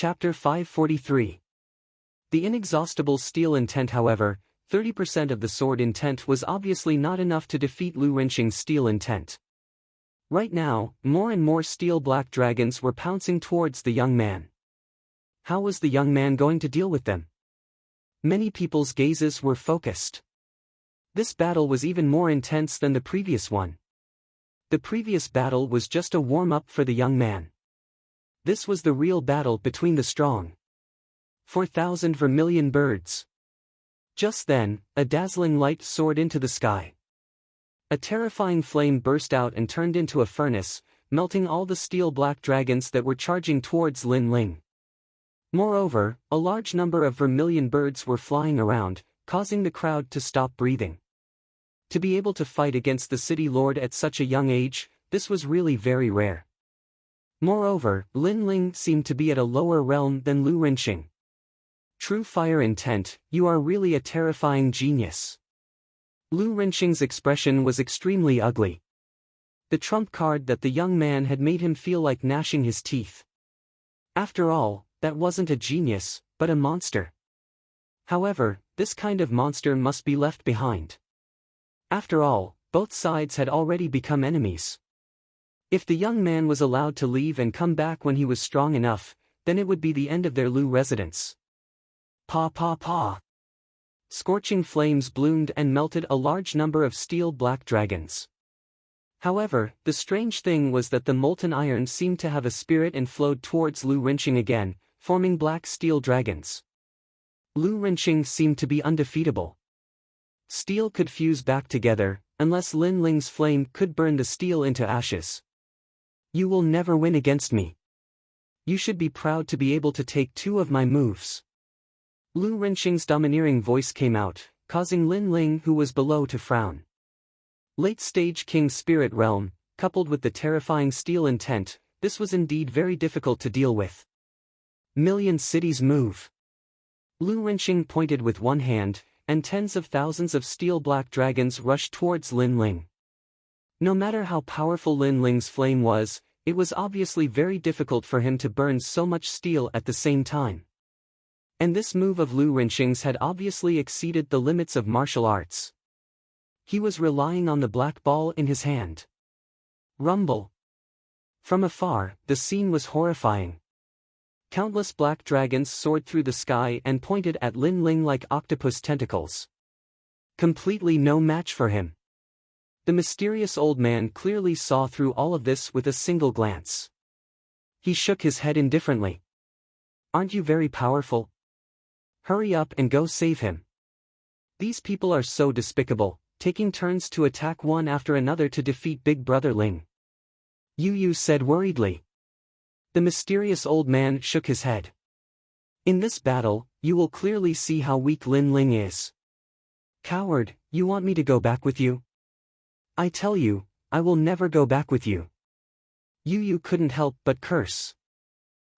Chapter 543. The inexhaustible steel intent. However, 30% of the sword intent was obviously not enough to defeat Lu Renqing's steel intent. Right now, more and more steel black dragons were pouncing towards the young man. How was the young man going to deal with them? Many people's gazes were focused. This battle was even more intense than the previous one. The previous battle was just a warm-up for the young man. This was the real battle between the strong 4,000 vermilion birds. Just then, a dazzling light soared into the sky. A terrifying flame burst out and turned into a furnace, melting all the steel black dragons that were charging towards Lin Ling. Moreover, a large number of vermilion birds were flying around, causing the crowd to stop breathing. To be able to fight against the city lord at such a young age, this was really very rare. Moreover, Lin Ling seemed to be at a lower realm than Lu Renqing. True fire intent, you are really a terrifying genius. Lu Renqing's expression was extremely ugly. The trump card that the young man had made him feel like gnashing his teeth. After all, that wasn't a genius, but a monster. However, this kind of monster must be left behind. After all, both sides had already become enemies. If the young man was allowed to leave and come back when he was strong enough, then it would be the end of their Lu residence. Pa pa pa. Scorching flames bloomed and melted a large number of steel black dragons. However, the strange thing was that the molten iron seemed to have a spirit and flowed towards Lu Renqing again, forming black steel dragons. Lu Renqing seemed to be undefeatable. Steel could fuse back together, unless Lin Ling's flame could burn the steel into ashes. You will never win against me. You should be proud to be able to take two of my moves. Lu Renqing's domineering voice came out, causing Lin Ling, who was below, to frown. Late-stage King Spirit Realm, coupled with the terrifying steel intent, this was indeed very difficult to deal with. Million cities move. Lu Renqing pointed with one hand, and tens of thousands of steel black dragons rushed towards Lin Ling. No matter how powerful Lin Ling's flame was, it was obviously very difficult for him to burn so much steel at the same time. And this move of Lu Renqing's had obviously exceeded the limits of martial arts. He was relying on the black ball in his hand. Rumble. From afar, the scene was horrifying. Countless black dragons soared through the sky and pointed at Lin Ling like octopus tentacles. Completely no match for him. The mysterious old man clearly saw through all of this with a single glance. He shook his head indifferently. Aren't you very powerful? Hurry up and go save him. These people are so despicable, taking turns to attack one after another to defeat Big Brother Ling. Yu said worriedly. The mysterious old man shook his head. In this battle, you will clearly see how weak Lin Ling is. Coward, you want me to go back with you? I tell you, I will never go back with you. Yu couldn't help but curse.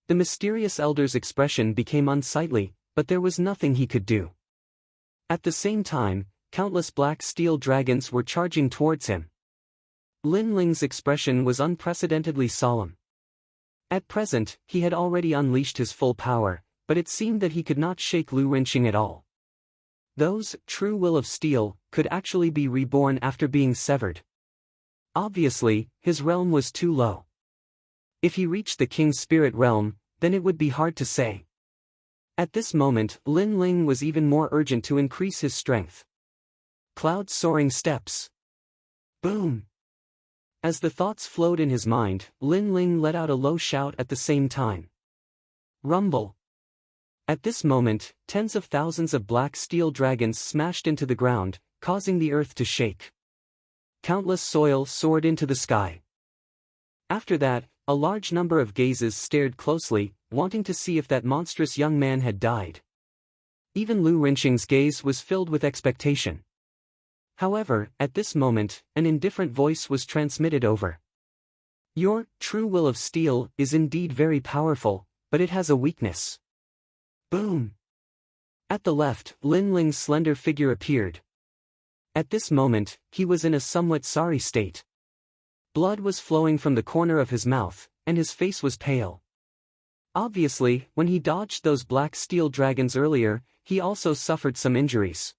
The mysterious elder's expression became unsightly, but there was nothing he could do. At the same time, countless black steel dragons were charging towards him. Lin Ling's expression was unprecedentedly solemn. At present, he had already unleashed his full power, but it seemed that he could not shake Lu Renqing at all. Those, true will of steel, could actually be reborn after being severed. Obviously, his realm was too low. If he reached the King's Spirit Realm, then it would be hard to say. At this moment, Lin Ling was even more urgent to increase his strength. Cloud-soaring steps. Boom! As the thoughts flowed in his mind, Lin Ling let out a low shout at the same time. Rumble! At this moment, tens of thousands of black steel dragons smashed into the ground, causing the earth to shake. Countless soil soared into the sky. After that, a large number of gazes stared closely, wanting to see if that monstrous young man had died. Even Lu Renqing's gaze was filled with expectation. However, at this moment, an indifferent voice was transmitted over. Your true will of steel is indeed very powerful, but it has a weakness. Boom! At the left, Lin Ling's slender figure appeared. At this moment, he was in a somewhat sorry state. Blood was flowing from the corner of his mouth, and his face was pale. Obviously, when he dodged those black steel dragons earlier, he also suffered some injuries.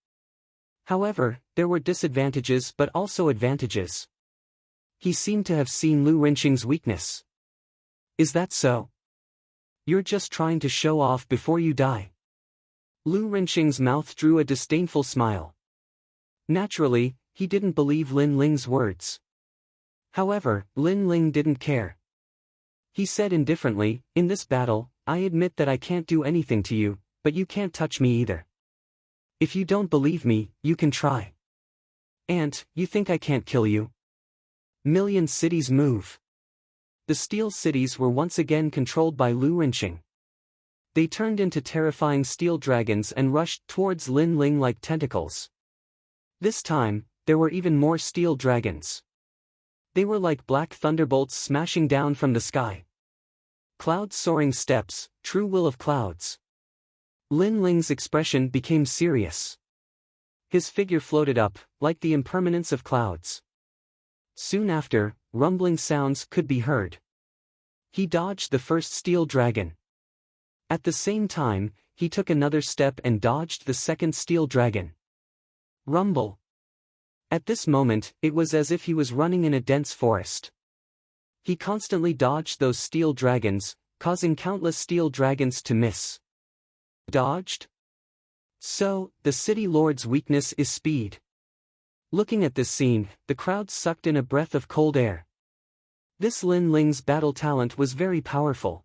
However, there were disadvantages but also advantages. He seemed to have seen Lu Rinxing's weakness. Is that so? You're just trying to show off before you die. Lu Rinxing's mouth drew a disdainful smile. Naturally, he didn't believe Lin Ling's words. However, Lin Ling didn't care. He said indifferently, "In this battle, I admit that I can't do anything to you, but you can't touch me either. If you don't believe me, you can try. And, you think I can't kill you? Million cities move." The steel cities were once again controlled by Lu Rinxing. They turned into terrifying steel dragons and rushed towards Lin Ling like tentacles. This time, there were even more steel dragons. They were like black thunderbolts smashing down from the sky. Clouds soaring steps, true will of clouds. Lin Ling's expression became serious. His figure floated up, like the impermanence of clouds. Soon after, rumbling sounds could be heard. He dodged the first steel dragon. At the same time, he took another step and dodged the second steel dragon. Rumble. At this moment, it was as if he was running in a dense forest. He constantly dodged those steel dragons, causing countless steel dragons to miss. Dodged? So, the city lord's weakness is speed. Looking at this scene, the crowd sucked in a breath of cold air. This Lin Ling's battle talent was very powerful.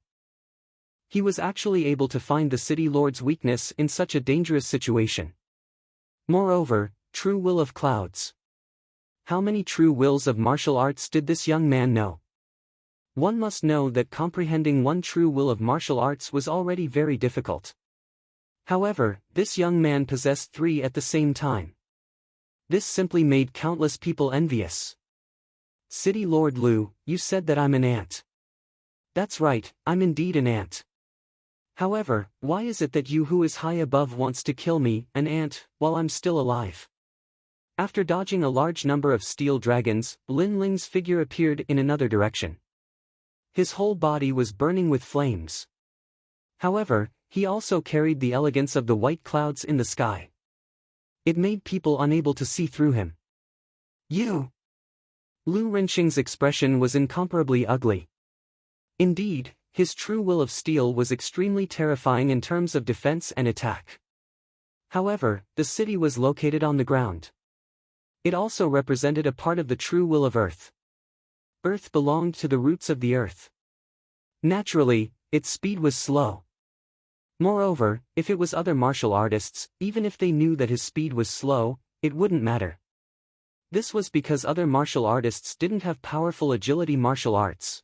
He was actually able to find the city lord's weakness in such a dangerous situation. Moreover, true will of clouds. How many true wills of martial arts did this young man know? One must know that comprehending one true will of martial arts was already very difficult. However, this young man possessed three at the same time. This simply made countless people envious. City Lord Lu, you said that I'm an ant. That's right, I'm indeed an ant. However, why is it that you who is high above wants to kill me, an ant, while I'm still alive? After dodging a large number of steel dragons, Lin Ling's figure appeared in another direction. His whole body was burning with flames. However, he also carried the elegance of the white clouds in the sky. It made people unable to see through him. You! Lu Rinxing's expression was incomparably ugly. Indeed, his true will of steel was extremely terrifying in terms of defense and attack. However, the city was located on the ground. It also represented a part of the true will of Earth. Earth belonged to the roots of the Earth. Naturally, its speed was slow. Moreover, if it was other martial artists, even if they knew that his speed was slow, it wouldn't matter. This was because other martial artists didn't have powerful agility martial arts.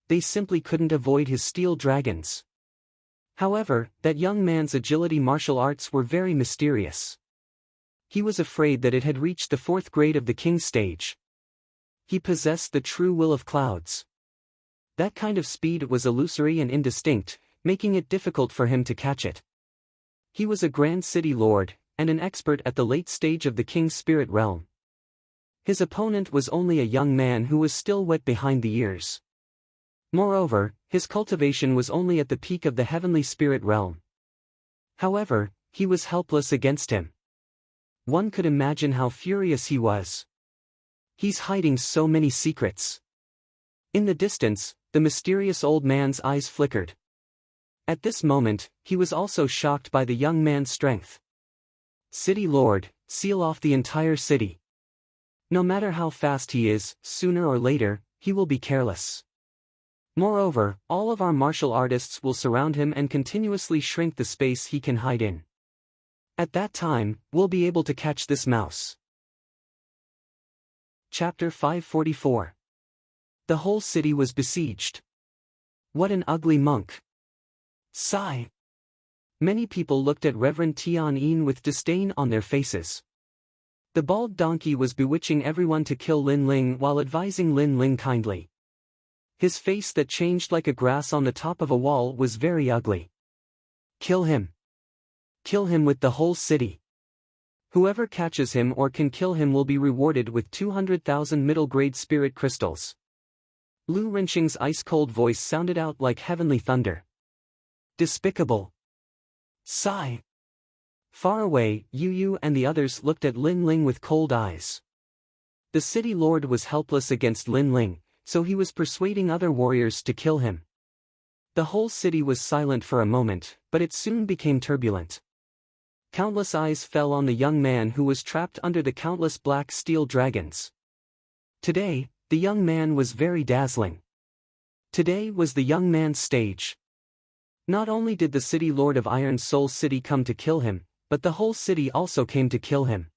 They simply couldn't avoid his steel dragons. However, that young man's agility martial arts were very mysterious. He was afraid that it had reached the 4th grade of the king's stage. He possessed the true will of clouds. That kind of speed was illusory and indistinct, making it difficult for him to catch it. He was a grand city lord, and an expert at the late stage of the king's spirit realm. His opponent was only a young man who was still wet behind the ears. Moreover, his cultivation was only at the peak of the heavenly spirit realm. However, he was helpless against him. One could imagine how furious he was. He's hiding so many secrets. In the distance, the mysterious old man's eyes flickered. At this moment, he was also shocked by the young man's strength. City Lord, seal off the entire city. No matter how fast he is, sooner or later, he will be careless. Moreover, all of our martial artists will surround him and continuously shrink the space he can hide in. At that time, we'll be able to catch this mouse. Chapter 544. The whole city was besieged. What an ugly monk. Sigh. Many people looked at Reverend Tian Yin with disdain on their faces. The bald donkey was bewitching everyone to kill Lin Ling while advising Lin Ling kindly. His face that changed like a grass on the top of a wall was very ugly. Kill him. Kill him with the whole city. Whoever catches him or can kill him will be rewarded with 200,000 middle-grade spirit crystals. Lu Rinxing's ice-cold voice sounded out like heavenly thunder. Despicable. Sigh. Far away, Yu Yu and the others looked at Lin Ling with cold eyes. The city lord was helpless against Lin Ling, so he was persuading other warriors to kill him. The whole city was silent for a moment, but it soon became turbulent. Countless eyes fell on the young man who was trapped under the countless black steel dragons. Today, the young man was very dazzling. Today was the young man's stage. Not only did the city lord of Iron Soul City come to kill him, but the whole city also came to kill him.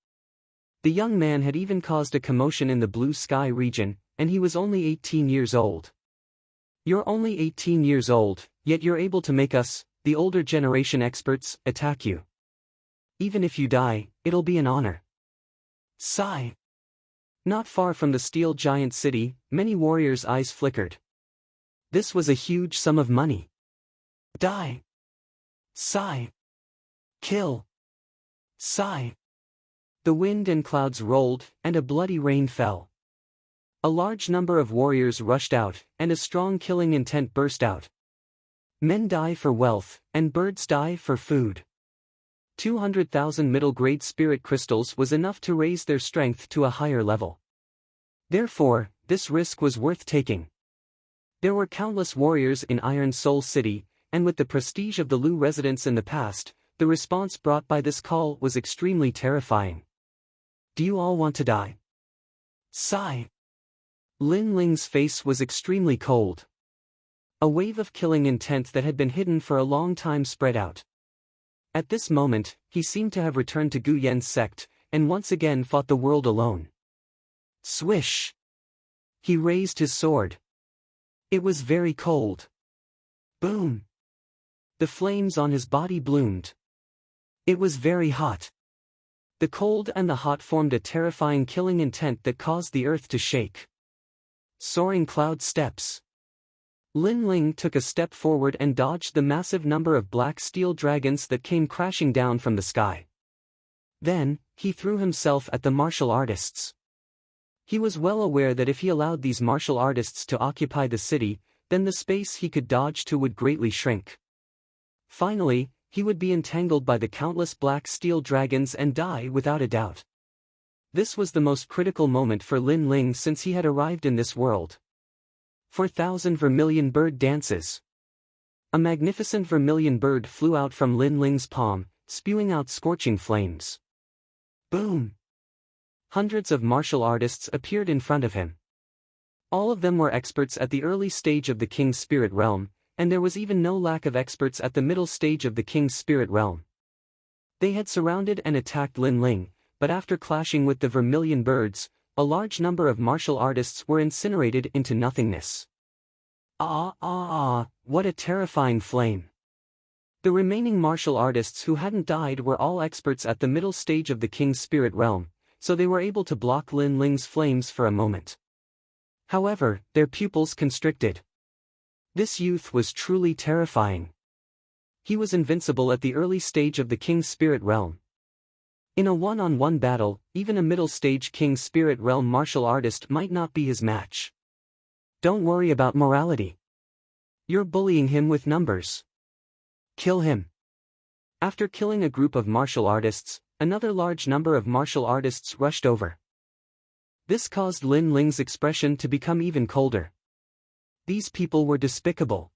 The young man had even caused a commotion in the Blue Sky region, and he was only 18 years old. You're only 18 years old, yet you're able to make us, the older generation experts, attack you. Even if you die, it'll be an honor. Sigh. Not far from the steel giant city, many warriors' eyes flickered. This was a huge sum of money. Die. Sigh. Kill. Sigh. The wind and clouds rolled, and a bloody rain fell. A large number of warriors rushed out, and a strong killing intent burst out. Men die for wealth, and birds die for food. 200,000 middle-grade spirit crystals was enough to raise their strength to a higher level. Therefore, this risk was worth taking. There were countless warriors in Iron Soul City, and with the prestige of the Lu residents in the past, the response brought by this call was extremely terrifying. Do you all want to die? Sigh. Lin Ling's face was extremely cold. A wave of killing intent that had been hidden for a long time spread out. At this moment, he seemed to have returned to Gu Yen's sect, and once again fought the world alone. Swish! He raised his sword. It was very cold. Boom! The flames on his body bloomed. It was very hot. The cold and the hot formed a terrifying killing intent that caused the earth to shake. Soaring cloud steps. Lin Ling took a step forward and dodged the massive number of black steel dragons that came crashing down from the sky. Then, he threw himself at the martial artists. He was well aware that if he allowed these martial artists to occupy the city, then the space he could dodge to would greatly shrink. Finally, he would be entangled by the countless black steel dragons and die without a doubt. This was the most critical moment for Lin Ling since he had arrived in this world. 4,000 vermilion bird dances. A magnificent vermilion bird flew out from Lin Ling's palm, spewing out scorching flames. Boom! Hundreds of martial artists appeared in front of him. All of them were experts at the early stage of the King's Spirit Realm, and there was even no lack of experts at the middle stage of the King's Spirit Realm. They had surrounded and attacked Lin Ling, but after clashing with the vermilion birds, a large number of martial artists were incinerated into nothingness. What a terrifying flame! The remaining martial artists who hadn't died were all experts at the middle stage of the King's Spirit Realm, so they were able to block Lin Ling's flames for a moment. However, their pupils constricted. This youth was truly terrifying. He was invincible at the early stage of the King's Spirit Realm. In a one-on-one battle, even a middle-stage King's Spirit Realm martial artist might not be his match. Don't worry about morality. You're bullying him with numbers. Kill him. After killing a group of martial artists, another large number of martial artists rushed over. This caused Lin Ling's expression to become even colder. These people were despicable.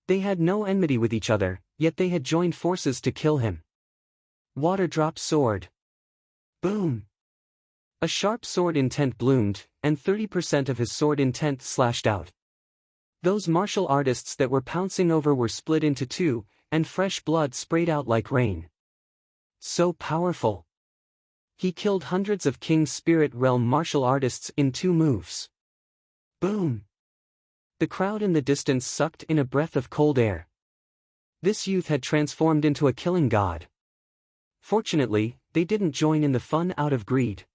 They had no enmity with each other, yet they had joined forces to kill him. Water drop sword. Boom! A sharp sword intent bloomed, and 30% of his sword intent slashed out. Those martial artists that were pouncing over were split into two, and fresh blood sprayed out like rain. So powerful. He killed hundreds of King's Spirit Realm martial artists in 2 moves. Boom! The crowd in the distance sucked in a breath of cold air. This youth had transformed into a killing god. Fortunately, they didn't join in the fun out of greed.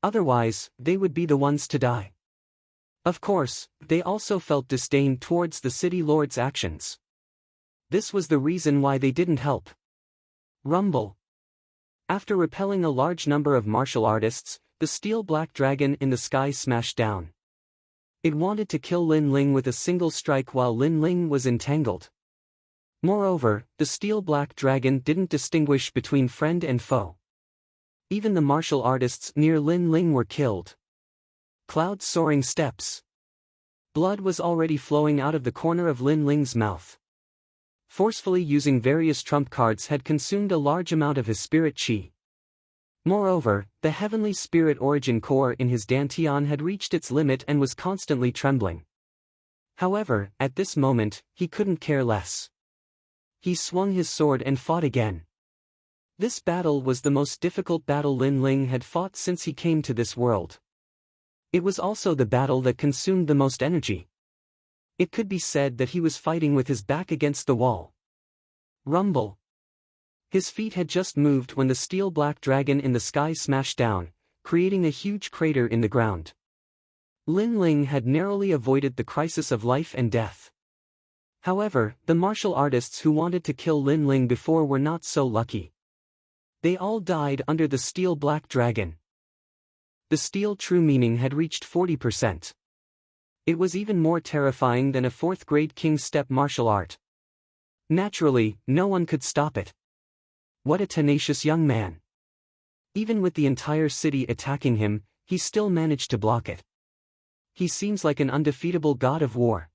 Otherwise, they would be the ones to die. Of course, they also felt disdain towards the city lord's actions. This was the reason why they didn't help. Rumble. After repelling a large number of martial artists, the steel black dragon in the sky smashed down. It wanted to kill Lin Ling with a single strike while Lin Ling was entangled. Moreover, the steel-black dragon didn't distinguish between friend and foe. Even the martial artists near Lin Ling were killed. Cloud-soaring steps. Blood was already flowing out of the corner of Lin Ling's mouth. Forcefully using various trump cards had consumed a large amount of his spirit chi. Moreover, the heavenly spirit origin core in his dantian had reached its limit and was constantly trembling. However, at this moment, he couldn't care less. He swung his sword and fought again. This battle was the most difficult battle Lin Ling had fought since he came to this world. It was also the battle that consumed the most energy. It could be said that he was fighting with his back against the wall. Rumble. His feet had just moved when the steel-black dragon in the sky smashed down, creating a huge crater in the ground. Lin Ling had narrowly avoided the crisis of life and death. However, the martial artists who wanted to kill Lin Ling before were not so lucky. They all died under the steel-black dragon. The steel true meaning had reached 40%. It was even more terrifying than a 4th-grade king step martial art. Naturally, no one could stop it. What a tenacious young man. Even with the entire city attacking him, he still managed to block it. He seems like an undefeatable god of war.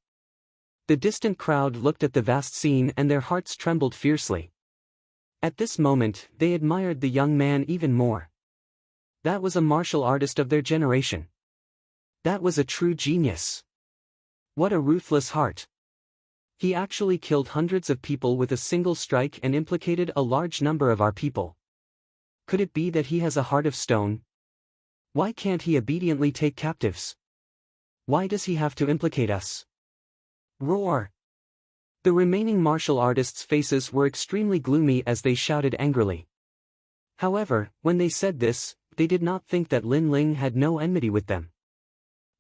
The distant crowd looked at the vast scene and their hearts trembled fiercely. At this moment, they admired the young man even more. That was a martial artist of their generation. That was a true genius. What a ruthless heart. He actually killed hundreds of people with a single strike and implicated a large number of our people. Could it be that he has a heart of stone? Why can't he obediently take captives? Why does he have to implicate us? Roar! The remaining martial artists' faces were extremely gloomy as they shouted angrily. However, when they said this, they did not think that Lin Ling had no enmity with them.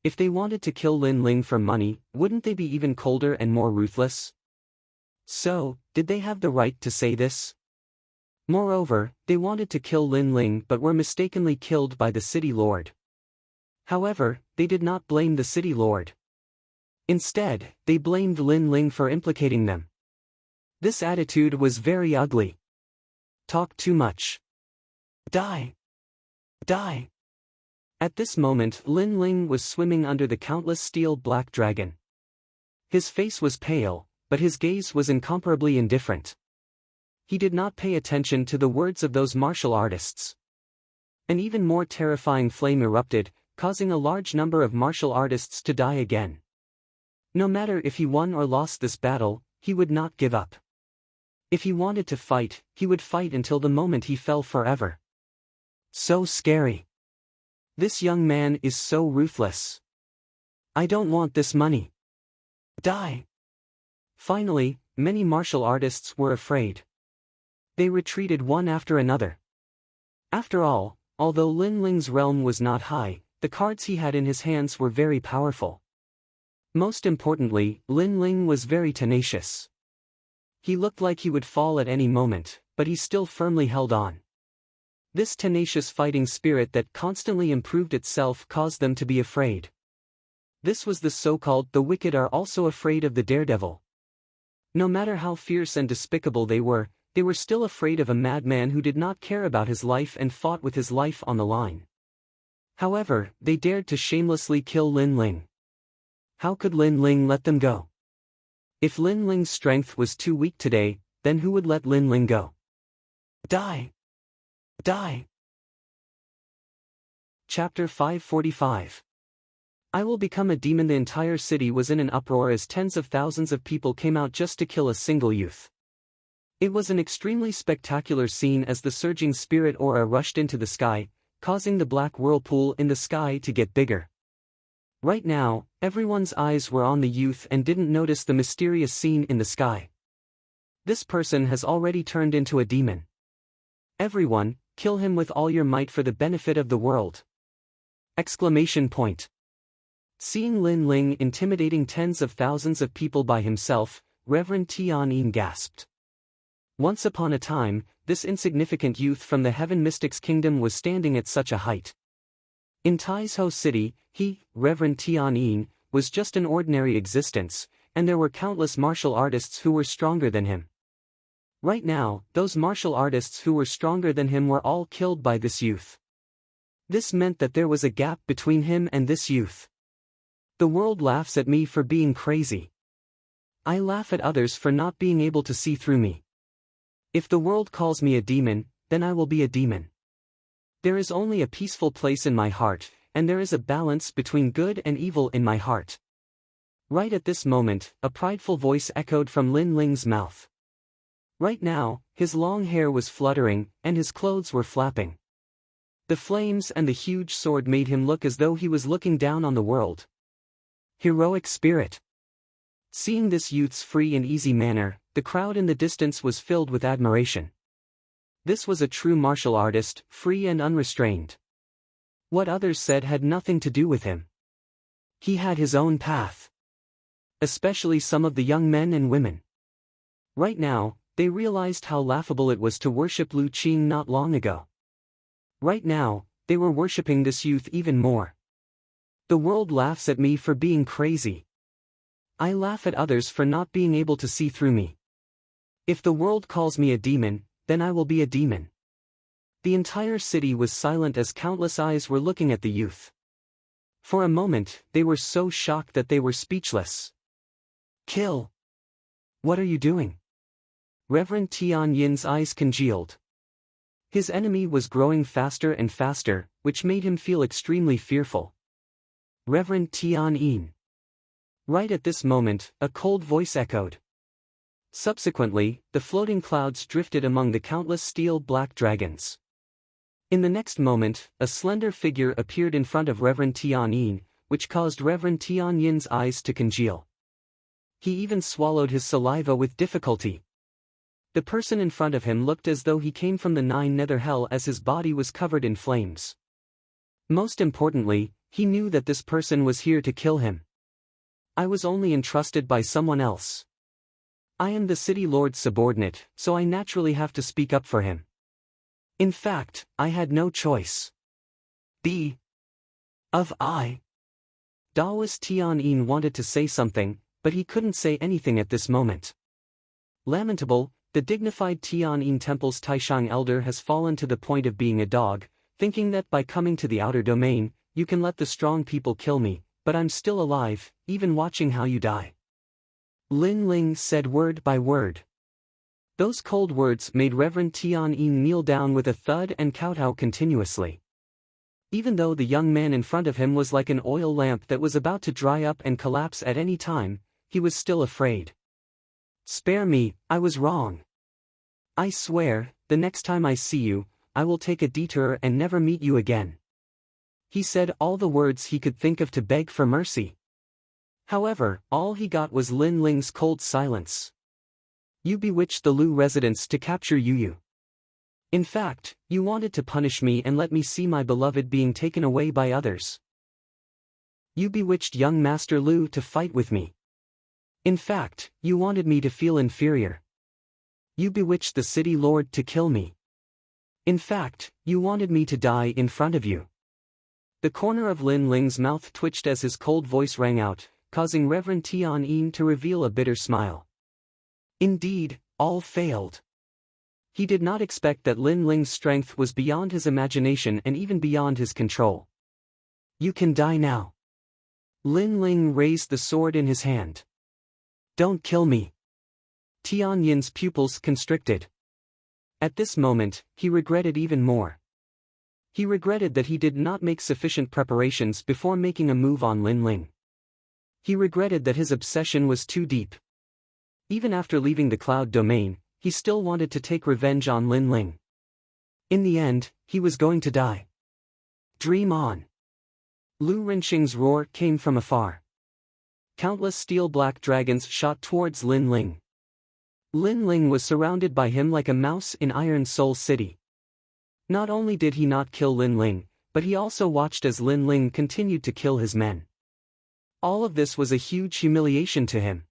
If they wanted to kill Lin Ling for money, wouldn't they be even colder and more ruthless? So, did they have the right to say this? Moreover, they wanted to kill Lin Ling but were mistakenly killed by the city lord. However, they did not blame the city lord. Instead, they blamed Lin Ling for implicating them. This attitude was very ugly. Talk too much. Die! Die! At this moment, Lin Ling was swimming under the countless steel-black dragon. His face was pale, but his gaze was incomparably indifferent. He did not pay attention to the words of those martial artists. An even more terrifying flame erupted, causing a large number of martial artists to die again. No matter if he won or lost this battle, he would not give up. If he wanted to fight, he would fight until the moment he fell forever. So scary. This young man is so ruthless. I don't want this money. Die! Finally, many martial artists were afraid. They retreated one after another. After all, although Lin Ling's realm was not high, the cards he had in his hands were very powerful. Most importantly, Lin Ling was very tenacious. He looked like he would fall at any moment, but he still firmly held on. This tenacious fighting spirit that constantly improved itself caused them to be afraid. This was the so-called the wicked are also afraid of the daredevil. No matter how fierce and despicable they were still afraid of a madman who did not care about his life and fought with his life on the line. However, they dared to shamelessly kill Lin Ling. How could Lin Ling let them go? If Lin Ling's strength was too weak today, then who would let Lin Ling go? Die! Die! Chapter 545. I will become a demon. The entire city was in an uproar as tens of thousands of people came out just to kill a single youth. It was an extremely spectacular scene as the surging spirit aura rushed into the sky, causing the black whirlpool in the sky to get bigger. Right now, everyone's eyes were on the youth and didn't notice the mysterious scene in the sky. This person has already turned into a demon. Everyone, kill him with all your might for the benefit of the world! Exclamation point. Seeing Lin Ling intimidating tens of thousands of people by himself, Reverend Tianyin gasped. Once upon a time, this insignificant youth from the Heaven Mystics Kingdom was standing at such a height. In Taizhou City, he, Reverend Tianyin, was just an ordinary existence, and there were countless martial artists who were stronger than him. Right now, those martial artists who were stronger than him were all killed by this youth. This meant that there was a gap between him and this youth. The world laughs at me for being crazy. I laugh at others for not being able to see through me. If the world calls me a demon, then I will be a demon. There is only a peaceful place in my heart, and there is a balance between good and evil in my heart. Right at this moment, a prideful voice echoed from Lin Ling's mouth. Right now, his long hair was fluttering, and his clothes were flapping. The flames and the huge sword made him look as though he was looking down on the world. Heroic spirit. Seeing this youth's free and easy manner, the crowd in the distance was filled with admiration. This was a true martial artist, free and unrestrained. What others said had nothing to do with him. He had his own path. Especially some of the young men and women. Right now, they realized how laughable it was to worship Lu Qing not long ago. Right now, they were worshipping this youth even more. The world laughs at me for being crazy. I laugh at others for not being able to see through me. If the world calls me a demon, then I will be a demon. The entire city was silent as countless eyes were looking at the youth. For a moment, they were so shocked that they were speechless. Kill! What are you doing? Reverend Tian Yin's eyes congealed. His enemy was growing faster and faster, which made him feel extremely fearful. Reverend Tian Yin. Right at this moment, a cold voice echoed. Subsequently, the floating clouds drifted among the countless steel-black dragons. In the next moment, a slender figure appeared in front of Reverend Tian Yin, which caused Reverend Tian Yin's eyes to congeal. He even swallowed his saliva with difficulty. The person in front of him looked as though he came from the Nine Nether Hell as his body was covered in flames. Most importantly, he knew that this person was here to kill him. I was only entrusted by someone else. I am the city lord's subordinate, so I naturally have to speak up for him. In fact, I had no choice. Daoist Tian Yin wanted to say something, but he couldn't say anything at this moment. Lamentable, the dignified Tian Yin Temple's Taishang elder has fallen to the point of being a dog, thinking that by coming to the outer domain, you can let the strong people kill me, but I'm still alive, even watching how you die. Lin Ling said word by word. Those cold words made Reverend Tian Yin kneel down with a thud and kowtow continuously. Even though the young man in front of him was like an oil lamp that was about to dry up and collapse at any time, he was still afraid. Spare me, I was wrong. I swear, the next time I see you, I will take a detour and never meet you again. He said all the words he could think of to beg for mercy. However, all he got was Lin Ling's cold silence. You bewitched the Lu residents to capture Yu. In fact, you wanted to punish me and let me see my beloved being taken away by others. You bewitched young Master Lu to fight with me. In fact, you wanted me to feel inferior. You bewitched the city lord to kill me. In fact, you wanted me to die in front of you. The corner of Lin Ling's mouth twitched as his cold voice rang out, causing Reverend Tian Yin to reveal a bitter smile. Indeed, all failed. He did not expect that Lin Ling's strength was beyond his imagination and even beyond his control. You can die now. Lin Ling raised the sword in his hand. Don't kill me. Tian Yin's pupils constricted. At this moment, he regretted even more. He regretted that he did not make sufficient preparations before making a move on Lin Ling. He regretted that his obsession was too deep. Even after leaving the cloud domain, he still wanted to take revenge on Lin Ling. In the end, he was going to die. Dream on. Lu Renqing's roar came from afar. Countless steel-black dragons shot towards Lin Ling. Lin Ling was surrounded by him like a mouse in Iron Soul City. Not only did he not kill Lin Ling, but he also watched as Lin Ling continued to kill his men. All of this was a huge humiliation to him.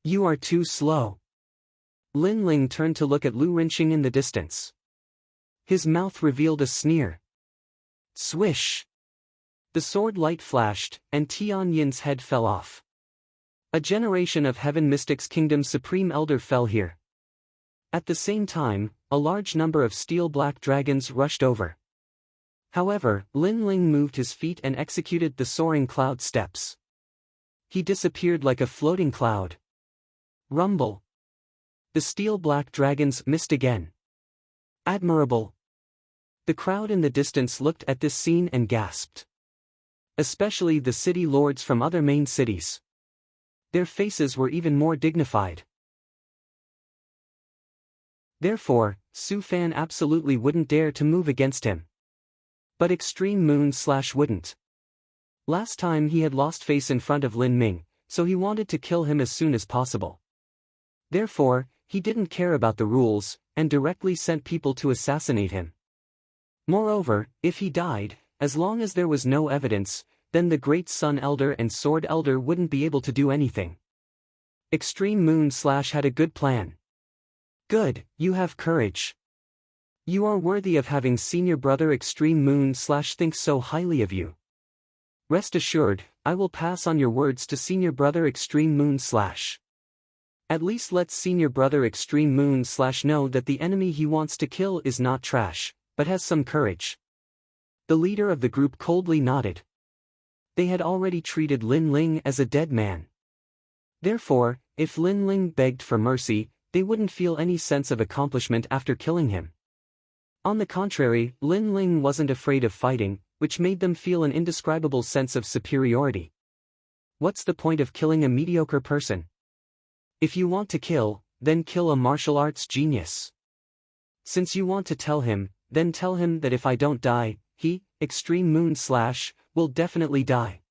You are too slow. Lin Ling turned to look at Lu Renqing in the distance. His mouth revealed a sneer. Swish! The sword light flashed, and Tian Yin's head fell off. A generation of Heaven Mystics Kingdom's Supreme Elder fell here. At the same time, a large number of steel-black dragons rushed over. However, Lin Ling moved his feet and executed the soaring cloud steps. He disappeared like a floating cloud. Rumble. The steel-black dragons missed again. Admirable. The crowd in the distance looked at this scene and gasped. Especially the city lords from other main cities. Their faces were even more dignified. Therefore, Su Fan absolutely wouldn't dare to move against him. But Extreme Moon / wouldn't. Last time he had lost face in front of Lin Ming, so he wanted to kill him as soon as possible. Therefore, he didn't care about the rules, and directly sent people to assassinate him. Moreover, if he died, as long as there was no evidence, then the Great Sun Elder and Sword Elder wouldn't be able to do anything. Extreme Moon / had a good plan. Good, you have courage. You are worthy of having senior brother Extreme Moon / think so highly of you. Rest assured, I will pass on your words to senior brother Extreme Moon / At least let senior brother Extreme Moon / know that the enemy he wants to kill is not trash, but has some courage. The leader of the group coldly nodded. They had already treated Lin Ling as a dead man. Therefore, if Lin Ling begged for mercy, they wouldn't feel any sense of accomplishment after killing him. On the contrary, Lin Ling wasn't afraid of fighting, which made them feel an indescribable sense of superiority. What's the point of killing a mediocre person? If you want to kill, then kill a martial arts genius. Since you want to tell him, then tell him that if I don't die, he, Extreme Moon / will definitely die.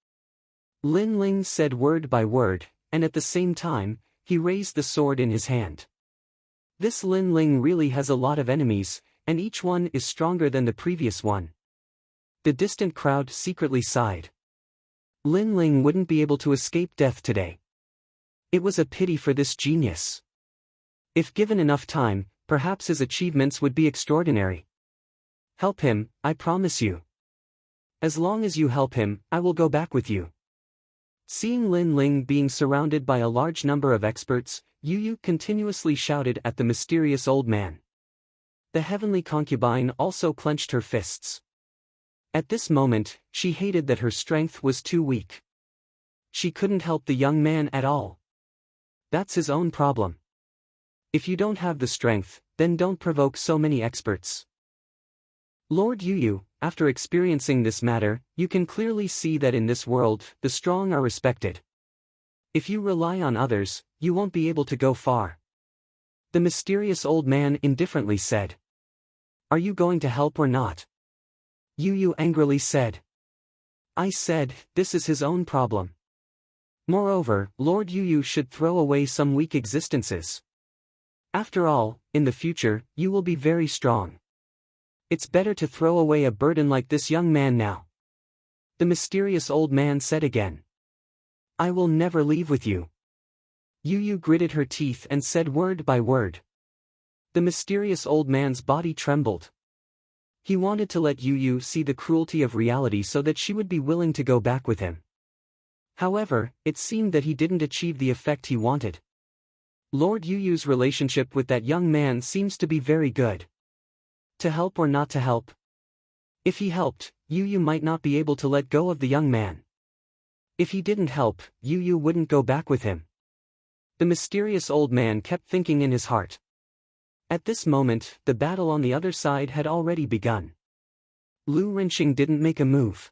Lin Ling said word by word, and at the same time, he raised the sword in his hand. This Lin Ling really has a lot of enemies, and each one is stronger than the previous one. The distant crowd secretly sighed. Lin Ling wouldn't be able to escape death today. It was a pity for this genius. If given enough time, perhaps his achievements would be extraordinary. Help him, I promise you. As long as you help him, I will go back with you. Seeing Lin Ling being surrounded by a large number of experts, Yu Yu continuously shouted at the mysterious old man. The heavenly concubine also clenched her fists. At this moment, she hated that her strength was too weak. She couldn't help the young man at all. That's his own problem. If you don't have the strength, then don't provoke so many experts. Lord Yu Yu, after experiencing this matter, you can clearly see that in this world, the strong are respected. If you rely on others, you won't be able to go far. The mysterious old man indifferently said. Are you going to help or not? Yu Yu angrily said. I said, this is his own problem. Moreover, Lord Yu Yu should throw away some weak existences. After all, in the future, you will be very strong. It's better to throw away a burden like this young man now. The mysterious old man said again. I will never leave with you. Yu Yu gritted her teeth and said word by word. The mysterious old man's body trembled. He wanted to let Yu Yu see the cruelty of reality so that she would be willing to go back with him. However, it seemed that he didn't achieve the effect he wanted. Lord Yu Yu's relationship with that young man seems to be very good. To help or not to help? If he helped, Yu Yu might not be able to let go of the young man. If he didn't help, Yu Yu wouldn't go back with him. The mysterious old man kept thinking in his heart. At this moment, the battle on the other side had already begun. Lu Rinxing didn't make a move.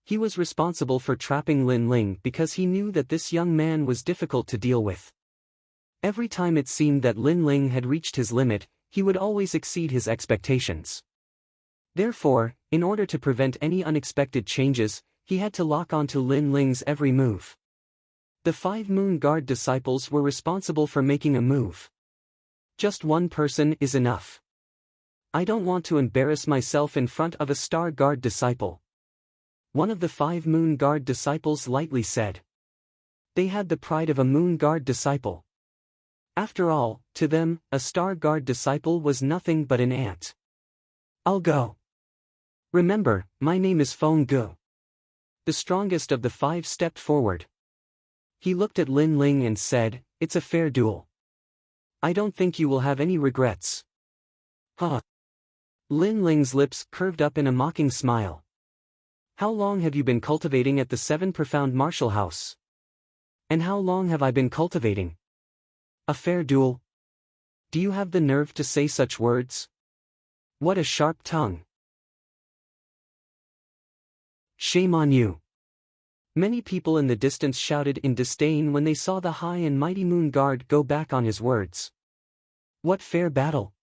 He was responsible for trapping Lin Ling because he knew that this young man was difficult to deal with. Every time it seemed that Lin Ling had reached his limit, he would always exceed his expectations. Therefore, in order to prevent any unexpected changes, he had to lock onto Lin Ling's every move. The 5 Moon Guard disciples were responsible for making a move. Just one person is enough. I don't want to embarrass myself in front of a Star Guard disciple. One of the 5 Moon Guard disciples lightly said. They had the pride of a Moon Guard disciple. After all, to them, a Star Guard disciple was nothing but an ant. I'll go. Remember, my name is Feng Gu. The strongest of the 5 stepped forward. He looked at Lin Ling and said, it's a fair duel. I don't think you will have any regrets. Huh. Lin Ling's lips curved up in a mocking smile. How long have you been cultivating at the Seven Profound Martial House? And how long have I been cultivating? A fair duel? Do you have the nerve to say such words? What a sharp tongue. Shame on you. Many people in the distance shouted in disdain when they saw the high and mighty Moon Guard go back on his words. What fair battle?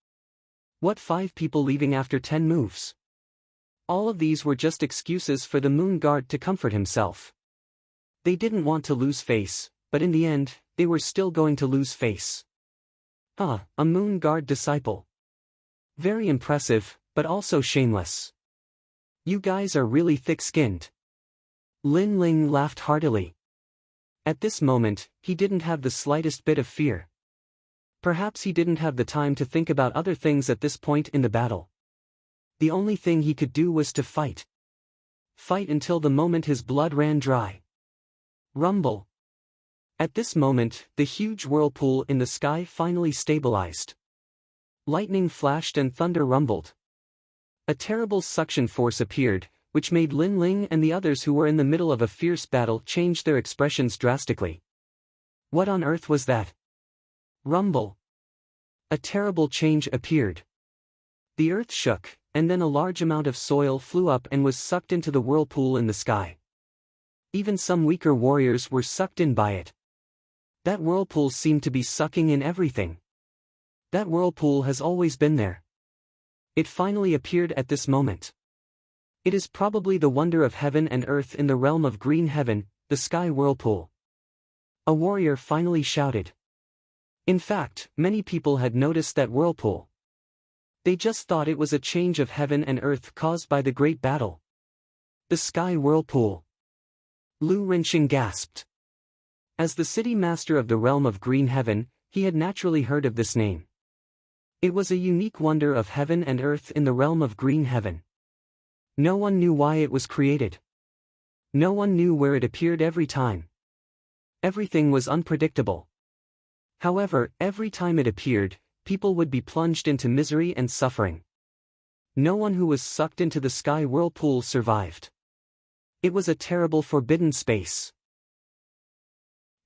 What 5 people leaving after 10 moves? All of these were just excuses for the Moon Guard to comfort himself. They didn't want to lose face, but in the end, they were still going to lose face. A Moon Guard disciple. Very impressive, but also shameless. You guys are really thick-skinned. Lin Ling laughed heartily. At this moment, he didn't have the slightest bit of fear. Perhaps he didn't have the time to think about other things at this point in the battle. The only thing he could do was to fight. Fight until the moment his blood ran dry. Rumble. At this moment, the huge whirlpool in the sky finally stabilized. Lightning flashed and thunder rumbled. A terrible suction force appeared, which made Lin Ling and the others who were in the middle of a fierce battle change their expressions drastically. What on earth was that? Rumble. A terrible change appeared. The earth shook, and then a large amount of soil flew up and was sucked into the whirlpool in the sky. Even some weaker warriors were sucked in by it. That whirlpool seemed to be sucking in everything. That whirlpool has always been there. It finally appeared at this moment. It is probably the wonder of heaven and earth in the realm of green heaven, the sky whirlpool. A warrior finally shouted. In fact, many people had noticed that whirlpool. They just thought it was a change of heaven and earth caused by the great battle. The sky whirlpool. Lu Rinxing gasped. As the city master of the realm of green heaven, he had naturally heard of this name. It was a unique wonder of heaven and earth in the realm of green heaven. No one knew why it was created. No one knew where it appeared every time. Everything was unpredictable. However, every time it appeared, people would be plunged into misery and suffering. No one who was sucked into the sky whirlpool survived. It was a terrible forbidden space.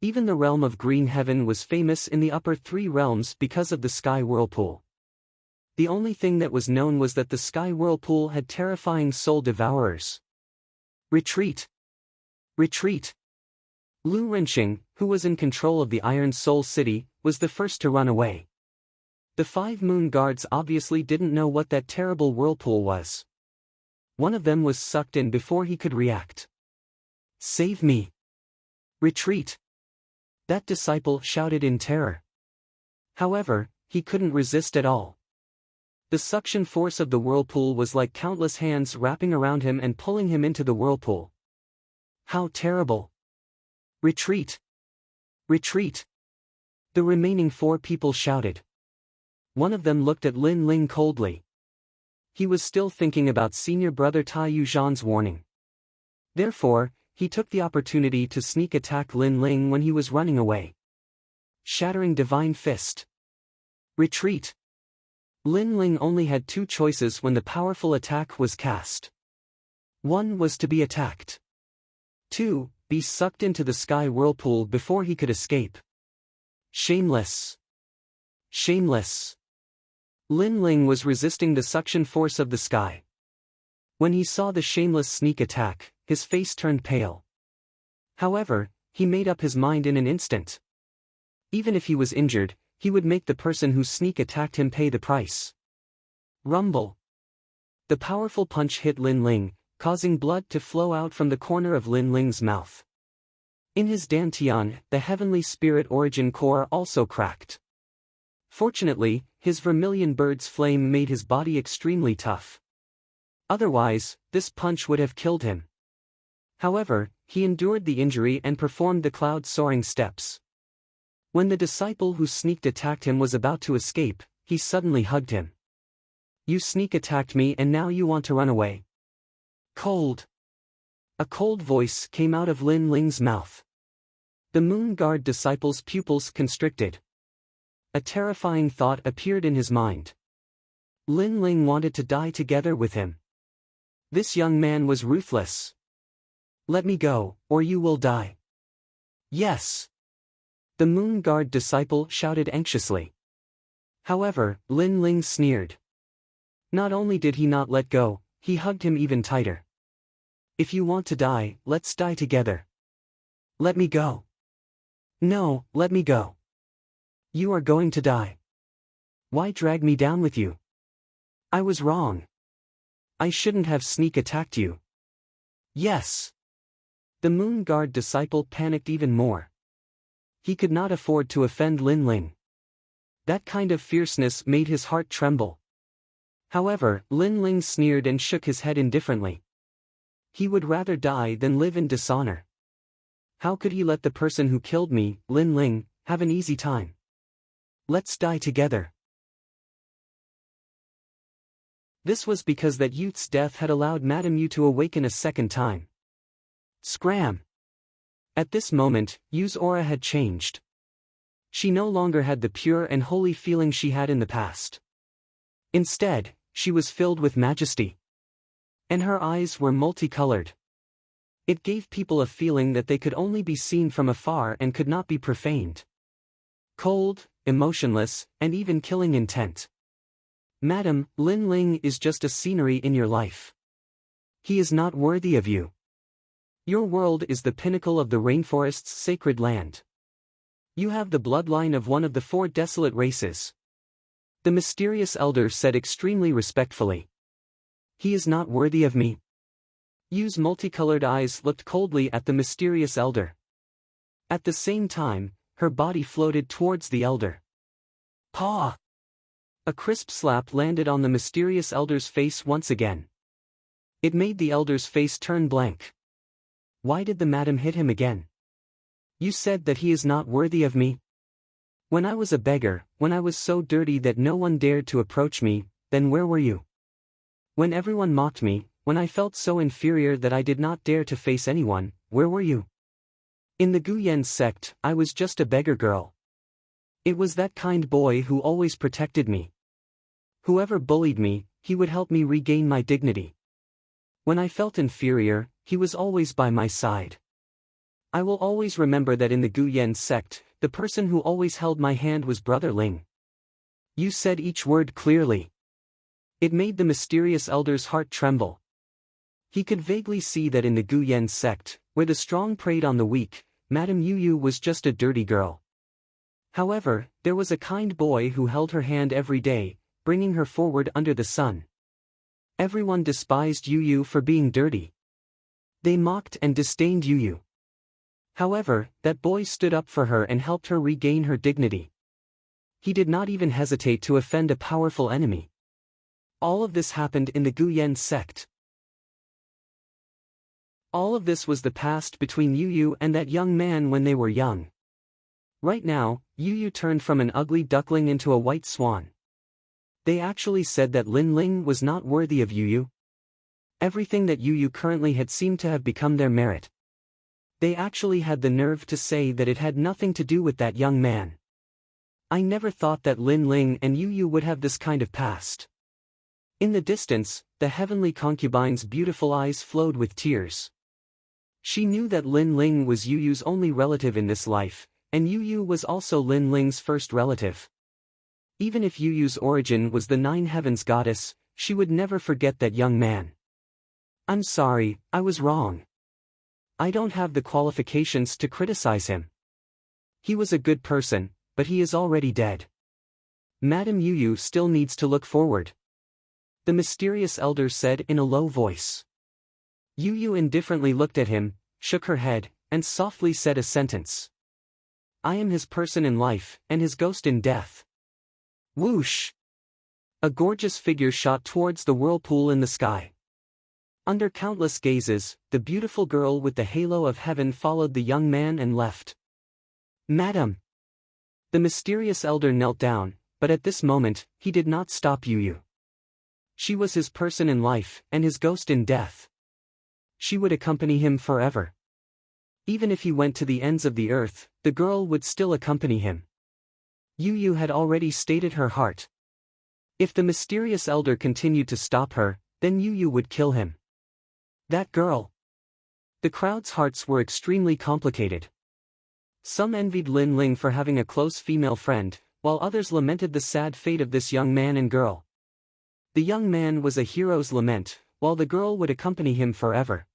Even the realm of green heaven was famous in the upper 3 realms because of the sky whirlpool. The only thing that was known was that the sky whirlpool had terrifying soul devourers. Retreat! Retreat! Lu Rinxing, who was in control of the Iron Soul City, was the first to run away. The 5 moon guards obviously didn't know what that terrible whirlpool was. One of them was sucked in before he could react. Save me! Retreat! That disciple shouted in terror. However, he couldn't resist at all. The suction force of the whirlpool was like countless hands wrapping around him and pulling him into the whirlpool. How terrible! Retreat! Retreat! The remaining 4 people shouted. One of them looked at Lin Ling coldly. He was still thinking about senior brother Tai Yuzhan's warning. Therefore, he took the opportunity to sneak attack Lin Ling when he was running away. Shattering Divine Fist. Retreat! Lin Ling only had 2 choices when the powerful attack was cast. 1 was to be attacked. 2, be sucked into the sky whirlpool before he could escape. Shameless! Shameless! Lin Ling was resisting the suction force of the sky. When he saw the shameless sneak attack, his face turned pale. However, he made up his mind in an instant. Even if he was injured, he would make the person who sneak attacked him pay the price. Rumble! The powerful punch hit Lin Ling, causing blood to flow out from the corner of Lin Ling's mouth. In his dantian, the heavenly spirit origin core also cracked. Fortunately, his vermilion bird's flame made his body extremely tough. Otherwise, this punch would have killed him. However, he endured the injury and performed the cloud-soaring steps. When the disciple who sneak attacked him was about to escape, he suddenly hugged him. You sneak attacked me and now you want to run away. Cold! A cold voice came out of Lin Ling's mouth. The Moon Guard disciple's pupils constricted. A terrifying thought appeared in his mind. Lin Ling wanted to die together with him. This young man was ruthless. Let me go, or you will die. Yes. The Moon Guard disciple shouted anxiously. However, Lin Ling sneered. Not only did he not let go, he hugged him even tighter. If you want to die, let's die together. Let me go. No, let me go. You are going to die. Why drag me down with you? I was wrong. I shouldn't have sneak attacked you. Yes. The Moon Guard disciple panicked even more. He could not afford to offend Lin Ling. That kind of fierceness made his heart tremble. However, Lin Ling sneered and shook his head indifferently. He would rather die than live in dishonor. How could he let the person who killed me, Lin Ling, have an easy time? Let's die together. This was because that youth's death had allowed Madame Yu to awaken a second time. Scram! At this moment, Yu's aura had changed. She no longer had the pure and holy feeling she had in the past. Instead, she was filled with majesty. And her eyes were multicolored. It gave people a feeling that they could only be seen from afar and could not be profaned. Cold, emotionless, and even killing intent. Madam, Lin Ling is just a scenery in your life. He is not worthy of you. Your world is the pinnacle of the rainforest's sacred land. You have the bloodline of one of the 4 desolate races. The mysterious elder said extremely respectfully. He is not worthy of me. Yu's multicolored eyes looked coldly at the mysterious elder. At the same time, her body floated towards the elder. Paw! A crisp slap landed on the mysterious elder's face once again. It made the elder's face turn blank. Why did the madam hit him again? You said that he is not worthy of me? When I was a beggar, when I was so dirty that no one dared to approach me, then where were you? When everyone mocked me, when I felt so inferior that I did not dare to face anyone, where were you? In the Guyen sect, I was just a beggar girl. It was that kind boy who always protected me. Whoever bullied me, he would help me regain my dignity. When I felt inferior, he was always by my side. I will always remember that in the Guyen sect, the person who always held my hand was Brother Ling. You said each word clearly. It made the mysterious elder's heart tremble. He could vaguely see that in the Guyen sect, where the strong preyed on the weak, Madame Yu was just a dirty girl. However, there was a kind boy who held her hand every day, bringing her forward under the sun. Everyone despised Yu for being dirty. They mocked and disdained Yu. However, that boy stood up for her and helped her regain her dignity. He did not even hesitate to offend a powerful enemy. All of this happened in the Guyen sect. All of this was the past between Yu and that young man when they were young. Right now, Yu turned from an ugly duckling into a white swan. They actually said that Lin Ling was not worthy of Yu. Everything that Yu currently had seemed to have become their merit. They actually had the nerve to say that it had nothing to do with that young man. I never thought that Lin Ling and Yu would have this kind of past. In the distance, the heavenly concubine's beautiful eyes flowed with tears. She knew that Lin Ling was Yu's only relative in this life, and Yu was also Lin Ling's first relative. Even if Yu's origin was the 9 heavens goddess, she would never forget that young man. I'm sorry, I was wrong. I don't have the qualifications to criticize him. He was a good person, but he is already dead. Madame Yu still needs to look forward. The mysterious elder said in a low voice. Yu indifferently looked at him, shook her head, and softly said a sentence. I am his person in life, and his ghost in death. Whoosh! A gorgeous figure shot towards the whirlpool in the sky. Under countless gazes, the beautiful girl with the halo of heaven followed the young man and left. Madam! The mysterious elder knelt down, but at this moment, he did not stop Yu. She was his person in life, and his ghost in death. She would accompany him forever. Even if he went to the ends of the earth, the girl would still accompany him. Yu Yu had already stated her heart. If the mysterious elder continued to stop her, then Yu Yu would kill him. That girl. The crowd's hearts were extremely complicated. Some envied Lin Ling for having a close female friend, while others lamented the sad fate of this young man and girl. The young man was a hero's lament, while the girl would accompany him forever.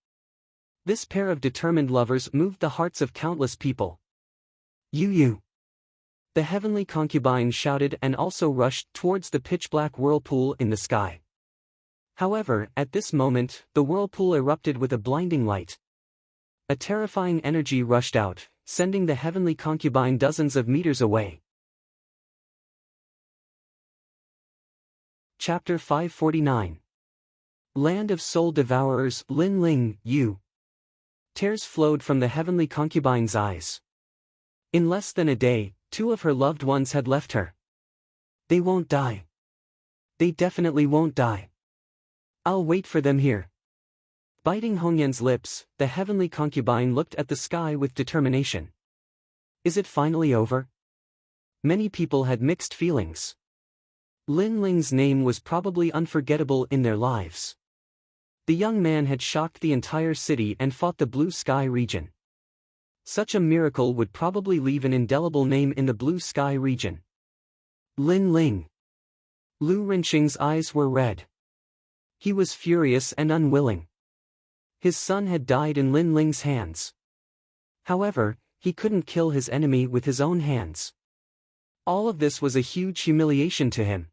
This pair of determined lovers moved the hearts of countless people. Yu Yu! The heavenly concubine shouted and also rushed towards the pitch-black whirlpool in the sky. However, at this moment, the whirlpool erupted with a blinding light. A terrifying energy rushed out, sending the heavenly concubine dozens of meters away. Chapter 549. Land of Soul Devourers. Lin Ling, Yu. Tears flowed from the heavenly concubine's eyes. In less than a day, 2 of her loved ones had left her. They won't die. They definitely won't die. I'll wait for them here. Biting Hongyan's lips, the heavenly concubine looked at the sky with determination. Is it finally over? Many people had mixed feelings. Lin Ling's name was probably unforgettable in their lives. The young man had shocked the entire city and fought the Blue Sky region. Such a miracle would probably leave an indelible name in the Blue Sky region. Lin Ling. Lu Rinxing's eyes were red. He was furious and unwilling. His son had died in Lin Ling's hands. However, he couldn't kill his enemy with his own hands. All of this was a huge humiliation to him.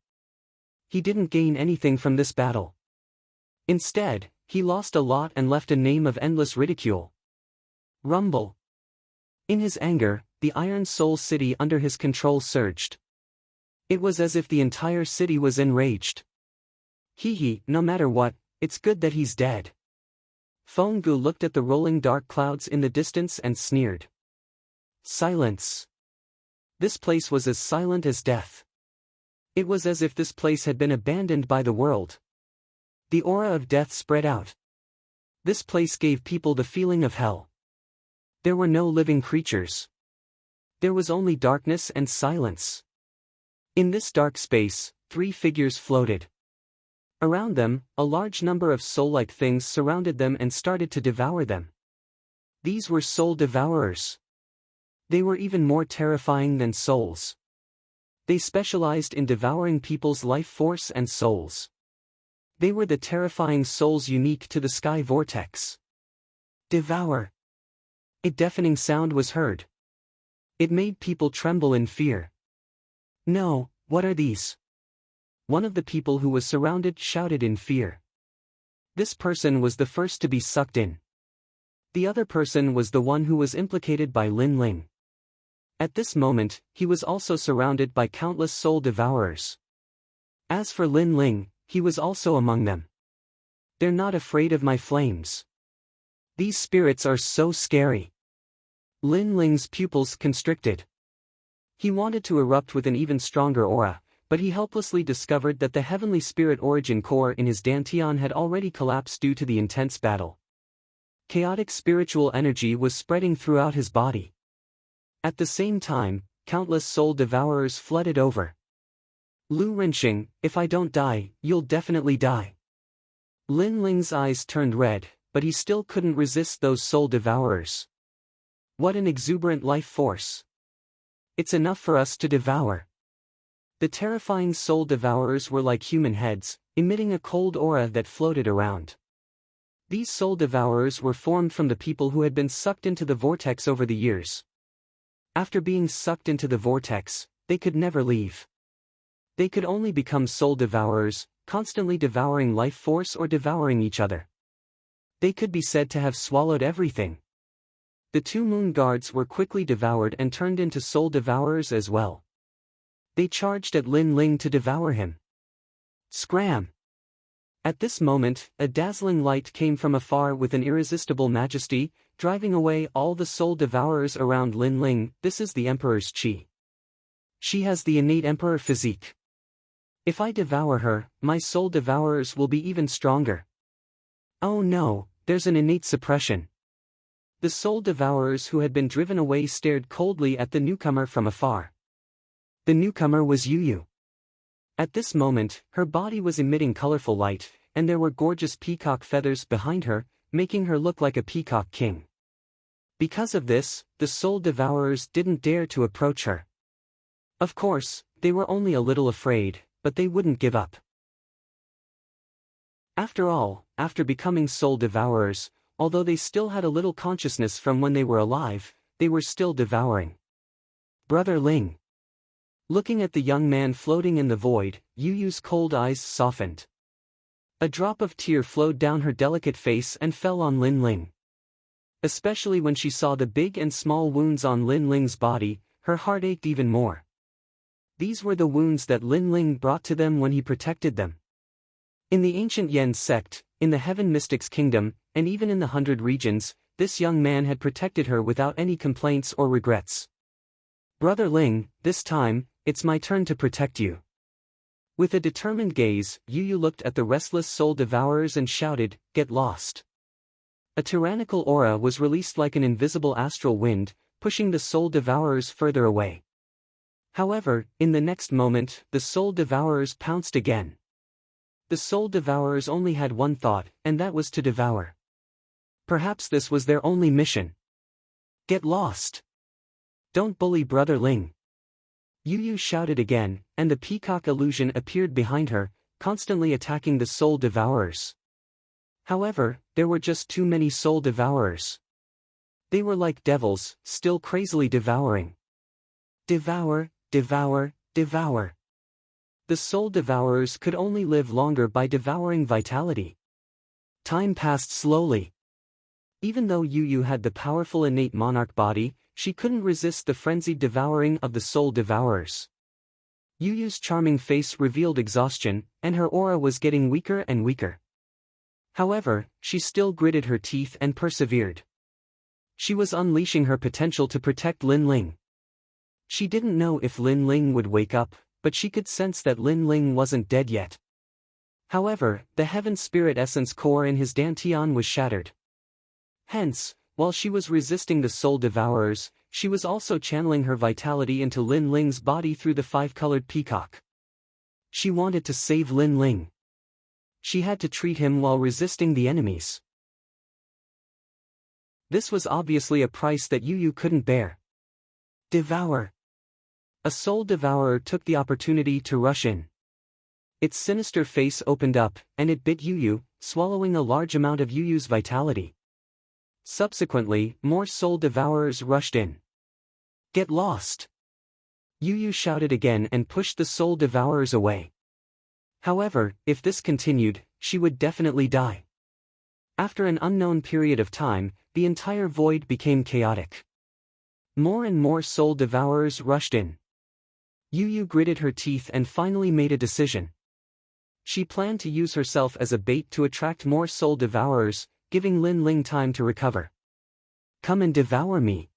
He didn't gain anything from this battle. Instead, he lost a lot and left a name of endless ridicule. Rumble. In his anger, the Iron Soul City under his control surged. It was as if the entire city was enraged. Hee, no matter what, it's good that he's dead. Feng Gu looked at the rolling dark clouds in the distance and sneered. Silence. This place was as silent as death. It was as if this place had been abandoned by the world. The aura of death spread out. This place gave people the feeling of hell. There were no living creatures. There was only darkness and silence. In this dark space, 3 figures floated. Around them, a large number of soul-like things surrounded them and started to devour them. These were soul devourers. They were even more terrifying than souls. They specialized in devouring people's life force and souls. They were the terrifying souls unique to the sky vortex. Devour. A deafening sound was heard. It made people tremble in fear. No, what are these? One of the people who was surrounded shouted in fear. This person was the first to be sucked in. The other person was the one who was implicated by Lin Ling. At this moment, he was also surrounded by countless soul devourers. As for Lin Ling, he was also among them. They're not afraid of my flames. These spirits are so scary. Lin Ling's pupils constricted. He wanted to erupt with an even stronger aura, but he helplessly discovered that the heavenly spirit origin core in his dantian had already collapsed due to the intense battle. Chaotic spiritual energy was spreading throughout his body. At the same time, countless soul devourers flooded over. Lu Rinxing, if I don't die, you'll definitely die. Lin Ling's eyes turned red, but he still couldn't resist those soul devourers. What an exuberant life force. It's enough for us to devour. The terrifying soul devourers were like human heads, emitting a cold aura that floated around. These soul devourers were formed from the people who had been sucked into the vortex over the years. After being sucked into the vortex, they could never leave. They could only become soul devourers, constantly devouring life force or devouring each other. They could be said to have swallowed everything. The 2 moon guards were quickly devoured and turned into soul devourers as well. They charged at Lin Ling to devour him. Scram! At this moment, a dazzling light came from afar with an irresistible majesty, driving away all the soul devourers around Lin Ling. This is the Emperor's Qi. She has the innate Emperor physique. If I devour her, my soul devourers will be even stronger. Oh no, there's an innate suppression. The soul devourers who had been driven away stared coldly at the newcomer from afar. The newcomer was Yu. At this moment, her body was emitting colorful light, and there were gorgeous peacock feathers behind her, making her look like a peacock king. Because of this, the soul devourers didn't dare to approach her. Of course, they were only a little afraid, but they wouldn't give up. After all, after becoming soul devourers, although they still had a little consciousness from when they were alive, they were still devouring. Brother Ling. Looking at the young man floating in the void, Yu's cold eyes softened. A drop of tear flowed down her delicate face and fell on Lin Ling. Especially when she saw the big and small wounds on Lin Ling's body, her heart ached even more. These were the wounds that Lin Ling brought to them when he protected them. In the ancient Yen sect, in the Heaven Mystics Kingdom, and even in the 100 regions, this young man had protected her without any complaints or regrets. Brother Ling, this time, it's my turn to protect you. With a determined gaze, Yu looked at the restless soul devourers and shouted, "Get lost." A tyrannical aura was released like an invisible astral wind, pushing the soul devourers further away. However, in the next moment, the soul devourers pounced again. The soul devourers only had one thought, and that was to devour. Perhaps this was their only mission. Get lost. Don't bully Brother Ling. Yu shouted again, and the peacock illusion appeared behind her, constantly attacking the soul devourers. However, there were just too many soul devourers. They were like devils, still crazily devouring. Devour, devour, devour. The soul devourers could only live longer by devouring vitality. Time passed slowly. Even though Yu had the powerful innate monarch body, she couldn't resist the frenzied devouring of the soul devourers. Yu's charming face revealed exhaustion, and her aura was getting weaker and weaker. However, she still gritted her teeth and persevered. She was unleashing her potential to protect Lin Ling. She didn't know if Lin Ling would wake up, but she could sense that Lin Ling wasn't dead yet. However, the heaven spirit essence core in his dantian was shattered. Hence, while she was resisting the soul devourers, she was also channeling her vitality into Lin Ling's body through the five-colored peacock. She wanted to save Lin Ling. She had to treat him while resisting the enemies. This was obviously a price that Yu couldn't bear. Devour. A soul devourer took the opportunity to rush in. Its sinister face opened up, and it bit Yu, swallowing a large amount of Yu's vitality. Subsequently, more soul devourers rushed in. Get lost. Yu shouted again and pushed the soul devourers away. However, if this continued, she would definitely die. After an unknown period of time, the entire void became chaotic. More and more soul devourers rushed in. Yu gritted her teeth and finally made a decision. She planned to use herself as a bait to attract more soul devourers, giving Lin Ling time to recover. Come and devour me.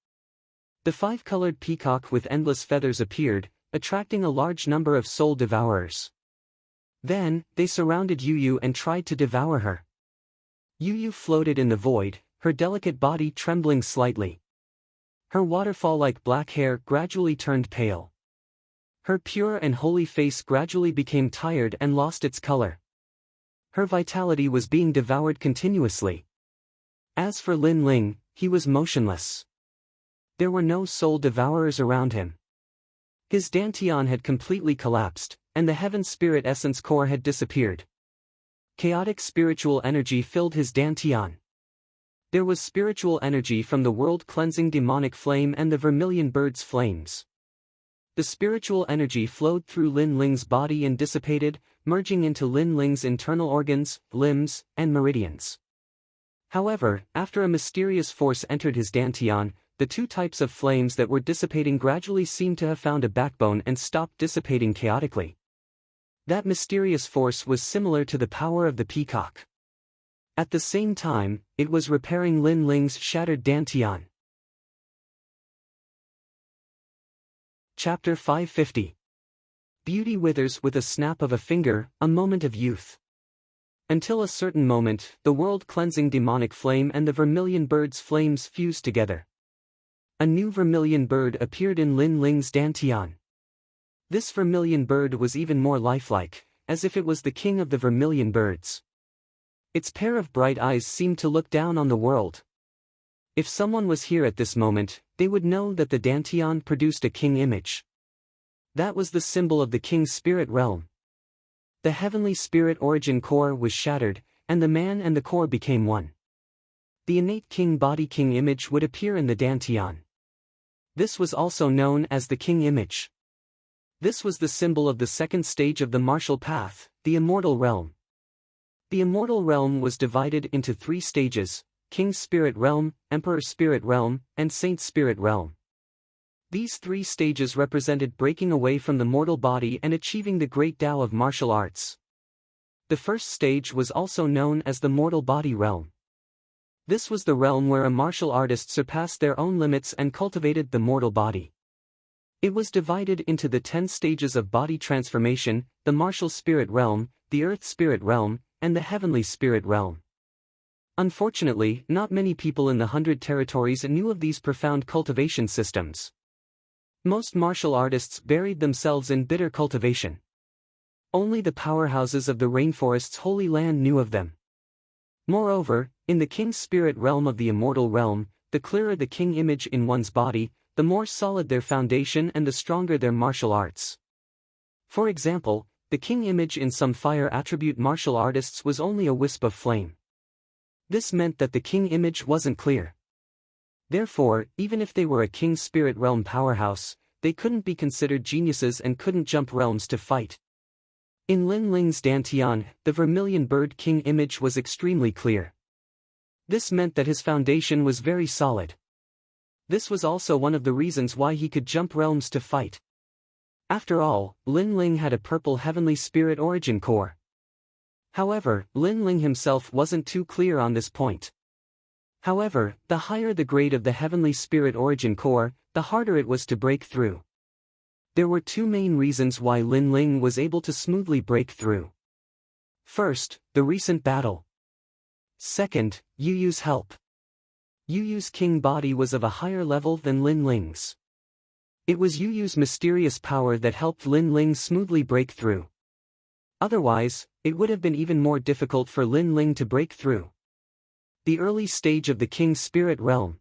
The five-colored peacock with endless feathers appeared, attracting a large number of soul devourers. Then, they surrounded Yu and tried to devour her. Yu floated in the void, her delicate body trembling slightly. Her waterfall-like black hair gradually turned pale. Her pure and holy face gradually became tired and lost its color. Her vitality was being devoured continuously. As for Lin Ling, he was motionless. There were no soul devourers around him. His dantian had completely collapsed, and the heaven spirit essence core had disappeared. Chaotic spiritual energy filled his dantian. There was spiritual energy from the world-cleansing demonic flame and the vermilion bird's flames. The spiritual energy flowed through Lin Ling's body and dissipated, merging into Lin Ling's internal organs, limbs, and meridians. However, after a mysterious force entered his dantian, the two types of flames that were dissipating gradually seemed to have found a backbone and stopped dissipating chaotically. That mysterious force was similar to the power of the peacock. At the same time, it was repairing Lin Ling's shattered dantian. Chapter 550. Beauty withers with a snap of a finger, a moment of youth. Until a certain moment, the world-cleansing demonic flame and the vermilion bird's flames fused together. A new vermilion bird appeared in Lin Ling's dantian. This vermilion bird was even more lifelike, as if it was the king of the vermilion birds. Its pair of bright eyes seemed to look down on the world. If someone was here at this moment, they would know that the Dantian produced a king image. That was the symbol of the king's spirit realm. The heavenly spirit origin core was shattered, and the man and the core became one. The innate king body king image would appear in the Dantian. This was also known as the king image. This was the symbol of the second stage of the martial path, the immortal realm. The immortal realm was divided into 3 stages: King's Spirit Realm, Emperor Spirit Realm, and Saint Spirit Realm. These 3 stages represented breaking away from the mortal body and achieving the great Tao of martial arts. The first stage was also known as the Mortal Body Realm. This was the realm where a martial artist surpassed their own limits and cultivated the mortal body. It was divided into the 10 stages of body transformation: the Martial Spirit Realm, the Earth Spirit Realm, and the Heavenly Spirit Realm. Unfortunately, not many people in the 100 territories knew of these profound cultivation systems. Most martial artists buried themselves in bitter cultivation. Only the powerhouses of the rainforest's holy land knew of them. Moreover, in the King's Spirit Realm of the Immortal Realm, the clearer the king image in one's body, the more solid their foundation and the stronger their martial arts. For example, the king image in some fire attribute martial artists was only a wisp of flame. This meant that the king image wasn't clear. Therefore, even if they were a King's Spirit Realm powerhouse, they couldn't be considered geniuses and couldn't jump realms to fight. In Lin Ling's Dantian, the vermilion bird king image was extremely clear. This meant that his foundation was very solid. This was also one of the reasons why he could jump realms to fight. After all, Lin Ling had a purple heavenly spirit origin core. However, Lin Ling himself wasn't too clear on this point. However, the higher the grade of the heavenly spirit origin core, the harder it was to break through. There were 2 main reasons why Lin Ling was able to smoothly break through. First, the recent battle. Second, Yu Yu's help. Yu Yu's king body was of a higher level than Lin Ling's. It was Yu Yu's mysterious power that helped Lin Ling smoothly break through. Otherwise, it would have been even more difficult for Lin Ling to break through. The early stage of the King's Spirit Realm.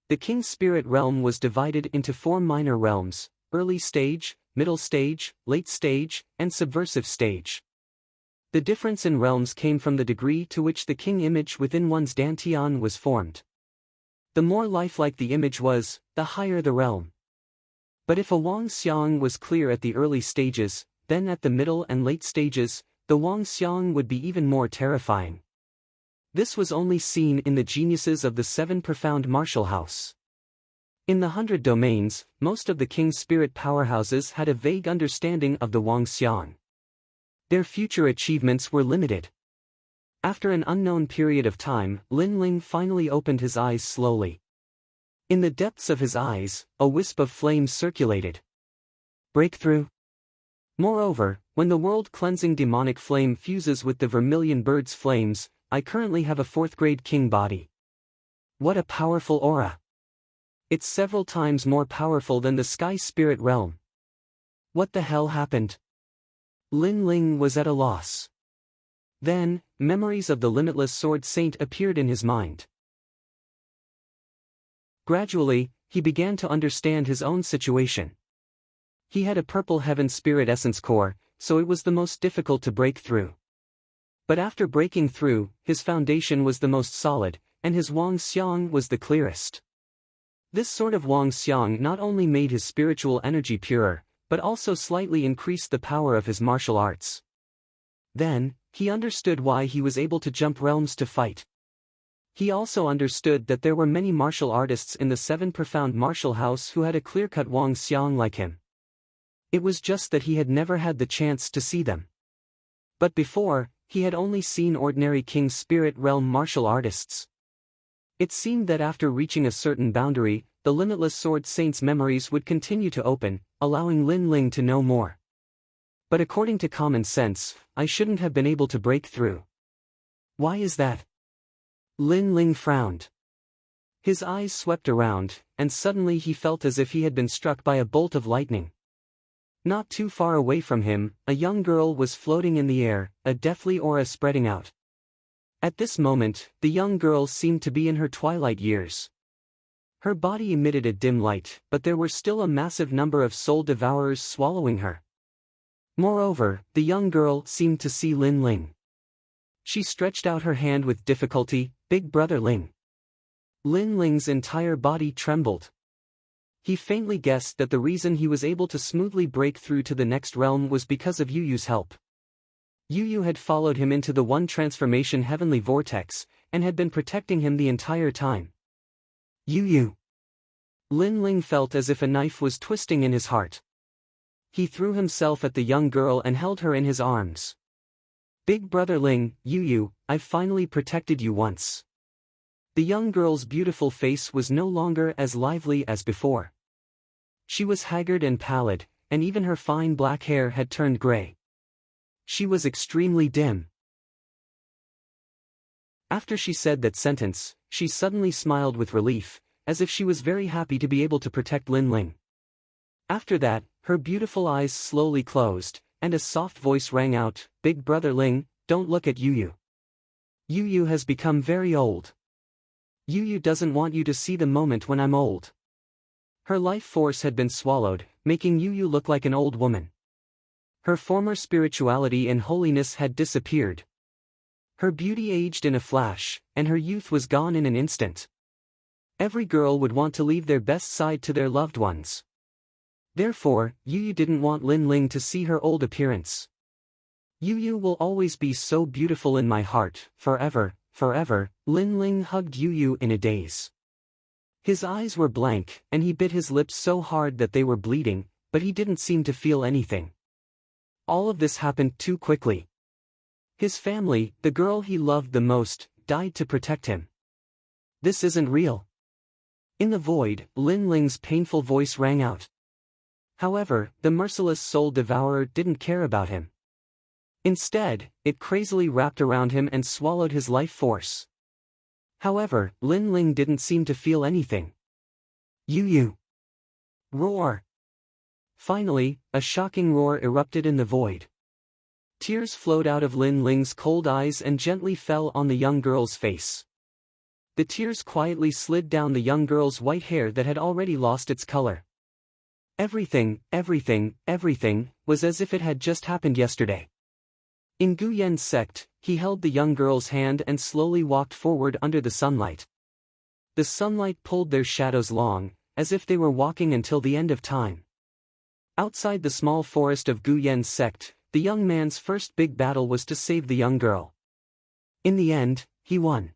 The King's Spirit Realm was divided into 4 minor realms: early stage, middle stage, late stage, and subversive stage. The difference in realms came from the degree to which the king image within one's Dantian was formed. The more lifelike the image was, the higher the realm. But if a Wang Xiang was clear at the early stages, then at the middle and late stages, the Wang Xiang would be even more terrifying. This was only seen in the geniuses of the 7 profound martial house. In the 100 domains, most of the king's spirit powerhouses had a vague understanding of the Wang Xiang. Their future achievements were limited. After an unknown period of time, Lin Ling finally opened his eyes slowly. In the depths of his eyes, a wisp of flame circulated. Breakthrough. Moreover, when the world-cleansing demonic flame fuses with the vermilion bird's flames, I currently have a 4th-grade king body. What a powerful aura! It's several times more powerful than the sky spirit realm. What the hell happened? Lin Ling was at a loss. Then, memories of the limitless sword saint appeared in his mind. Gradually, he began to understand his own situation. He had a purple heaven spirit essence core, so it was the most difficult to break through. But after breaking through, his foundation was the most solid, and his Wang Xiang was the clearest. This sort of Wang Xiang not only made his spiritual energy purer, but also slightly increased the power of his martial arts. Then, he understood why he was able to jump realms to fight. He also understood that there were many martial artists in the 7 profound martial house who had a clear-cut Wang Xiang like him. It was just that he had never had the chance to see them. But before, he had only seen ordinary King's Spirit Realm martial artists. It seemed that after reaching a certain boundary, the limitless sword saint's memories would continue to open, allowing Lin Ling to know more. But according to common sense, I shouldn't have been able to break through. Why is that? Lin Ling frowned. His eyes swept around, and suddenly he felt as if he had been struck by a bolt of lightning. Not too far away from him, a young girl was floating in the air, a deathly aura spreading out. At this moment, the young girl seemed to be in her twilight years. Her body emitted a dim light, but there were still a massive number of soul devourers swallowing her. Moreover, the young girl seemed to see Lin Ling. She stretched out her hand with difficulty. "Big brother Ling." Lin Ling's entire body trembled. He faintly guessed that the reason he was able to smoothly break through to the next realm was because of Yu Yu's help. Yu Yu had followed him into the One Transformation Heavenly Vortex, and had been protecting him the entire time. Yu Yu. Lin Ling felt as if a knife was twisting in his heart. He threw himself at the young girl and held her in his arms. "Big brother Ling, Yu Yu, I've finally protected you once." The young girl's beautiful face was no longer as lively as before. She was haggard and pallid, and even her fine black hair had turned gray. She was extremely dim. After she said that sentence, she suddenly smiled with relief, as if she was very happy to be able to protect Lin Ling. After that, her beautiful eyes slowly closed, and a soft voice rang out, "Big brother Ling, don't look at Yu Yu. Yu Yu has become very old. Yu Yu doesn't want you to see the moment when I'm old." Her life force had been swallowed, making Yu Yu look like an old woman. Her former spirituality and holiness had disappeared. Her beauty aged in a flash, and her youth was gone in an instant. Every girl would want to leave their best side to their loved ones. Therefore, Yu Yu didn't want Lin Ling to see her old appearance. "Yu Yu will always be so beautiful in my heart, forever, forever." Lin Ling hugged Yu Yu in a daze. His eyes were blank, and he bit his lips so hard that they were bleeding, but he didn't seem to feel anything. All of this happened too quickly. His family, the girl he loved the most, died to protect him. This isn't real. In the void, Lin Ling's painful voice rang out. However, the merciless soul devourer didn't care about him. Instead, it crazily wrapped around him and swallowed his life force. However, Lin Ling didn't seem to feel anything. "Yu Yu!" Roar! Finally, a shocking roar erupted in the void. Tears flowed out of Lin Ling's cold eyes and gently fell on the young girl's face. The tears quietly slid down the young girl's white hair that had already lost its color. Everything was as if it had just happened yesterday. In Gu Yen's sect, he held the young girl's hand and slowly walked forward under the sunlight. The sunlight pulled their shadows long, as if they were walking until the end of time. Outside the small forest of Gu Yen's sect, the young man's first big battle was to save the young girl. In the end, he won.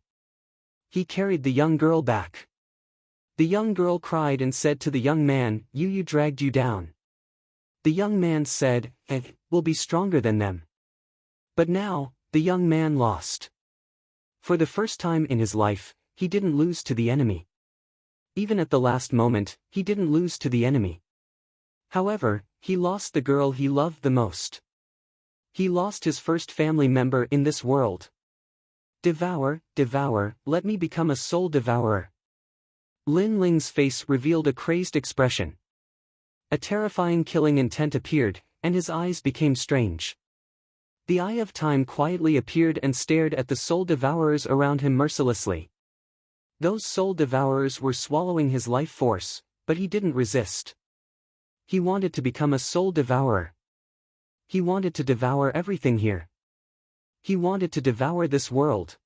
He carried the young girl back. The young girl cried and said to the young man, "Yu Yu dragged you down." The young man said, "We'll be stronger than them." But now, the young man lost. For the first time in his life, he didn't lose to the enemy. Even at the last moment, he didn't lose to the enemy. However, he lost the girl he loved the most. He lost his first family member in this world. Devour, devour, let me become a soul devourer. Lin Ling's face revealed a crazed expression. A terrifying killing intent appeared, and his eyes became strange. The Eye of Time quietly appeared and stared at the soul devourers around him mercilessly. Those soul devourers were swallowing his life force, but he didn't resist. He wanted to become a soul devourer. He wanted to devour everything here. He wanted to devour this world.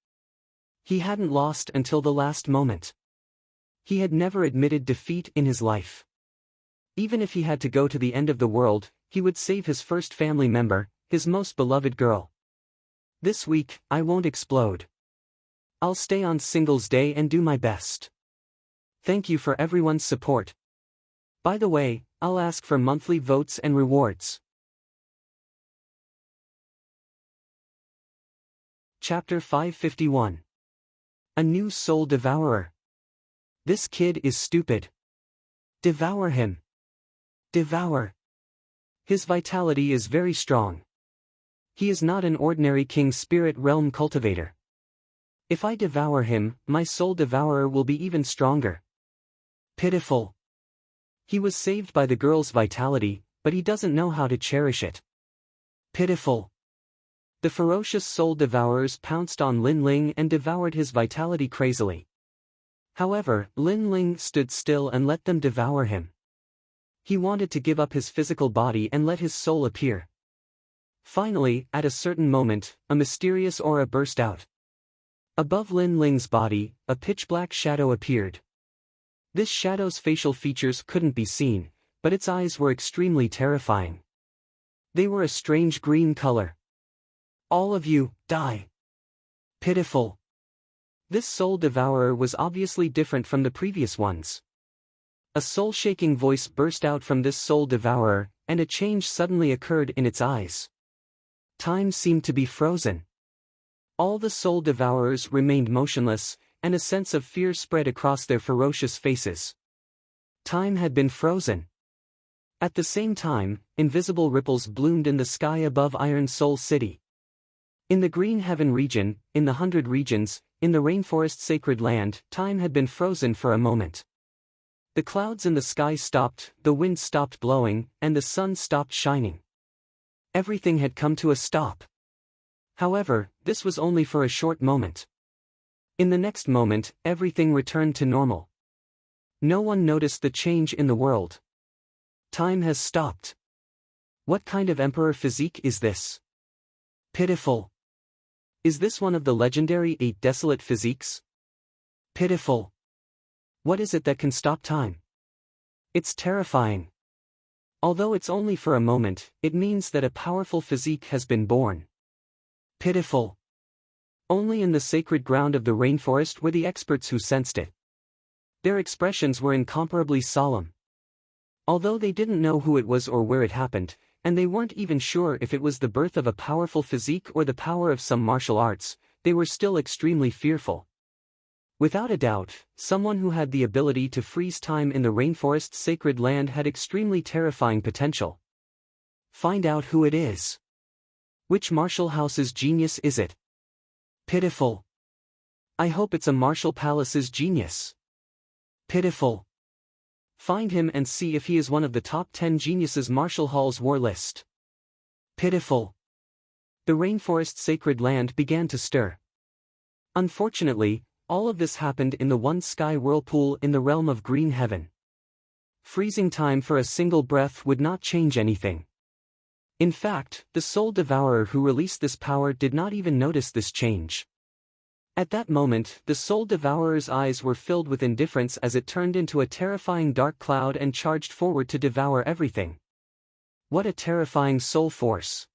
He hadn't lost until the last moment. He had never admitted defeat in his life. Even if he had to go to the end of the world, he would save his first family member, his most beloved girl. This week, I won't explode. I'll stay on Singles Day and do my best. Thank you for everyone's support. By the way, I'll ask for monthly votes and rewards. Chapter 551. A New Soul Devourer. This kid is stupid. Devour him. Devour. His vitality is very strong. He is not an ordinary king spirit realm cultivator. If I devour him, my soul devourer will be even stronger. Pitiful. He was saved by the girl's vitality, but he doesn't know how to cherish it. Pitiful. The ferocious soul devourers pounced on Lin Ling and devoured his vitality crazily. However, Lin Ling stood still and let them devour him. He wanted to give up his physical body and let his soul appear. Finally, at a certain moment, a mysterious aura burst out. Above Lin Ling's body, a pitch-black shadow appeared. This shadow's facial features couldn't be seen, but its eyes were extremely terrifying. They were a strange green color. All of you, die. Pitiful. This soul devourer was obviously different from the previous ones. A soul-shaking voice burst out from this soul devourer, and a change suddenly occurred in its eyes. Time seemed to be frozen. All the soul devourers remained motionless, and a sense of fear spread across their ferocious faces. Time had been frozen. At the same time, invisible ripples bloomed in the sky above Iron Soul City. In the Green Heaven region, in the 100 regions, in the Rainforest Sacred Land, time had been frozen for a moment. The clouds in the sky stopped, the wind stopped blowing, and the sun stopped shining. Everything had come to a stop. However, this was only for a short moment. In the next moment, everything returned to normal. No one noticed the change in the world. Time has stopped. What kind of emperor physique is this? Pitiful. Is this one of the legendary 8 desolate physiques? Pitiful. What is it that can stop time? It's terrifying. Although it's only for a moment, it means that a powerful physique has been born. Pitiful. Only in the sacred ground of the rainforest were the experts who sensed it. Their expressions were incomparably solemn. Although they didn't know who it was or where it happened, and they weren't even sure if it was the birth of a powerful physique or the power of some martial arts, they were still extremely fearful. Without a doubt, someone who had the ability to freeze time in the rainforest's sacred land had extremely terrifying potential. Find out who it is. Which martial house's genius is it? Pitiful. I hope it's a martial palace's genius. Pitiful. Find him and see if he is one of the top 10 geniuses Martial Hall's war list. Pitiful. The rainforest sacred land began to stir. Unfortunately, all of this happened in the one sky whirlpool in the realm of Green Heaven. Freezing time for a single breath would not change anything. In fact, the soul devourer who released this power did not even notice this change. At that moment, the soul devourer's eyes were filled with indifference as it turned into a terrifying dark cloud and charged forward to devour everything. What a terrifying soul force.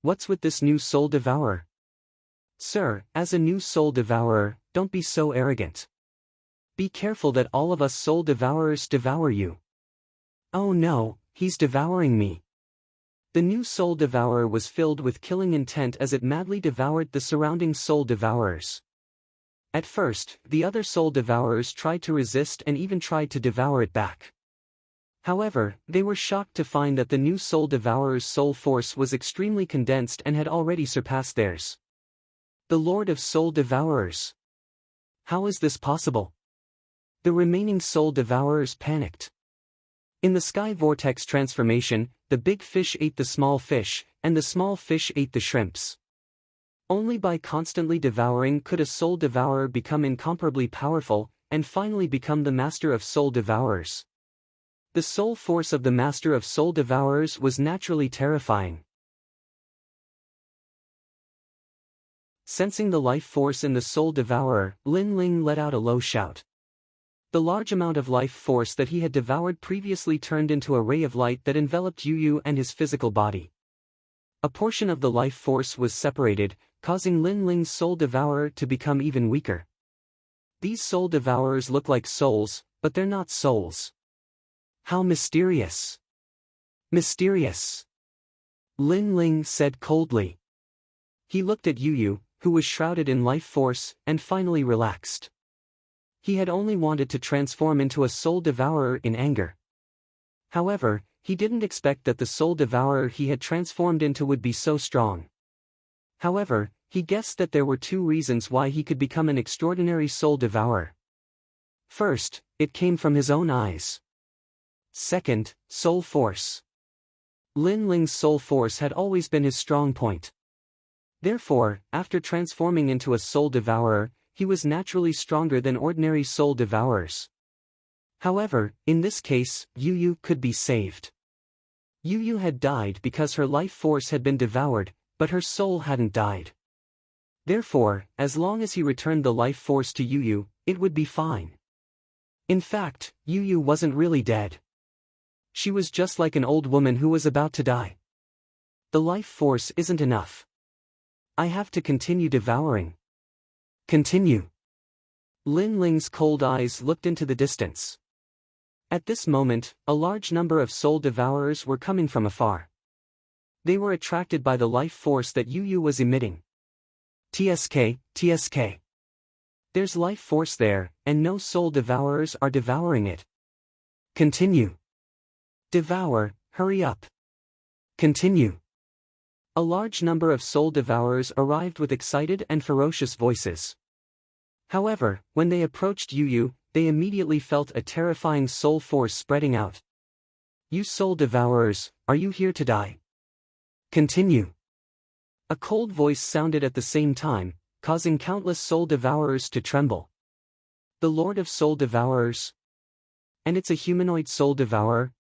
What's with this new soul devourer? Sir, as a new soul devourer, don't be so arrogant. Be careful that all of us soul devourers devour you. Oh no, he's devouring me. The new soul devourer was filled with killing intent as it madly devoured the surrounding soul devourers. At first, the other soul devourers tried to resist and even tried to devour it back. However, they were shocked to find that the new soul devourer's soul force was extremely condensed and had already surpassed theirs. The Lord of Soul Devourers. How is this possible? The remaining soul devourers panicked. In the sky vortex transformation, the big fish ate the small fish, and the small fish ate the shrimps. Only by constantly devouring could a soul devourer become incomparably powerful, and finally become the master of soul devourers. The soul force of the master of soul devourers was naturally terrifying. Sensing the life force in the soul devourer, Lin Ling let out a low shout. The large amount of life force that he had devoured previously turned into a ray of light that enveloped Yu Yu and his physical body. A portion of the life force was separated, causing Lin Ling's soul devourer to become even weaker. These soul devourers look like souls, but they're not souls. How mysterious. Mysterious. Lin Ling said coldly. He looked at Yu Yu, who was shrouded in life force, and finally relaxed. He had only wanted to transform into a soul devourer in anger. However, he didn't expect that the soul devourer he had transformed into would be so strong. However, he guessed that there were 2 reasons why he could become an extraordinary soul devourer. First, it came from his own eyes. Second, soul force. Lin Ling's soul force had always been his strong point. Therefore, after transforming into a soul devourer, he was naturally stronger than ordinary soul devourers. However, in this case, Yu Yu could be saved. Yu Yu had died because her life force had been devoured, but her soul hadn't died. Therefore, as long as he returned the life force to Yu Yu, it would be fine. In fact, Yu Yu wasn't really dead. She was just like an old woman who was about to die. The life force isn't enough. I have to continue devouring. Continue. Lin Ling's cold eyes looked into the distance. At this moment, a large number of soul devourers were coming from afar. They were attracted by the life force that Yu Yu was emitting. TSK, TSK. There's life force there, and no soul devourers are devouring it. Continue. Devour, hurry up. Continue. A large number of soul devourers arrived with excited and ferocious voices. However, when they approached Yu Yu, they immediately felt a terrifying soul force spreading out. You soul devourers, are you here to die? Continue. A cold voice sounded at the same time, causing countless soul devourers to tremble. The Lord of Soul Devourers? And it's a humanoid soul devourer?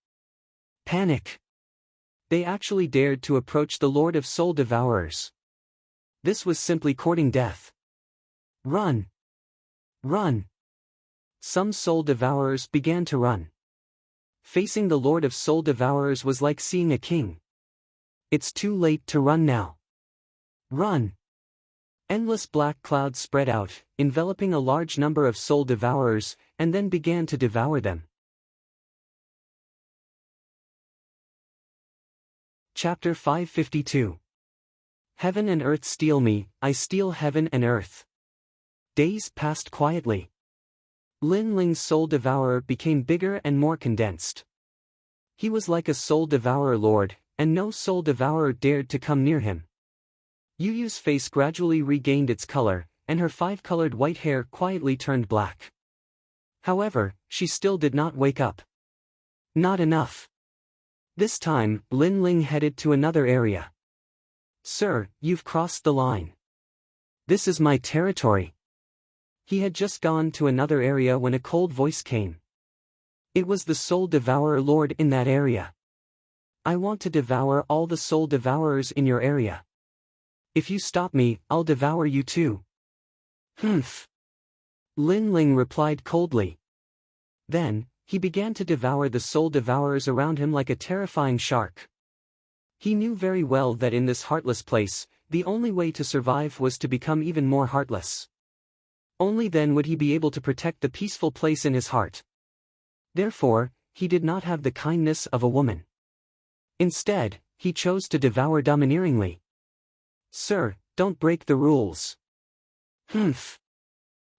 Panic. They actually dared to approach the Lord of Soul Devourers. This was simply courting death. Run! Run! Some soul devourers began to run. Facing the Lord of Soul Devourers was like seeing a king. It's too late to run now. Run! Endless black clouds spread out, enveloping a large number of soul devourers, and then began to devour them. Chapter 552. Heaven and earth steal me, I steal heaven and earth. Days passed quietly. Lin Ling's soul devourer became bigger and more condensed. He was like a soul devourer lord, and no soul devourer dared to come near him. Yu Yu's face gradually regained its color, and her five-colored white hair quietly turned black. However, she still did not wake up. Not enough. This time, Lin Ling headed to another area. Sir, you've crossed the line. This is my territory. He had just gone to another area when a cold voice came. It was the Soul Devourer Lord in that area. I want to devour all the Soul Devourers in your area. If you stop me, I'll devour you too. Humph. Lin Ling replied coldly. Then, he began to devour the soul devourers around him like a terrifying shark. He knew very well that in this heartless place, the only way to survive was to become even more heartless. Only then would he be able to protect the peaceful place in his heart. Therefore, he did not have the kindness of a woman. Instead, he chose to devour domineeringly. Sir, don't break the rules. Humph.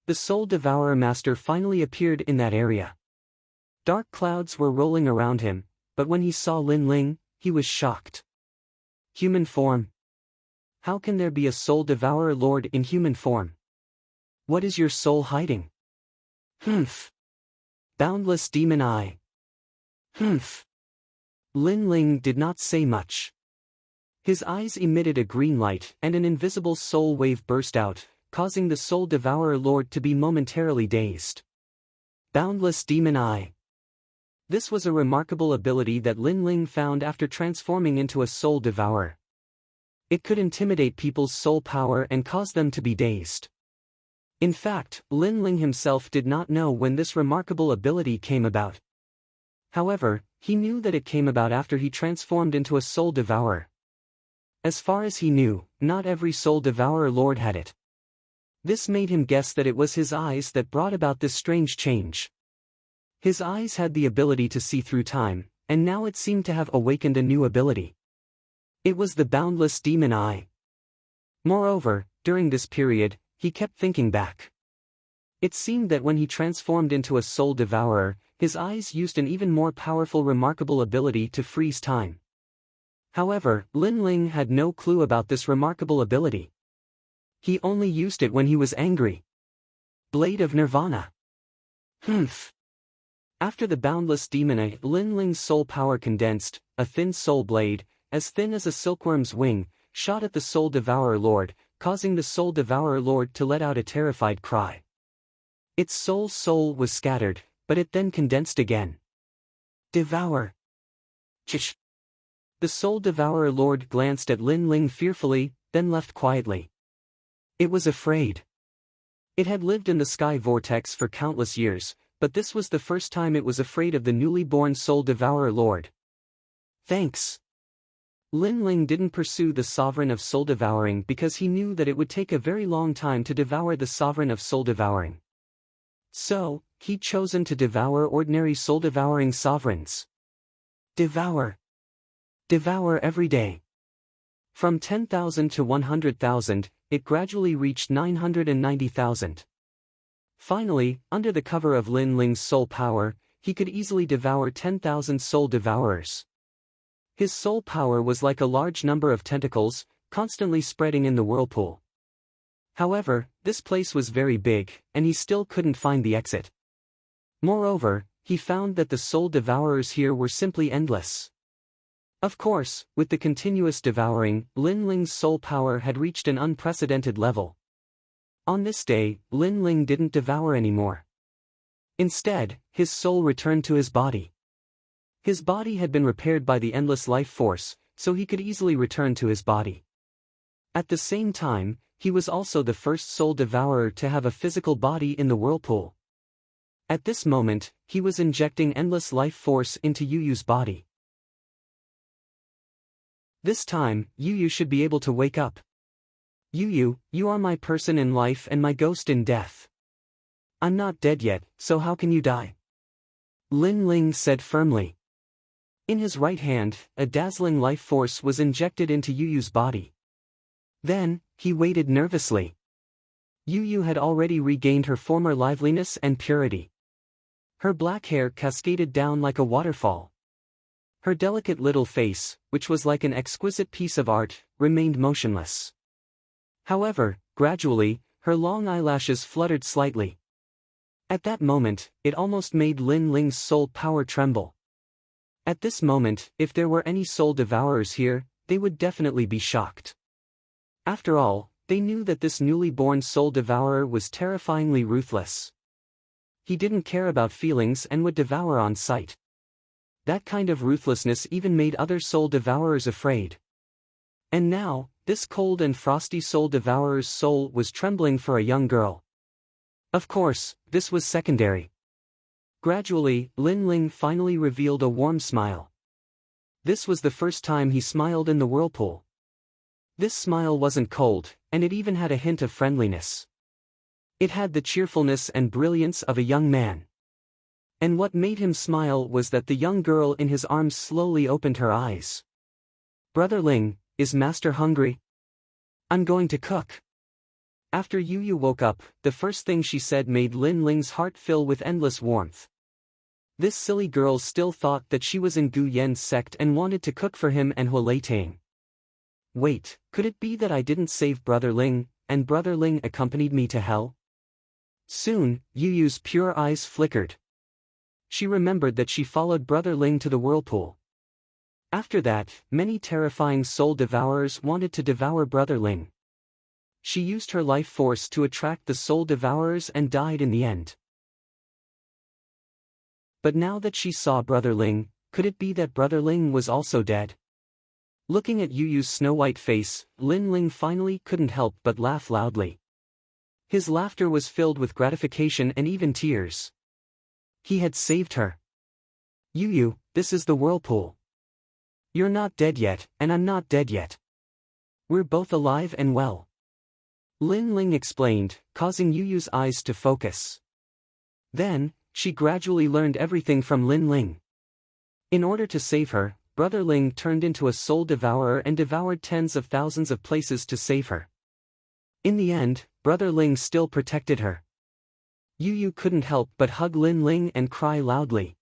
The Soul Devourer Master finally appeared in that area. Dark clouds were rolling around him, but when he saw Lin Ling, he was shocked. Human form? How can there be a soul devourer lord in human form? What is your soul hiding? Humph. Boundless demon eye. Humph. Lin Ling did not say much. His eyes emitted a green light and an invisible soul wave burst out, causing the soul devourer lord to be momentarily dazed. Boundless demon eye. This was a remarkable ability that Lin Ling found after transforming into a soul devourer. It could intimidate people's soul power and cause them to be dazed. In fact, Lin Ling himself did not know when this remarkable ability came about. However, he knew that it came about after he transformed into a soul devourer. As far as he knew, not every soul devourer lord had it. This made him guess that it was his eyes that brought about this strange change. His eyes had the ability to see through time, and now it seemed to have awakened a new ability. It was the boundless demon eye. Moreover, during this period, he kept thinking back. It seemed that when he transformed into a soul devourer, his eyes used an even more powerful remarkable ability to freeze time. However, Lin Ling had no clue about this remarkable ability. He only used it when he was angry. Blade of Nirvana. Humph. After the boundless demon eye, Lin Ling's soul power condensed, a thin soul blade, as thin as a silkworm's wing, shot at the Soul Devourer Lord, causing the Soul Devourer Lord to let out a terrified cry. Its soul was scattered, but it then condensed again. Devour! Chish! The Soul Devourer Lord glanced at Lin Ling fearfully, then left quietly. It was afraid. It had lived in the sky vortex for countless years, but this was the first time it was afraid of the newly born Soul Devourer Lord. Thanks. Lin Ling didn't pursue the Sovereign of Soul Devouring because he knew that it would take a very long time to devour the Sovereign of Soul Devouring. So, he'd chosen to devour ordinary soul devouring sovereigns. Devour. Devour every day. From 10,000 to 100,000, it gradually reached 990,000. Finally, under the cover of Lin Ling's soul power, he could easily devour 10,000 soul devourers. His soul power was like a large number of tentacles, constantly spreading in the whirlpool. However, this place was very big, and he still couldn't find the exit. Moreover, he found that the soul devourers here were simply endless. Of course, with the continuous devouring, Lin Ling's soul power had reached an unprecedented level. On this day, Lin Ling didn't devour anymore. Instead, his soul returned to his body. His body had been repaired by the endless life force, so he could easily return to his body. At the same time, he was also the first soul devourer to have a physical body in the whirlpool. At this moment, he was injecting endless life force into Yu Yu's body. This time, Yu Yu should be able to wake up. Yu Yu, you are my person in life and my ghost in death. I'm not dead yet, so how can you die? Lin Ling said firmly. In his right hand, a dazzling life force was injected into Yu Yu's body. Then, he waited nervously. Yu Yu had already regained her former liveliness and purity. Her black hair cascaded down like a waterfall. Her delicate little face, which was like an exquisite piece of art, remained motionless. However, gradually, her long eyelashes fluttered slightly. At that moment, it almost made Lin Ling's soul power tremble. At this moment, if there were any soul devourers here, they would definitely be shocked. After all, they knew that this newly born soul devourer was terrifyingly ruthless. He didn't care about feelings and would devour on sight. That kind of ruthlessness even made other soul devourers afraid. And now, this cold and frosty soul devourer's soul was trembling for a young girl. Of course, this was secondary. Gradually, Lin Ling finally revealed a warm smile. This was the first time he smiled in the whirlpool. This smile wasn't cold, and it even had a hint of friendliness. It had the cheerfulness and brilliance of a young man. And what made him smile was that the young girl in his arms slowly opened her eyes. Brother Ling, is Master hungry? I'm going to cook. After Yu Yu woke up, the first thing she said made Lin Ling's heart fill with endless warmth. This silly girl still thought that she was in Gu Yen's sect and wanted to cook for him and Hua Tang. Wait, could it be that I didn't save Brother Ling, and Brother Ling accompanied me to hell? Soon, Yu Yu's pure eyes flickered. She remembered that she followed Brother Ling to the whirlpool. After that, many terrifying soul devourers wanted to devour Brother Ling. She used her life force to attract the soul devourers and died in the end. But now that she saw Brother Ling, could it be that Brother Ling was also dead? Looking at Yu Yu's snow-white face, Lin Ling finally couldn't help but laugh loudly. His laughter was filled with gratification and even tears. He had saved her. Yu Yu, this is the whirlpool. You're not dead yet, and I'm not dead yet. We're both alive and well. Lin Ling explained, causing Yu Yu's eyes to focus. Then, she gradually learned everything from Lin Ling. In order to save her, Brother Ling turned into a soul devourer and devoured tens of thousands of places to save her. In the end, Brother Ling still protected her. Yu Yu couldn't help but hug Lin Ling and cry loudly.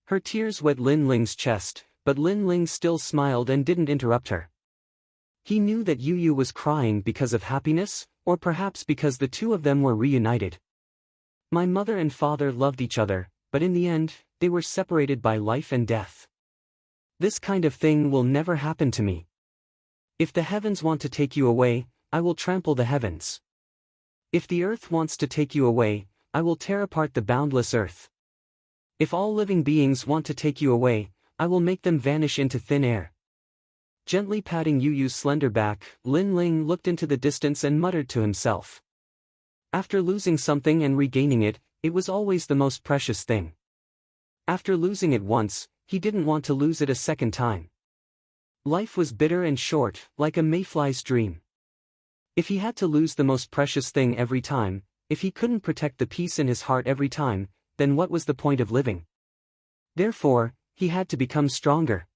Her tears wet Lin Ling's chest, but Lin Ling still smiled and didn't interrupt her. He knew that Yu Yu was crying because of happiness, or perhaps because the two of them were reunited. My mother and father loved each other, but in the end, they were separated by life and death. This kind of thing will never happen to me. If the heavens want to take you away, I will trample the heavens. If the earth wants to take you away, I will tear apart the boundless earth. If all living beings want to take you away, I will make them vanish into thin air. Gently patting Yu Yu's slender back, Lin Ling looked into the distance and muttered to himself. After losing something and regaining it, it was always the most precious thing. After losing it once, he didn't want to lose it a second time. Life was bitter and short, like a mayfly's dream. If he had to lose the most precious thing every time, if he couldn't protect the peace in his heart every time, then what was the point of living? Therefore, he had to become stronger.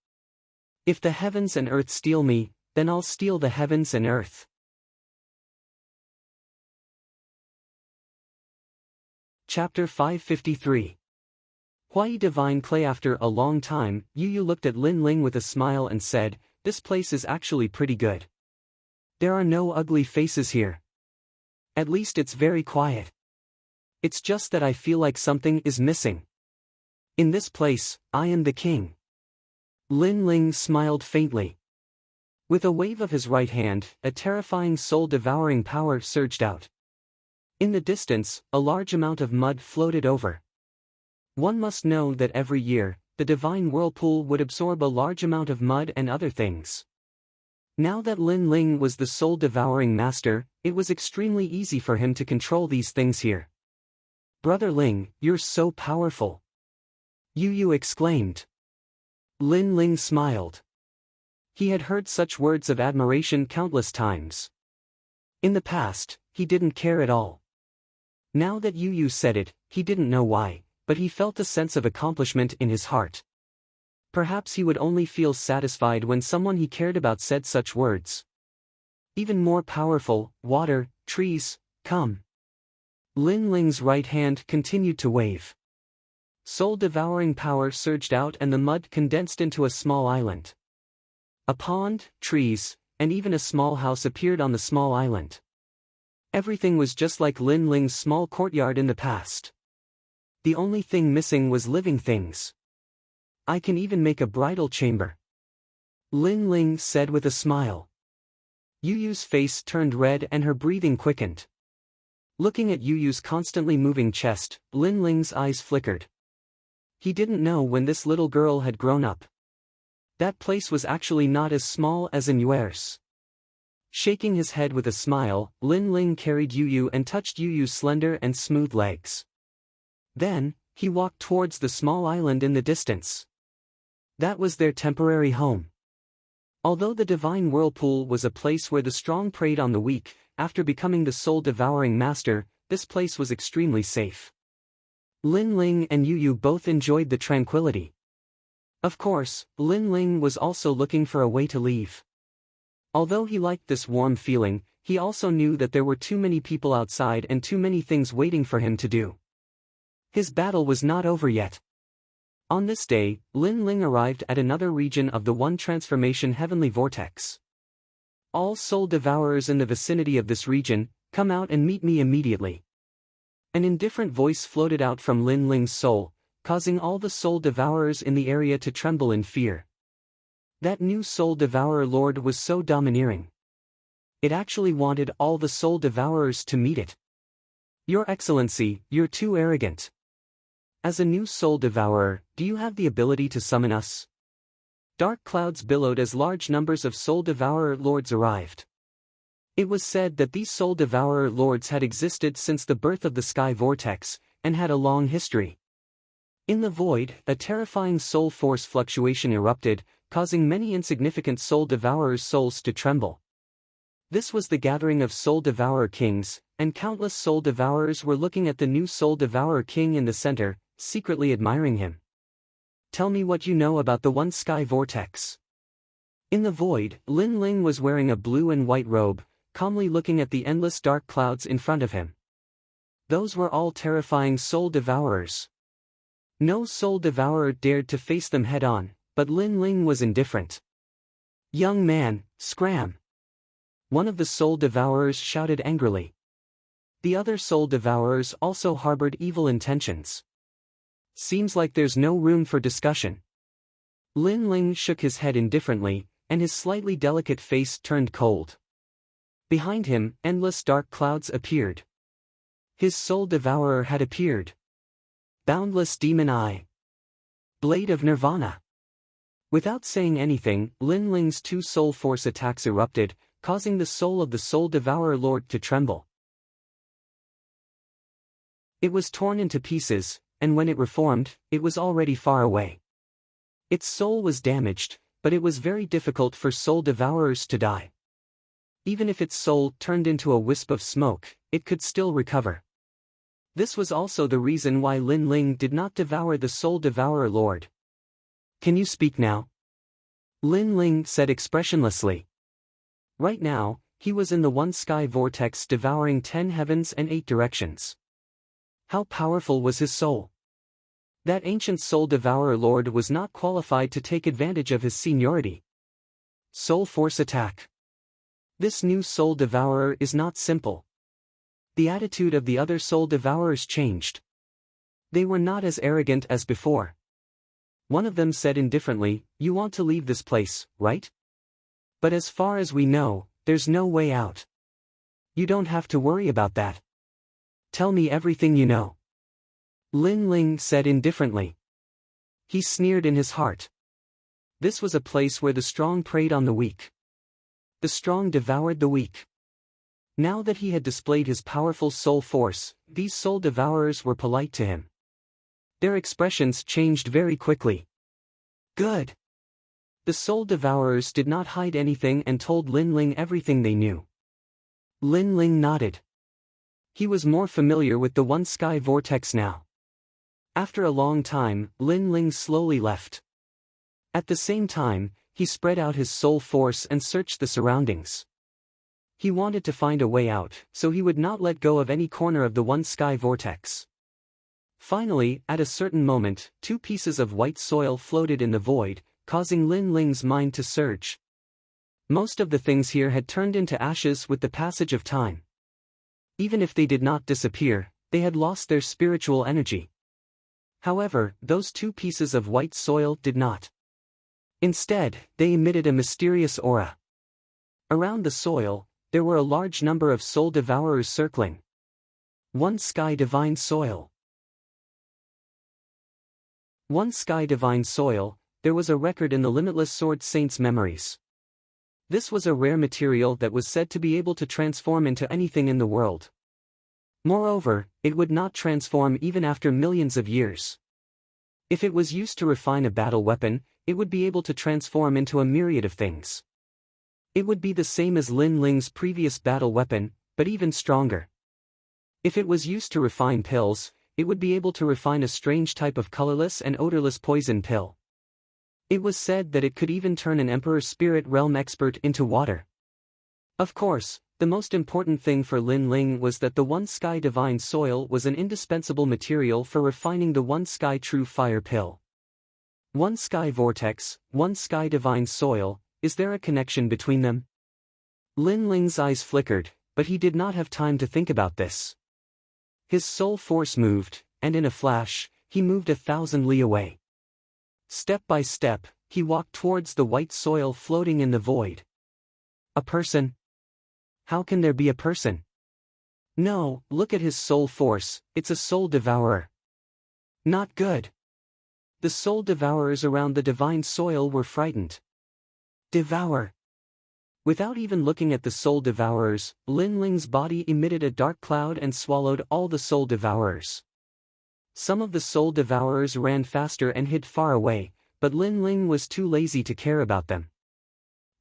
If the heavens and earth steal me, then I'll steal the heavens and earth. Chapter 553. Huai Divine Clay. After a long time, Yu Yu looked at Lin Ling with a smile and said, "This place is actually pretty good. There are no ugly faces here. At least it's very quiet. It's just that I feel like something is missing. In this place, I am the king." Lin Ling smiled faintly. With a wave of his right hand, a terrifying soul-devouring power surged out. In the distance, a large amount of mud floated over. One must know that every year, the divine whirlpool would absorb a large amount of mud and other things. Now that Lin Ling was the soul-devouring master, it was extremely easy for him to control these things here. "Brother Ling, you're so powerful!" Yu Yu exclaimed. Lin Ling smiled. He had heard such words of admiration countless times. In the past, he didn't care at all. Now that Yu Yu said it, he didn't know why, but he felt a sense of accomplishment in his heart. Perhaps he would only feel satisfied when someone he cared about said such words. Even more powerful, water, trees, come. Lin Ling's right hand continued to wave. Soul-devouring power surged out and the mud condensed into a small island. A pond, trees, and even a small house appeared on the small island. Everything was just like Lin Ling's small courtyard in the past. The only thing missing was living things. "I can even make a bridal chamber," Lin Ling said with a smile. Yu Yu's face turned red and her breathing quickened. Looking at Yu Yu's constantly moving chest, Lin Ling's eyes flickered. He didn't know when this little girl had grown up. That place was actually not as small as in yours. Shaking his head with a smile, Lin Ling carried Yu Yu and touched Yu Yu's slender and smooth legs. Then, he walked towards the small island in the distance. That was their temporary home. Although the divine whirlpool was a place where the strong preyed on the weak, after becoming the soul-devouring master, this place was extremely safe. Lin Ling and Yu Yu both enjoyed the tranquility. Of course, Lin Ling was also looking for a way to leave. Although he liked this warm feeling, he also knew that there were too many people outside and too many things waiting for him to do. His battle was not over yet. On this day, Lin Ling arrived at another region of the One Transformation Heavenly Vortex. "All soul devourers in the vicinity of this region, come out and meet me immediately." An indifferent voice floated out from Lin Ling's soul, causing all the soul devourers in the area to tremble in fear. That new soul devourer lord was so domineering. It actually wanted all the soul devourers to meet it. "Your Excellency, you're too arrogant. As a new soul devourer, do you have the ability to summon us?" Dark clouds billowed as large numbers of soul devourer lords arrived. It was said that these soul devourer lords had existed since the birth of the sky vortex, and had a long history. In the void, a terrifying soul force fluctuation erupted, causing many insignificant soul devourers' souls to tremble. This was the gathering of soul devourer kings, and countless soul devourers were looking at the new soul devourer king in the center, secretly admiring him. "Tell me what you know about the one sky vortex." In the void, Lin Ling was wearing a blue and white robe, calmly looking at the endless dark clouds in front of him. Those were all terrifying soul devourers. No soul devourer dared to face them head-on, but Lin Ling was indifferent. "Young man, scram!" One of the soul devourers shouted angrily. The other soul devourers also harbored evil intentions. "Seems like there's no room for discussion." Lin Ling shook his head indifferently, and his slightly delicate face turned cold. Behind him, endless dark clouds appeared. His soul devourer had appeared. Boundless demon eye. Blade of Nirvana. Without saying anything, Lin Ling's two soul force attacks erupted, causing the soul of the soul devourer lord to tremble. It was torn into pieces, and when it reformed, it was already far away. Its soul was damaged, but it was very difficult for soul devourers to die. Even if its soul turned into a wisp of smoke, it could still recover. This was also the reason why Lin Ling did not devour the soul devourer lord. Can you speak now? Lin Ling said expressionlessly. Right now, he was in the one sky vortex devouring 10 heavens and 8 directions. How powerful was his soul? That ancient soul devourer lord was not qualified to take advantage of his seniority. Soul force attack. This new soul devourer is not simple. The attitude of the other soul devourers changed. They were not as arrogant as before. One of them said indifferently, "You want to leave this place, right? But as far as we know, there's no way out. You don't have to worry about that. Tell me everything you know." Lin Ling said indifferently. He sneered in his heart. This was a place where the strong preyed on the weak. The strong devoured the weak. Now that he had displayed his powerful soul force, these soul devourers were polite to him. Their expressions changed very quickly. Good. The soul devourers did not hide anything and told Lin Ling everything they knew. Lin Ling nodded. He was more familiar with the one sky vortex now. After a long time, Lin Ling slowly left. At the same time, he spread out his soul force and searched the surroundings. He wanted to find a way out, so he would not let go of any corner of the one sky vortex. Finally, at a certain moment, 2 pieces of white soil floated in the void, causing Lin Ling's mind to surge. Most of the things here had turned into ashes with the passage of time. Even if they did not disappear, they had lost their spiritual energy. However, those 2 pieces of white soil did not. Instead, they emitted a mysterious aura. Around the soil, there were a large number of soul devourers circling. One sky divine soil. One sky divine soil, there was a record in the Limitless Sword Saint's memories. This was a rare material that was said to be able to transform into anything in the world. Moreover, it would not transform even after millions of years. If it was used to refine a battle weapon, it would be able to transform into a myriad of things. It would be the same as Lin Ling's previous battle weapon, but even stronger. If it was used to refine pills, it would be able to refine a strange type of colorless and odorless poison pill. It was said that it could even turn an Emperor's Spirit Realm expert into water. Of course, the most important thing for Lin Ling was that the One Sky Divine Soil was an indispensable material for refining the One Sky True Fire Pill. One Sky Vortex, One Sky Divine Soil, is there a connection between them? Lin Ling's eyes flickered, but he did not have time to think about this. His soul force moved, and in a flash, he moved 1,000 li away. Step by step, he walked towards the white soil floating in the void. A person? How can there be a person? No, look at his soul force, it's a soul devourer. Not good. The soul devourers around the divine soil were frightened. Devour. Without even looking at the soul devourers, Lin Ling's body emitted a dark cloud and swallowed all the soul devourers. Some of the soul devourers ran faster and hid far away, but Lin Ling was too lazy to care about them.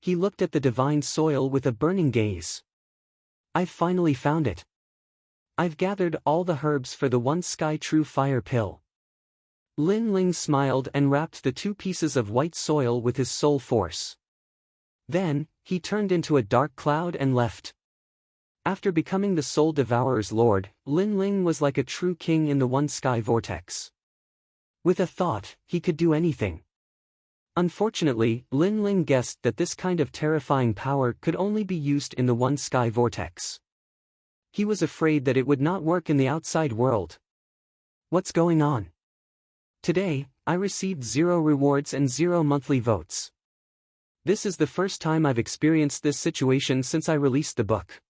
He looked at the divine soil with a burning gaze. I've finally found it. I've gathered all the herbs for the One Sky True Fire Pill. Lin Ling smiled and wrapped the 2 pieces of white soil with his soul force. Then, he turned into a dark cloud and left. After becoming the Soul Devourer's lord, Lin Ling was like a true king in the One Sky Vortex. With a thought, he could do anything. Unfortunately, Lin Ling guessed that this kind of terrifying power could only be used in the One Sky Vortex. He was afraid that it would not work in the outside world. What's going on? Today, I received 0 rewards and 0 monthly votes. This is the first time I've experienced this situation since I released the book.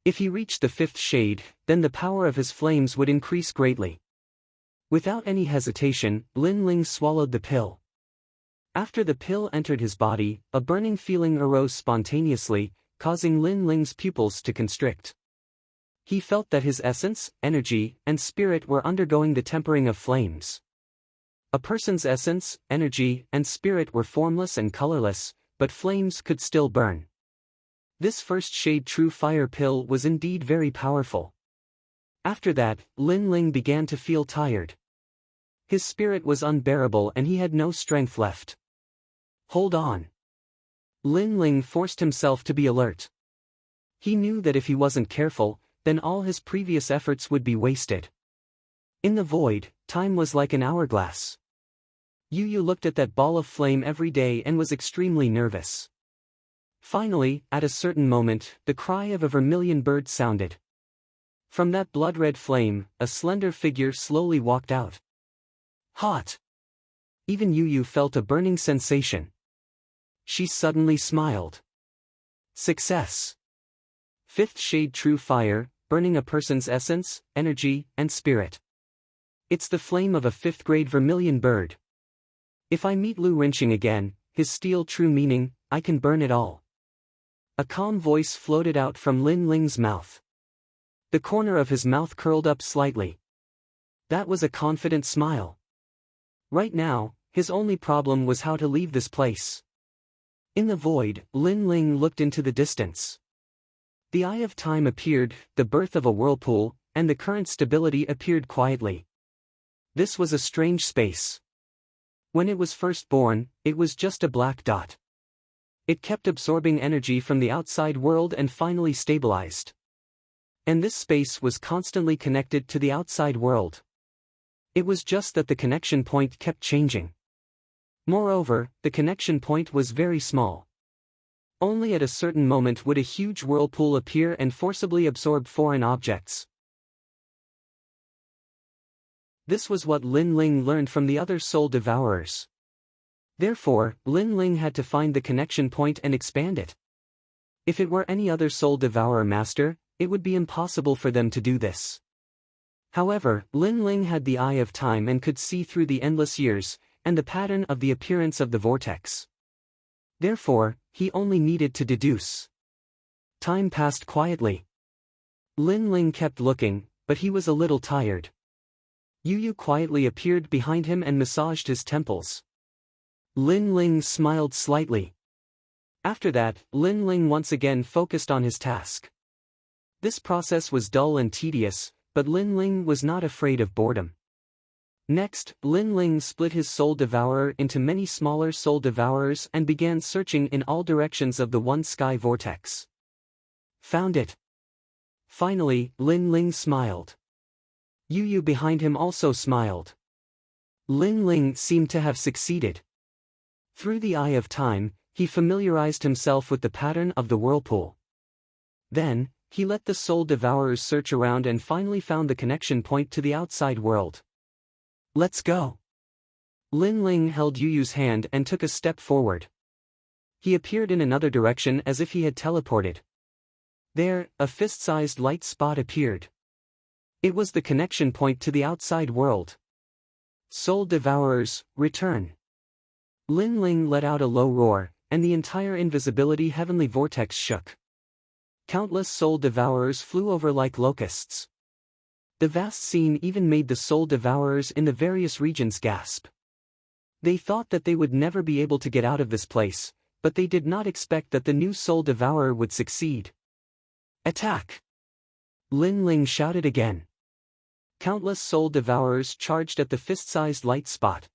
If he reached the 5th shade, then the power of his flames would increase greatly. Without any hesitation, Lin Ling swallowed the pill. After the pill entered his body, a burning feeling arose spontaneously, causing Lin Ling's pupils to constrict. He felt that his essence, energy, and spirit were undergoing the tempering of flames. A person's essence, energy, and spirit were formless and colorless, but flames could still burn. This first shade true fire pill was indeed very powerful. After that, Lin Ling began to feel tired. His spirit was unbearable and he had no strength left. Hold on. Lin Ling forced himself to be alert. He knew that if he wasn't careful, then all his previous efforts would be wasted. In the void, time was like an hourglass. Yu Yu looked at that ball of flame every day and was extremely nervous. Finally, at a certain moment, the cry of a vermilion bird sounded. From that blood-red flame, a slender figure slowly walked out. Hot! Even Yu Yu felt a burning sensation. She suddenly smiled. Success! 5th shade true fire, burning a person's essence, energy, and spirit. It's the flame of a 5th grade vermilion bird. If I meet Lu Rinqing again, his steel true meaning, I can burn it all. A calm voice floated out from Lin Ling's mouth. The corner of his mouth curled up slightly. That was a confident smile. Right now, his only problem was how to leave this place. In the void, Lin Ling looked into the distance. The eye of time appeared, the birth of a whirlpool, and the current stability appeared quietly. This was a strange space. When it was first born, it was just a black dot. It kept absorbing energy from the outside world and finally stabilized. And this space was constantly connected to the outside world. It was just that the connection point kept changing. Moreover, the connection point was very small. Only at a certain moment would a huge whirlpool appear and forcibly absorb foreign objects. This was what Lin Ling learned from the other soul devourers. Therefore, Lin Ling had to find the connection point and expand it. If it were any other soul devourer master, it would be impossible for them to do this. However, Lin Ling had the eye of time and could see through the endless years, and the pattern of the appearance of the vortex. Therefore, he only needed to deduce. Time passed quietly. Lin Ling kept looking, but he was a little tired. Yu Yu quietly appeared behind him and massaged his temples. Lin Ling smiled slightly. After that, Lin Ling once again focused on his task. This process was dull and tedious, but Lin Ling was not afraid of boredom. Next, Lin Ling split his soul devourer into many smaller soul devourers and began searching in all directions of the one sky vortex. Found it. Finally, Lin Ling smiled. Yu Yu behind him also smiled. Lin Ling seemed to have succeeded. Through the eye of time, he familiarized himself with the pattern of the whirlpool. Then, he let the soul devourers search around and finally found the connection point to the outside world. Let's go. Lin Ling held Yu Yu's hand and took a step forward. He appeared in another direction as if he had teleported. There, a fist-sized light spot appeared. It was the connection point to the outside world. Soul devourers, return. Lin Ling let out a low roar, and the entire invisibility heavenly vortex shook. Countless soul devourers flew over like locusts. The vast scene even made the soul devourers in the various regions gasp. They thought that they would never be able to get out of this place, but they did not expect that the new soul devourer would succeed. Attack! Lin Ling shouted again. Countless soul devourers charged at the fist-sized light spot.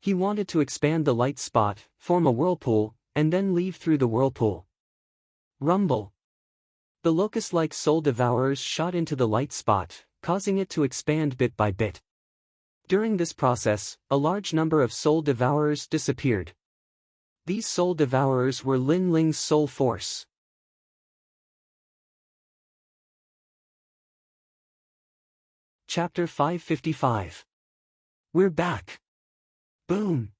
He wanted to expand the light spot, form a whirlpool, and then leave through the whirlpool. Rumble! The locust-like soul devourers shot into the light spot, causing it to expand bit by bit. During this process, a large number of soul devourers disappeared. These soul devourers were Lin Ling's soul force. Chapter 555. We're back. Boom.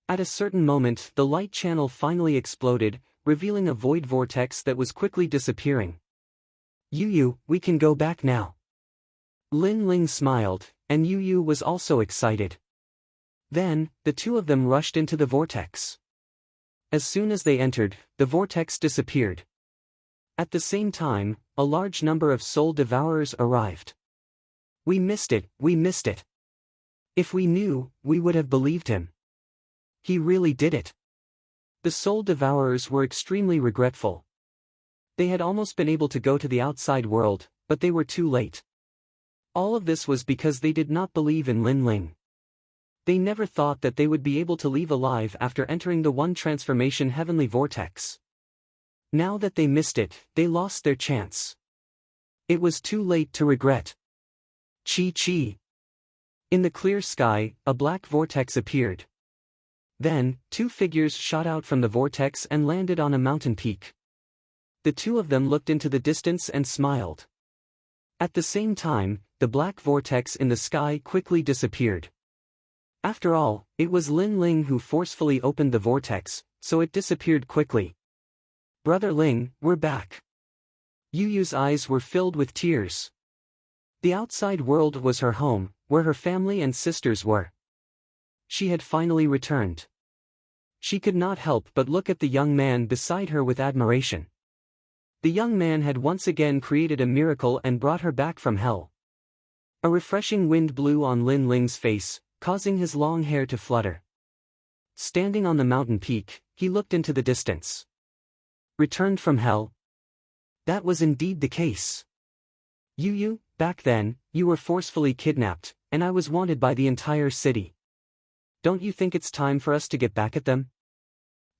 At a certain moment, the light channel finally exploded, revealing a void vortex that was quickly disappearing. Yu, we can go back now. Lin Ling smiled, and Yu was also excited. Then, the two of them rushed into the vortex. As soon as they entered, the vortex disappeared. At the same time, a large number of soul devourers arrived. We missed it. If we knew, we would have believed him. He really did it. The soul devourers were extremely regretful. They had almost been able to go to the outside world, but they were too late. All of this was because they did not believe in Lin Ling. They never thought that they would be able to leave alive after entering the one transformation heavenly vortex. Now that they missed it, they lost their chance. It was too late to regret. Chi. In the clear sky, a black vortex appeared. Then, two figures shot out from the vortex and landed on a mountain peak. The two of them looked into the distance and smiled. At the same time, the black vortex in the sky quickly disappeared. After all, it was Lin Ling who forcefully opened the vortex, so it disappeared quickly. Brother Ling, we're back. Yu's eyes were filled with tears. The outside world was her home, where her family and sisters were. She had finally returned. She could not help but look at the young man beside her with admiration. The young man had once again created a miracle and brought her back from hell. A refreshing wind blew on Lin Ling's face, causing his long hair to flutter. Standing on the mountain peak, he looked into the distance. Returned from hell? That was indeed the case. Yu, back then, you were forcefully kidnapped, and I was wanted by the entire city. Don't you think it's time for us to get back at them?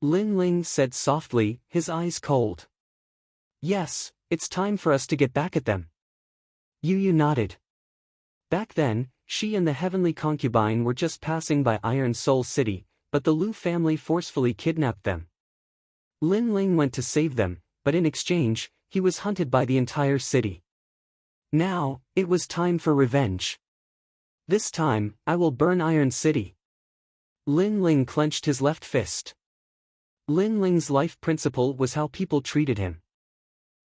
Lin Ling said softly, his eyes cold. Yes, it's time for us to get back at them. Yu nodded. Back then, she and the heavenly concubine were just passing by Iron Soul City, but the Lu family forcefully kidnapped them. Lin Ling went to save them, but in exchange, he was hunted by the entire city. Now, it was time for revenge. This time, I will burn Iron City. Lin Ling clenched his left fist. Lin Ling's life principle was how people treated him.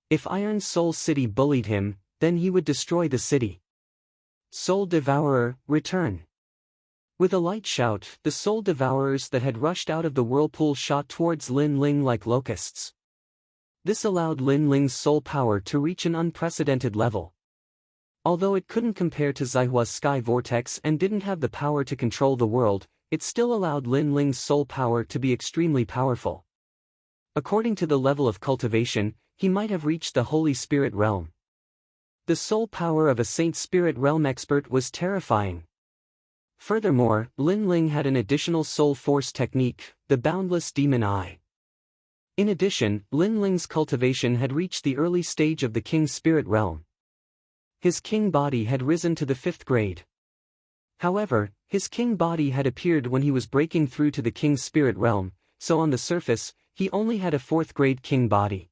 If Iron Soul City bullied him, then he would destroy the city. Soul Devourer, return. With a light shout, the soul devourers that had rushed out of the whirlpool shot towards Lin Ling like locusts. This allowed Lin Ling's soul power to reach an unprecedented level. Although it couldn't compare to Zaihua's sky vortex and didn't have the power to control the world, it still allowed Lin Ling's soul power to be extremely powerful. According to the level of cultivation, he might have reached the Holy Spirit realm. The soul power of a Saint Spirit realm expert was terrifying. Furthermore, Lin Ling had an additional soul force technique, the Boundless Demon Eye. In addition, Lin Ling's cultivation had reached the early stage of the King Spirit realm. His king body had risen to the 5th grade. However, his king body had appeared when he was breaking through to the King Spirit realm, so on the surface, he only had a 4th grade king body.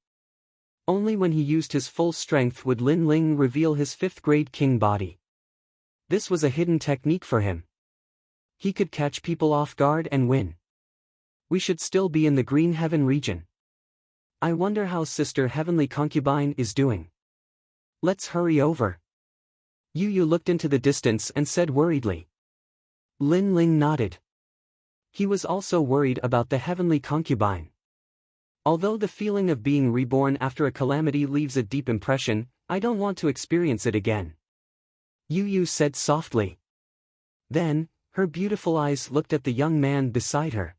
Only when he used his full strength would Lin Ling reveal his 5th grade king body. This was a hidden technique for him. He could catch people off guard and win. We should still be in the Green Heaven region. I wonder how Sister Heavenly Concubine is doing. Let's hurry over. Yu looked into the distance and said worriedly. Lin Ling nodded. He was also worried about the Heavenly Concubine. Although the feeling of being reborn after a calamity leaves a deep impression, I don't want to experience it again. Yu said softly. Then, her beautiful eyes looked at the young man beside her.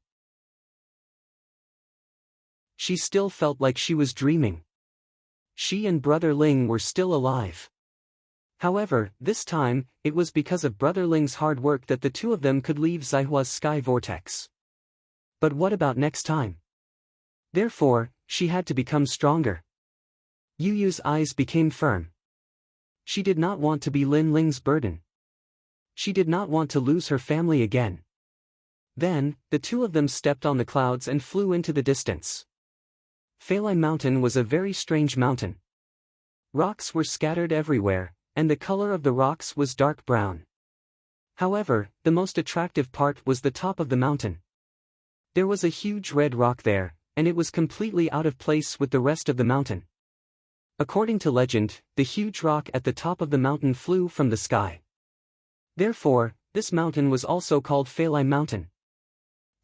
She still felt like she was dreaming. She and Brother Ling were still alive. However, this time, it was because of Brother Ling's hard work that the two of them could leave Zaihua's sky vortex. But what about next time? Therefore, she had to become stronger. Yu's eyes became firm. She did not want to be Lin Ling's burden. She did not want to lose her family again. Then, the two of them stepped on the clouds and flew into the distance. Phalai Mountain was a very strange mountain. Rocks were scattered everywhere, and the color of the rocks was dark brown. However, the most attractive part was the top of the mountain. There was a huge red rock there, and it was completely out of place with the rest of the mountain. According to legend, the huge rock at the top of the mountain flew from the sky. Therefore, this mountain was also called Phalai Mountain.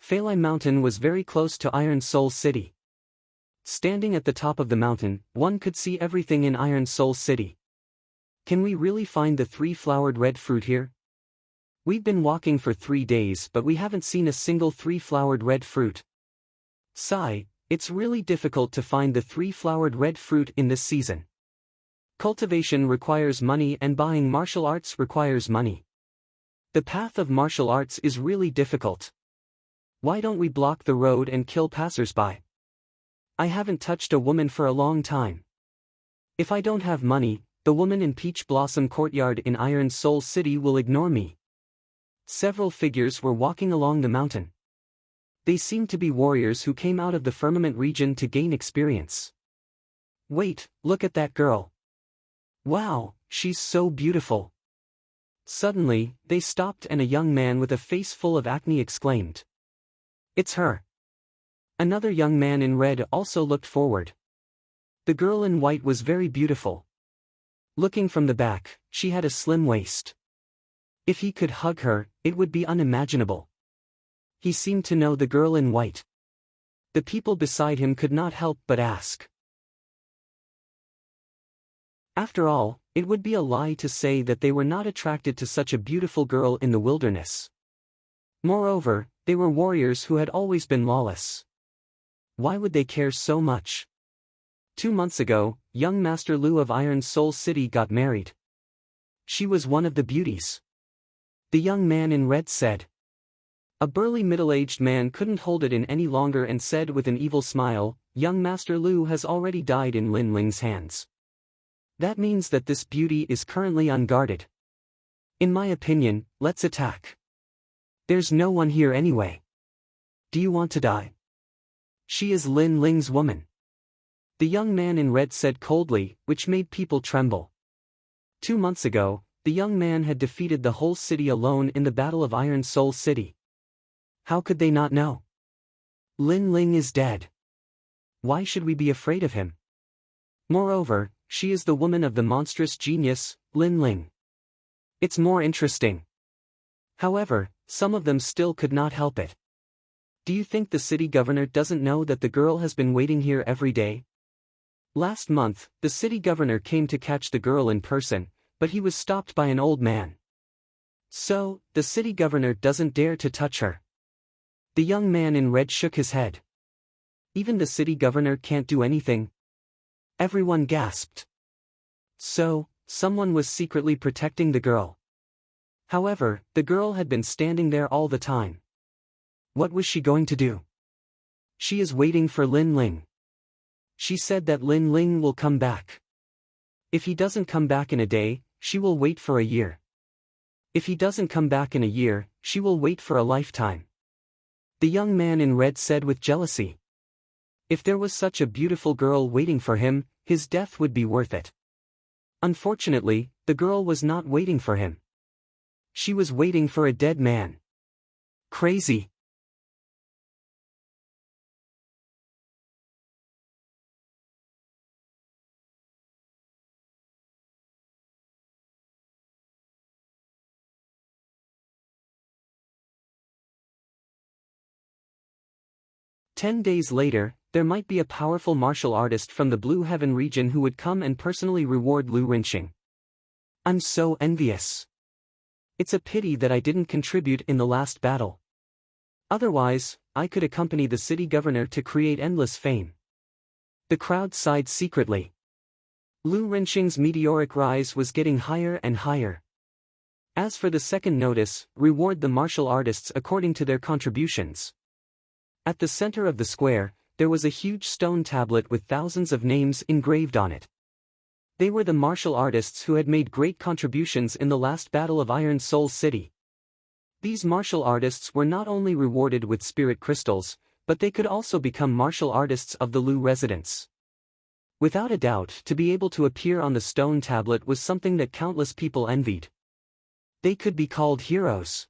Phalai Mountain was very close to Iron Soul City. Standing at the top of the mountain, one could see everything in Iron Soul City. Can we really find the 3-flowered red fruit here? We've been walking for 3 days but we haven't seen a single 3-flowered red fruit. Sigh, it's really difficult to find the 3-flowered red fruit in this season. Cultivation requires money and buying martial arts requires money. The path of martial arts is really difficult. Why don't we block the road and kill passers-by? I haven't touched a woman for a long time. If I don't have money, the woman in Peach Blossom Courtyard in Iron Soul City will ignore me. Several figures were walking along the mountain. They seemed to be warriors who came out of the firmament region to gain experience. Wait, look at that girl. Wow, she's so beautiful. Suddenly, they stopped and a young man with a face full of acne exclaimed. It's her. Another young man in red also looked forward. The girl in white was very beautiful. Looking from the back, she had a slim waist. If he could hug her, it would be unimaginable. He seemed to know the girl in white. The people beside him could not help but ask. After all, it would be a lie to say that they were not attracted to such a beautiful girl in the wilderness. Moreover, they were warriors who had always been lawless. Why would they care so much? 2 months ago, young Master Lu of Iron Soul City got married. She was one of the beauties. The young man in red said. A burly middle-aged man couldn't hold it in any longer and said with an evil smile, young Master Lu has already died in Lin Ling's hands. That means that this beauty is currently unguarded. In my opinion, let's attack. There's no one here anyway. Do you want to die? She is Lin Ling's woman. The young man in red said coldly, which made people tremble. 2 months ago, the young man had defeated the whole city alone in the Battle of Iron Soul City. How could they not know? Lin Ling is dead. Why should we be afraid of him? Moreover, she is the woman of the monstrous genius, Lin Ling. It's more interesting. However, some of them still could not help it. Do you think the city governor doesn't know that the girl has been waiting here every day? Last month, the city governor came to catch the girl in person, but he was stopped by an old man. So, the city governor doesn't dare to touch her. The young man in red shook his head. Even the city governor can't do anything. Everyone gasped. So, someone was secretly protecting the girl. However, the girl had been standing there all the time. What was she going to do? She is waiting for Lin Ling. She said that Lin Ling will come back. If he doesn't come back in a day, she will wait for a year. If he doesn't come back in a year, she will wait for a lifetime. The young man in red said with jealousy. If there was such a beautiful girl waiting for him, his death would be worth it. Unfortunately, the girl was not waiting for him. She was waiting for a dead man. Crazy. "10 days later, there might be a powerful martial artist from the Blue Heaven region who would come and personally reward Lu Rinxing. I'm so envious. It's a pity that I didn't contribute in the last battle. Otherwise, I could accompany the city governor to create endless fame." The crowd sighed secretly. Lu Rinxing's meteoric rise was getting higher and higher. As for the second notice, reward the martial artists according to their contributions. At the center of the square, there was a huge stone tablet with thousands of names engraved on it. They were the martial artists who had made great contributions in the last battle of Iron Soul City. These martial artists were not only rewarded with spirit crystals, but they could also become martial artists of the Lu residence. Without a doubt, to be able to appear on the stone tablet was something that countless people envied. They could be called heroes.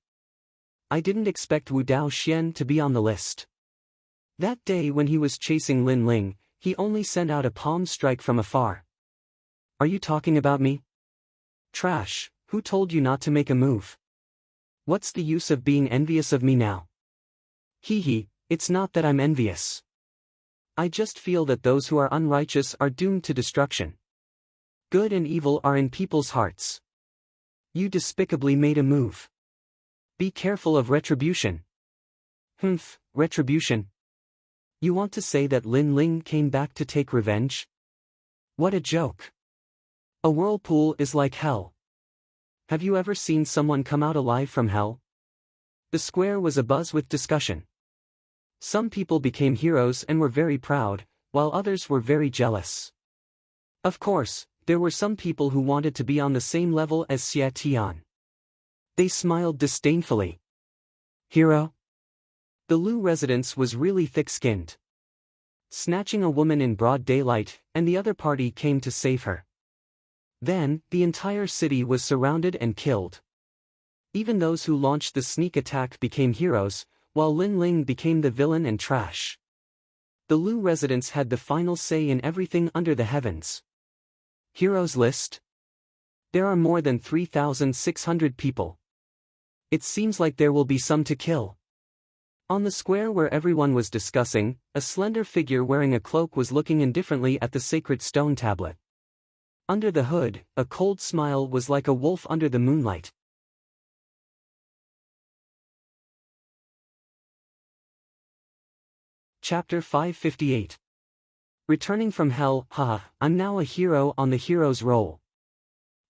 I didn't expect Wu Dao Xian to be on the list. That day when he was chasing Lin Ling, he only sent out a palm strike from afar. Are you talking about me? Trash, who told you not to make a move? What's the use of being envious of me now? Hee hee, it's not that I'm envious. I just feel that those who are unrighteous are doomed to destruction. Good and evil are in people's hearts. You despicably made a move. Be careful of retribution. Humph, retribution. You want to say that Lin Ling came back to take revenge? What a joke. A whirlpool is like hell. Have you ever seen someone come out alive from hell? The square was abuzz with discussion. Some people became heroes and were very proud, while others were very jealous. Of course, there were some people who wanted to be on the same level as Xie Tian. They smiled disdainfully. Hero? The Lu residence was really thick-skinned. Snatching a woman in broad daylight, and the other party came to save her. Then, the entire city was surrounded and killed. Even those who launched the sneak attack became heroes, while Lin Ling became the villain and trash. The Lu residents had the final say in everything under the heavens. Heroes list? There are more than 3,600 people. It seems like there will be some to kill. On the square where everyone was discussing, a slender figure wearing a cloak was looking indifferently at the sacred stone tablet. Under the hood, a cold smile was like a wolf under the moonlight. Chapter 558. Returning from hell, haha, I'm now a hero on the hero's roll.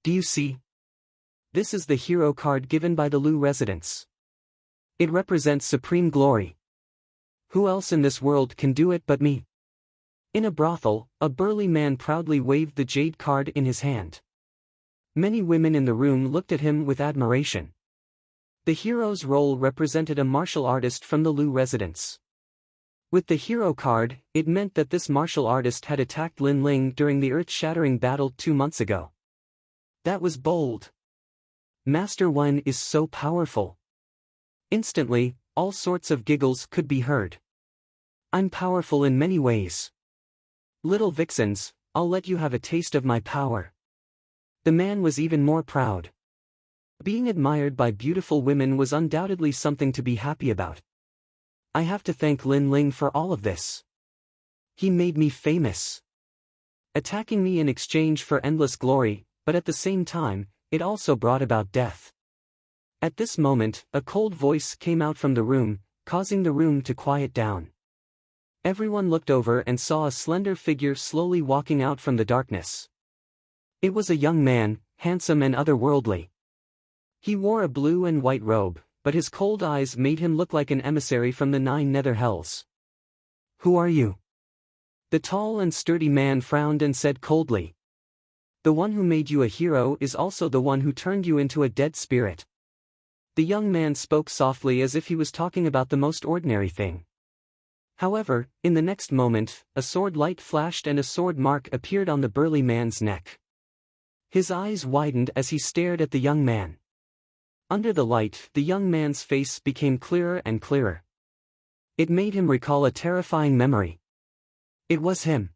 Do you see? This is the hero card given by the Lu residents. It represents supreme glory. Who else in this world can do it but me? In a brothel, a burly man proudly waved the jade card in his hand. Many women in the room looked at him with admiration. The hero's role represented a martial artist from the Lu residence. With the hero card, it meant that this martial artist had attacked Lin Ling during the earth-shattering battle 2 months ago. That was bold. Master Wen is so powerful. Instantly, all sorts of giggles could be heard. I'm powerful in many ways. Little vixens, I'll let you have a taste of my power. The man was even more proud. Being admired by beautiful women was undoubtedly something to be happy about. I have to thank Lin Ling for all of this. He made me famous. Attacking me in exchange for endless glory, but at the same time, it also brought about death. At this moment, a cold voice came out from the room, causing the room to quiet down. Everyone looked over and saw a slender figure slowly walking out from the darkness. It was a young man, handsome and otherworldly. He wore a blue and white robe, but his cold eyes made him look like an emissary from the 9 nether hells. Who are you? The tall and sturdy man frowned and said coldly. The one who made you a hero is also the one who turned you into a dead spirit. The young man spoke softly as if he was talking about the most ordinary thing. However, in the next moment, a sword light flashed and a sword mark appeared on the burly man's neck. His eyes widened as he stared at the young man. Under the light, the young man's face became clearer and clearer. It made him recall a terrifying memory. It was him.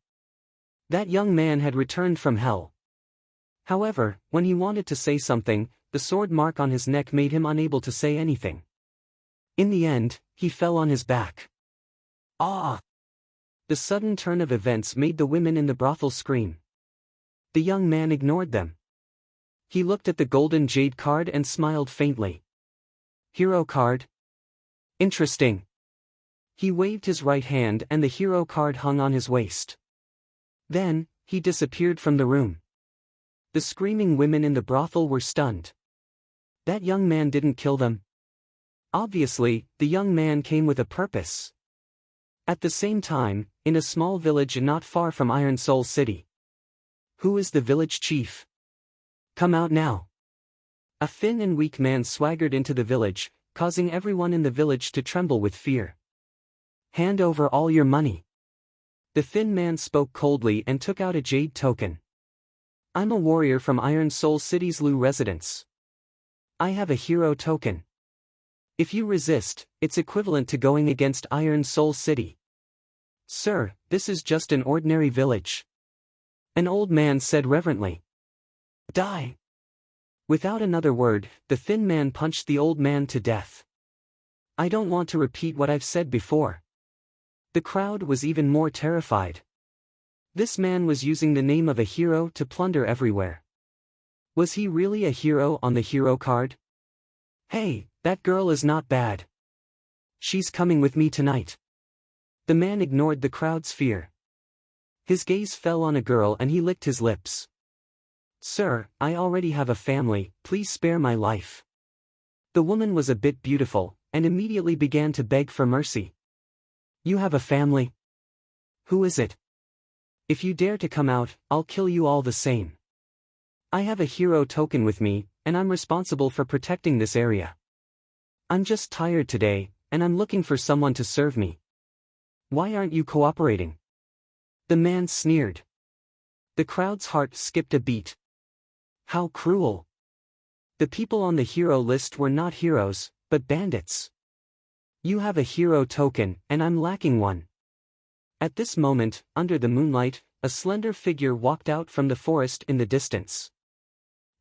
That young man had returned from hell. However, when he wanted to say something, the sword mark on his neck made him unable to say anything. In the end, he fell on his back. Ah! The sudden turn of events made the women in the brothel scream. The young man ignored them. He looked at the golden jade card and smiled faintly. Hero card? Interesting. He waved his right hand and the hero card hung on his waist. Then, he disappeared from the room. The screaming women in the brothel were stunned. That young man didn't kill them. Obviously, the young man came with a purpose. At the same time, in a small village not far from Iron Soul City. Who is the village chief? Come out now. A thin and weak man swaggered into the village, causing everyone in the village to tremble with fear. Hand over all your money. The thin man spoke coldly and took out a jade token. I'm a warrior from Iron Soul City's Lu residence. I have a hero token. If you resist, it's equivalent to going against Iron Soul City. Sir, this is just an ordinary village. An old man said reverently. Die. Without another word, the thin man punched the old man to death. I don't want to repeat what I've said before. The crowd was even more terrified. This man was using the name of a hero to plunder everywhere. Was he really a hero on the hero card? Hey, that girl is not bad. She's coming with me tonight. The man ignored the crowd's fear. His gaze fell on a girl and he licked his lips. Sir, I already have a family, please spare my life. The woman was a bit beautiful, and immediately began to beg for mercy. You have a family? Who is it? If you dare to come out, I'll kill you all the same. I have a hero token with me, and I'm responsible for protecting this area. I'm just tired today, and I'm looking for someone to serve me. Why aren't you cooperating? The man sneered. The crowd's heart skipped a beat. How cruel. The people on the hero list were not heroes, but bandits. You have a hero token, and I'm lacking one. At this moment, under the moonlight, a slender figure walked out from the forest in the distance.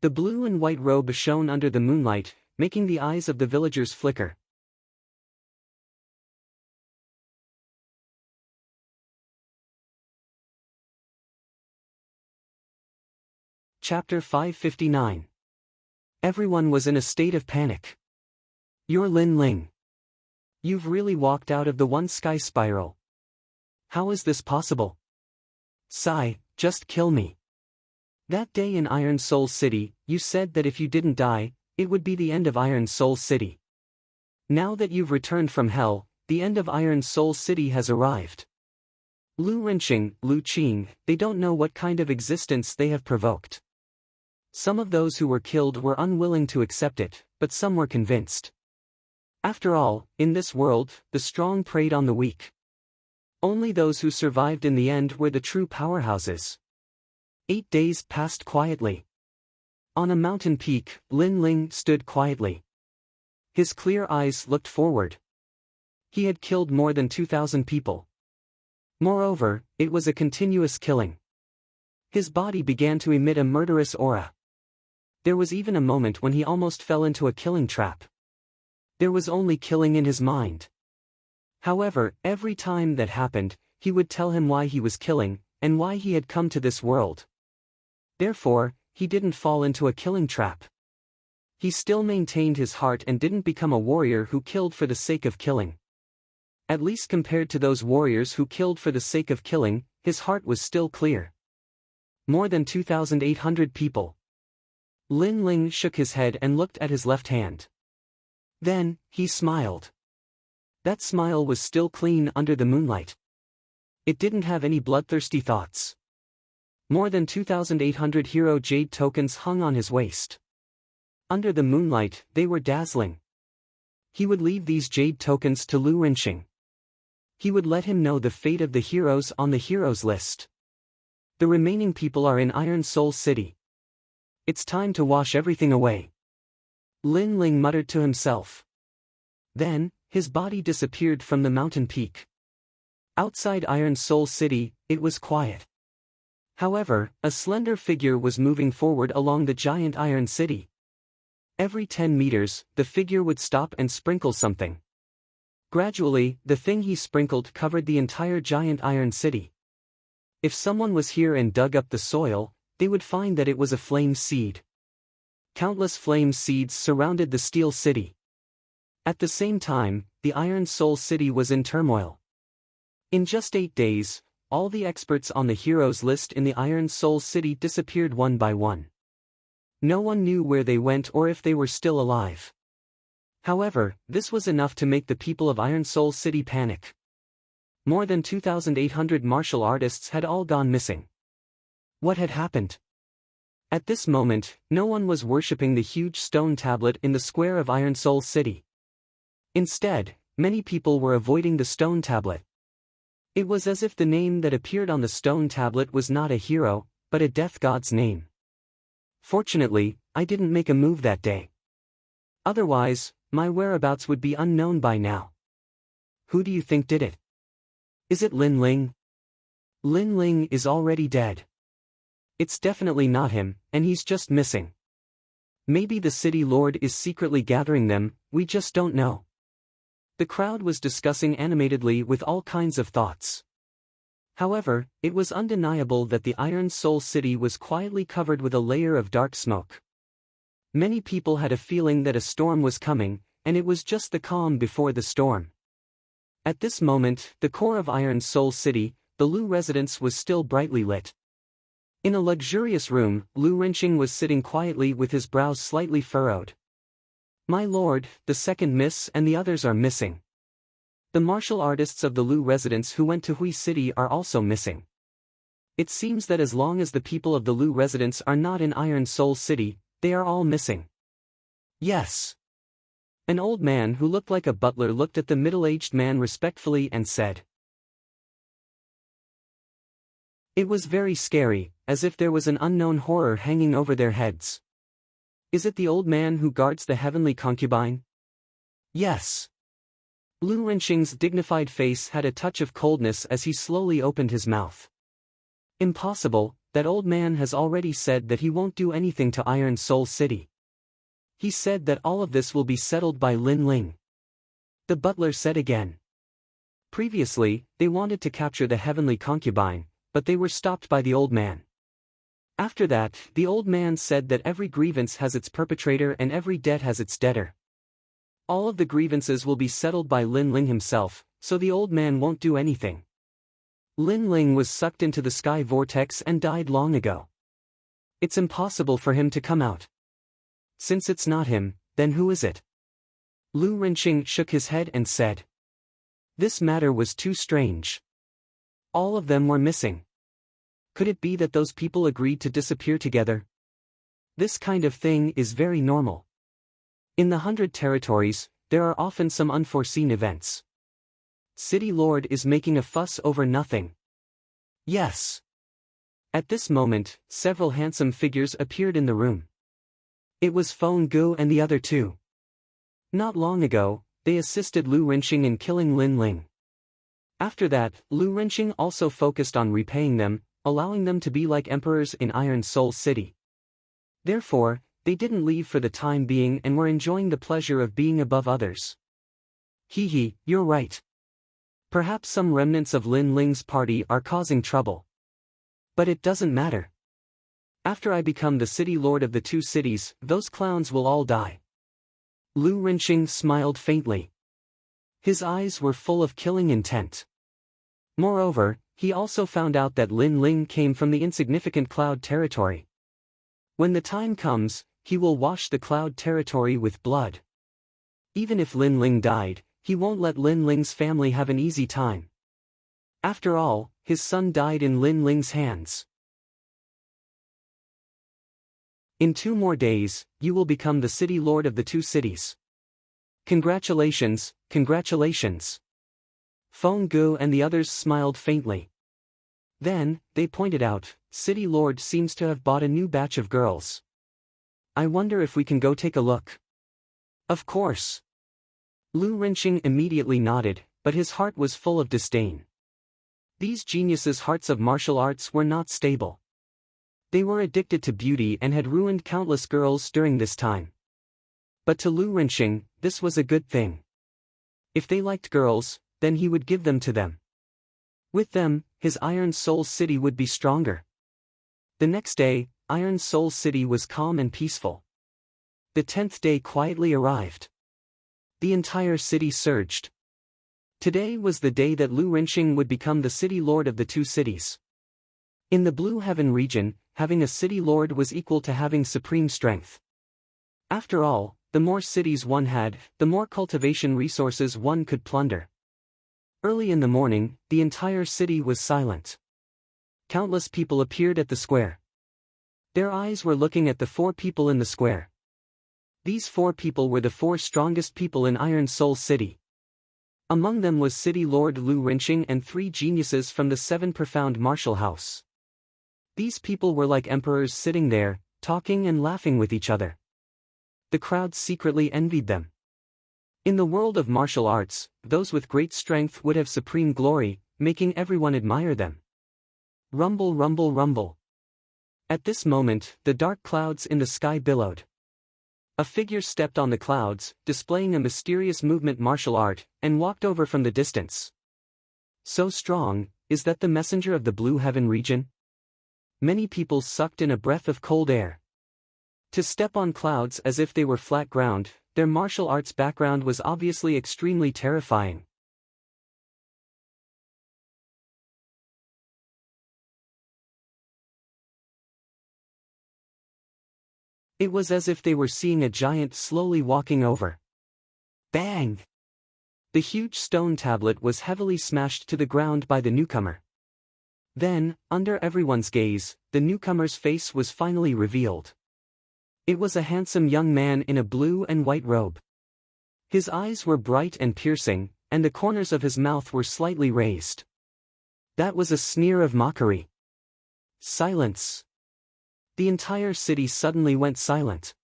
The blue and white robe shone under the moonlight, making the eyes of the villagers flicker. Chapter 559. Everyone was in a state of panic. You're Lin Ling. You've really walked out of the one sky spiral. How is this possible? Sigh, just kill me. That day in Iron Soul City, you said that if you didn't die, it would be the end of Iron Soul City. Now that you've returned from hell, the end of Iron Soul City has arrived. Lu Rinxing, Lu Qing, they don't know what kind of existence they have provoked. Some of those who were killed were unwilling to accept it, but some were convinced. After all, in this world, the strong preyed on the weak. Only those who survived in the end were the true powerhouses. 8 days passed quietly. On a mountain peak, Lin Ling stood quietly. His clear eyes looked forward. He had killed more than 2,000 people. Moreover, it was a continuous killing. His body began to emit a murderous aura. There was even a moment when he almost fell into a killing trap. There was only killing in his mind. However, every time that happened, he would tell him why he was killing, and why he had come to this world. Therefore, he didn't fall into a killing trap. He still maintained his heart and didn't become a warrior who killed for the sake of killing. At least compared to those warriors who killed for the sake of killing, his heart was still clear. More than 2,800 people. Lin Ling shook his head and looked at his left hand. Then, he smiled. That smile was still clean under the moonlight. It didn't have any bloodthirsty thoughts. More than 2,800 hero jade tokens hung on his waist. Under the moonlight, they were dazzling. He would leave these jade tokens to Lu Rinxing. He would let him know the fate of the heroes on the heroes list. The remaining people are in Iron Soul City. It's time to wash everything away. Lin Ling muttered to himself. Then, his body disappeared from the mountain peak. Outside Iron Soul City, it was quiet. However, a slender figure was moving forward along the giant Iron City. Every 10 meters, the figure would stop and sprinkle something. Gradually, the thing he sprinkled covered the entire giant Iron City. If someone was here and dug up the soil, they would find that it was a flame seed. Countless flame seeds surrounded the Steel City. At the same time, the Iron Soul City was in turmoil. In just 8 days, all the experts on the heroes list in the Iron Soul City disappeared one by one. No one knew where they went or if they were still alive. However, this was enough to make the people of Iron Soul City panic. More than 2,800 martial artists had all gone missing. What had happened? At this moment, no one was worshipping the huge stone tablet in the square of Iron Soul City. Instead, many people were avoiding the stone tablet. It was as if the name that appeared on the stone tablet was not a hero, but a death god's name. Fortunately, I didn't make a move that day. Otherwise, my whereabouts would be unknown by now. Who do you think did it? Is it Lin Ling? Lin Ling is already dead. It's definitely not him, and he's just missing. Maybe the city lord is secretly gathering them, we just don't know. The crowd was discussing animatedly with all kinds of thoughts. However, it was undeniable that the Iron Soul City was quietly covered with a layer of dark smoke. Many people had a feeling that a storm was coming, and it was just the calm before the storm. At this moment, the core of Iron Soul City, the Lu residence, was still brightly lit. In a luxurious room, Lu Renqing was sitting quietly with his brows slightly furrowed. My lord, the second miss and the others are missing. The martial artists of the Lu residence who went to Hui City are also missing. It seems that as long as the people of the Lu residence are not in Iron Soul City, they are all missing. Yes. An old man who looked like a butler looked at the middle-aged man respectfully and said. It was very scary, as if there was an unknown horror hanging over their heads. Is it the old man who guards the heavenly concubine? Yes. Lu Renqing's dignified face had a touch of coldness as he slowly opened his mouth. Impossible, that old man has already said that he won't do anything to Iron Soul City. He said that all of this will be settled by Lin Ling. The butler said again. Previously, they wanted to capture the heavenly concubine, but they were stopped by the old man. After that, the old man said that every grievance has its perpetrator and every debt has its debtor. All of the grievances will be settled by Lin Ling himself, so the old man won't do anything. Lin Ling was sucked into the sky vortex and died long ago. It's impossible for him to come out. Since it's not him, then who is it? Lu Renqing shook his head and said. This matter was too strange. All of them were missing. Could it be that those people agreed to disappear together? This kind of thing is very normal. In the 100 territories, there are often some unforeseen events. City Lord is making a fuss over nothing. Yes. At this moment, several handsome figures appeared in the room. It was Feng Gu and the other two. Not long ago, they assisted Lu Renqing in killing Lin Ling. After that, Lu Renqing also focused on repaying them, allowing them to be like emperors in Iron Soul City. Therefore, they didn't leave for the time being and were enjoying the pleasure of being above others. Hee, you're right. Perhaps some remnants of Lin Ling's party are causing trouble. But it doesn't matter. After I become the city lord of the two cities, those clowns will all die. Lu Renqing smiled faintly. His eyes were full of killing intent. Moreover, he also found out that Lin Ling came from the insignificant Cloud territory. When the time comes, he will wash the Cloud territory with blood. Even if Lin Ling died, he won't let Lin Ling's family have an easy time. After all, his son died in Lin Ling's hands. In 2 more days, you will become the city lord of the two cities. Congratulations, congratulations. Feng Gu and the others smiled faintly. Then, they pointed out, City Lord seems to have bought a new batch of girls. I wonder if we can go take a look. Of course. Lu Renqing immediately nodded, but his heart was full of disdain. These geniuses' hearts of martial arts were not stable. They were addicted to beauty and had ruined countless girls during this time. But to Lu Renqing, this was a good thing. If they liked girls, then he would give them to them. With them, his Iron Soul City would be stronger. The next day, Iron Soul City was calm and peaceful. The 10th day quietly arrived. The entire city surged. Today was the day that Lu Renqing would become the city lord of the two cities. In the Blue Heaven region, having a city lord was equal to having supreme strength. After all, the more cities one had, the more cultivation resources one could plunder. Early in the morning, the entire city was silent. Countless people appeared at the square. Their eyes were looking at the 4 people in the square. These 4 people were the 4 strongest people in Iron Soul City. Among them was City Lord Lu Rinqing and 3 geniuses from the 7 profound martial house. These people were like emperors sitting there, talking and laughing with each other. The crowd secretly envied them. In the world of martial arts, those with great strength would have supreme glory, making everyone admire them. Rumble, rumble, rumble. At this moment, the dark clouds in the sky billowed. A figure stepped on the clouds, displaying a mysterious movement martial art, and walked over from the distance. So strong, is that the messenger of the blue heaven region? Many people sucked in a breath of cold air. To step on clouds as if they were flat ground, their martial arts background was obviously extremely terrifying. It was as if they were seeing a giant slowly walking over. Bang! The huge stone tablet was heavily smashed to the ground by the newcomer. Then, under everyone's gaze, the newcomer's face was finally revealed. It was a handsome young man in a blue and white robe. His eyes were bright and piercing, and the corners of his mouth were slightly raised. That was a sneer of mockery. Silence. The entire city suddenly went silent.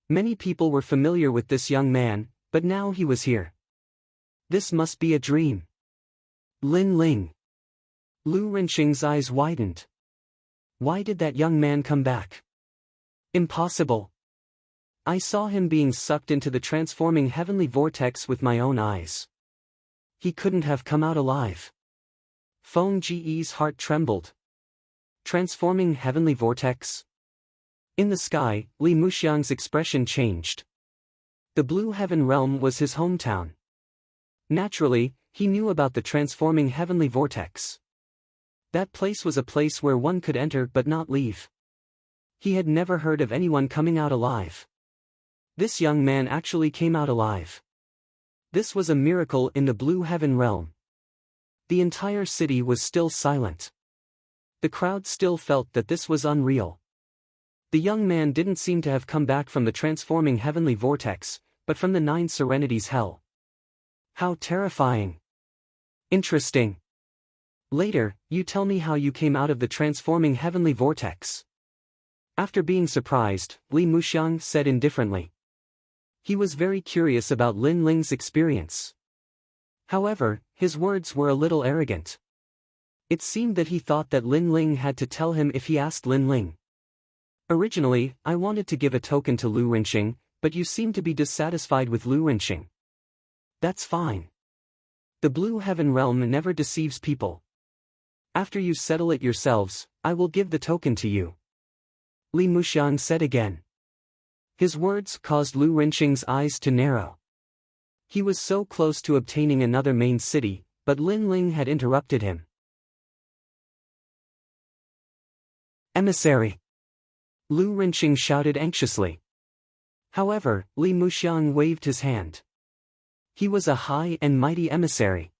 Many people were familiar with this young man, but now he was here. This must be a dream. Lin Ling. Lu Rinqing's eyes widened. Why did that young man come back? Impossible. I saw him being sucked into the transforming heavenly vortex with my own eyes. He couldn't have come out alive. Feng Ji's heart trembled. Transforming heavenly vortex? In the sky, Li Muxiang's expression changed. The blue heaven realm was his hometown. Naturally, he knew about the transforming heavenly vortex. That place was a place where one could enter but not leave. He had never heard of anyone coming out alive. This young man actually came out alive. This was a miracle in the blue heaven realm. The entire city was still silent. The crowd still felt that this was unreal. The young man didn't seem to have come back from the transforming heavenly vortex, but from the 9 serenities hell. How terrifying. Interesting. Later, you tell me how you came out of the transforming heavenly vortex. After being surprised, Li Muxiang said indifferently. He was very curious about Lin Ling's experience. However, his words were a little arrogant. It seemed that he thought that Lin Ling had to tell him if he asked Lin Ling. Originally, I wanted to give a token to Lu Rinqing, but you seem to be dissatisfied with Lu Rinqing. That's fine. The blue heaven realm never deceives people. After you settle it yourselves, I will give the token to you. Li Muxiang said again. His words caused Lu Rinqing's eyes to narrow. He was so close to obtaining another main city, but Lin Ling had interrupted him. Emissary! Lu Rinqing shouted anxiously. However, Li Muxiang waved his hand. He was a high and mighty emissary.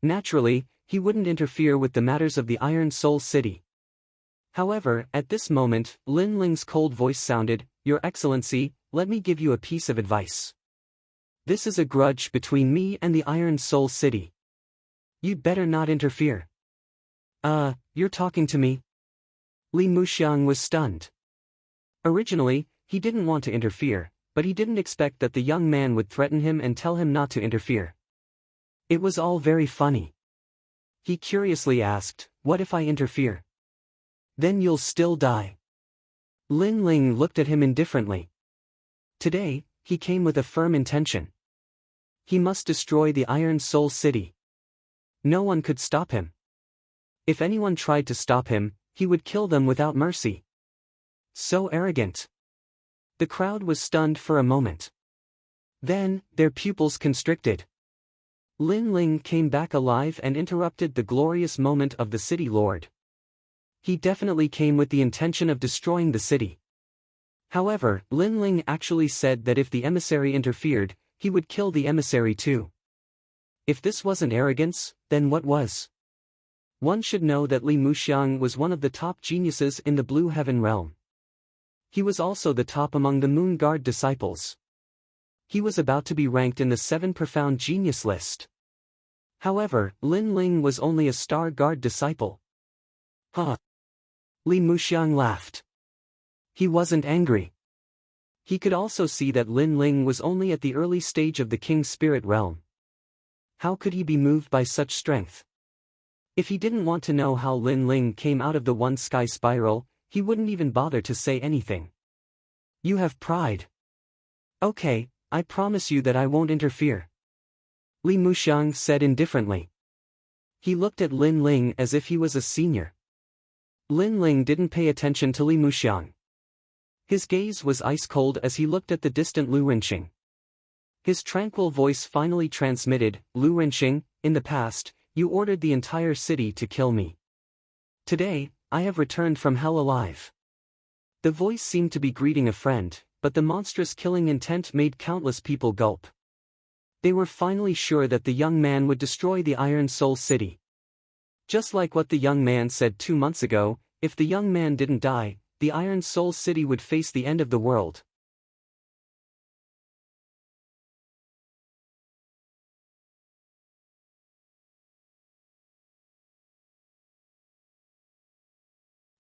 Naturally, he wouldn't interfere with the matters of the Iron Soul City. However, at this moment, Lin Ling's cold voice sounded, Your Excellency, let me give you a piece of advice. This is a grudge between me and the Iron Soul City. You'd better not interfere. You're talking to me? Li Muxiang was stunned. Originally, he didn't want to interfere, but he didn't expect that the young man would threaten him and tell him not to interfere. It was all very funny. He curiously asked, What if I interfere? Then you'll still die. Lin Ling looked at him indifferently. Today, he came with a firm intention. He must destroy the Iron Soul City. No one could stop him. If anyone tried to stop him, he would kill them without mercy. So arrogant. The crowd was stunned for a moment. Then, their pupils constricted. Lin Ling came back alive and interrupted the glorious moment of the city lord. He definitely came with the intention of destroying the city. However, Lin Ling actually said that if the emissary interfered, he would kill the emissary too. If this wasn't arrogance, then what was? One should know that Li Muxiang was one of the top geniuses in the Blue Heaven realm. He was also the top among the Moon Guard disciples. He was about to be ranked in the 7 profound genius list. However, Lin Ling was only a Star Guard disciple. Huh. Li Muxiang laughed. He wasn't angry. He could also see that Lin Ling was only at the early stage of the King's spirit realm. How could he be moved by such strength? If he didn't want to know how Lin Ling came out of the one sky spiral, he wouldn't even bother to say anything. You have pride. Okay, I promise you that I won't interfere. Li Muxiang said indifferently. He looked at Lin Ling as if he was a senior. Lin Ling didn't pay attention to Li Muxiang. His gaze was ice-cold as he looked at the distant Lu Rinxing. His tranquil voice finally transmitted, Lu Rinxing, in the past, you ordered the entire city to kill me. Today, I have returned from hell alive. The voice seemed to be greeting a friend, but the monstrous killing intent made countless people gulp. They were finally sure that the young man would destroy the Iron Soul City. Just like what the young man said 2 months ago, if the young man didn't die, the Iron Soul City would face the end of the world.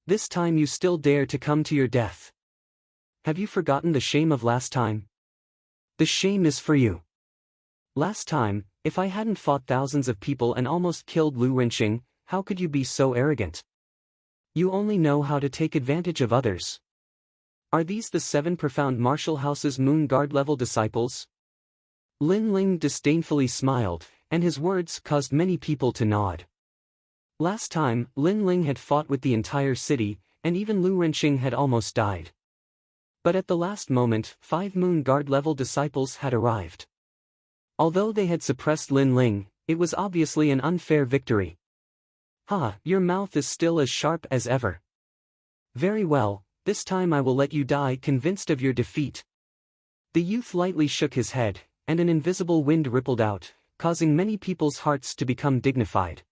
This time you still dare to come to your death. Have you forgotten the shame of last time? The shame is for you. Last time, if I hadn't fought thousands of people and almost killed Lu Rinxing, how could you be so arrogant? You only know how to take advantage of others. Are these the 7 profound martial house's Moon Guard level disciples? Lin Ling disdainfully smiled, and his words caused many people to nod. Last time, Lin Ling had fought with the entire city, and even Lu Rinxing had almost died. But at the last moment, 5 Moon Guard level disciples had arrived. Although they had suppressed Lin Ling, it was obviously an unfair victory. Ha, your mouth is still as sharp as ever. Very well, this time I will let you die convinced of your defeat. The youth lightly shook his head, and an invisible wind rippled out, causing many people's hearts to become dignified.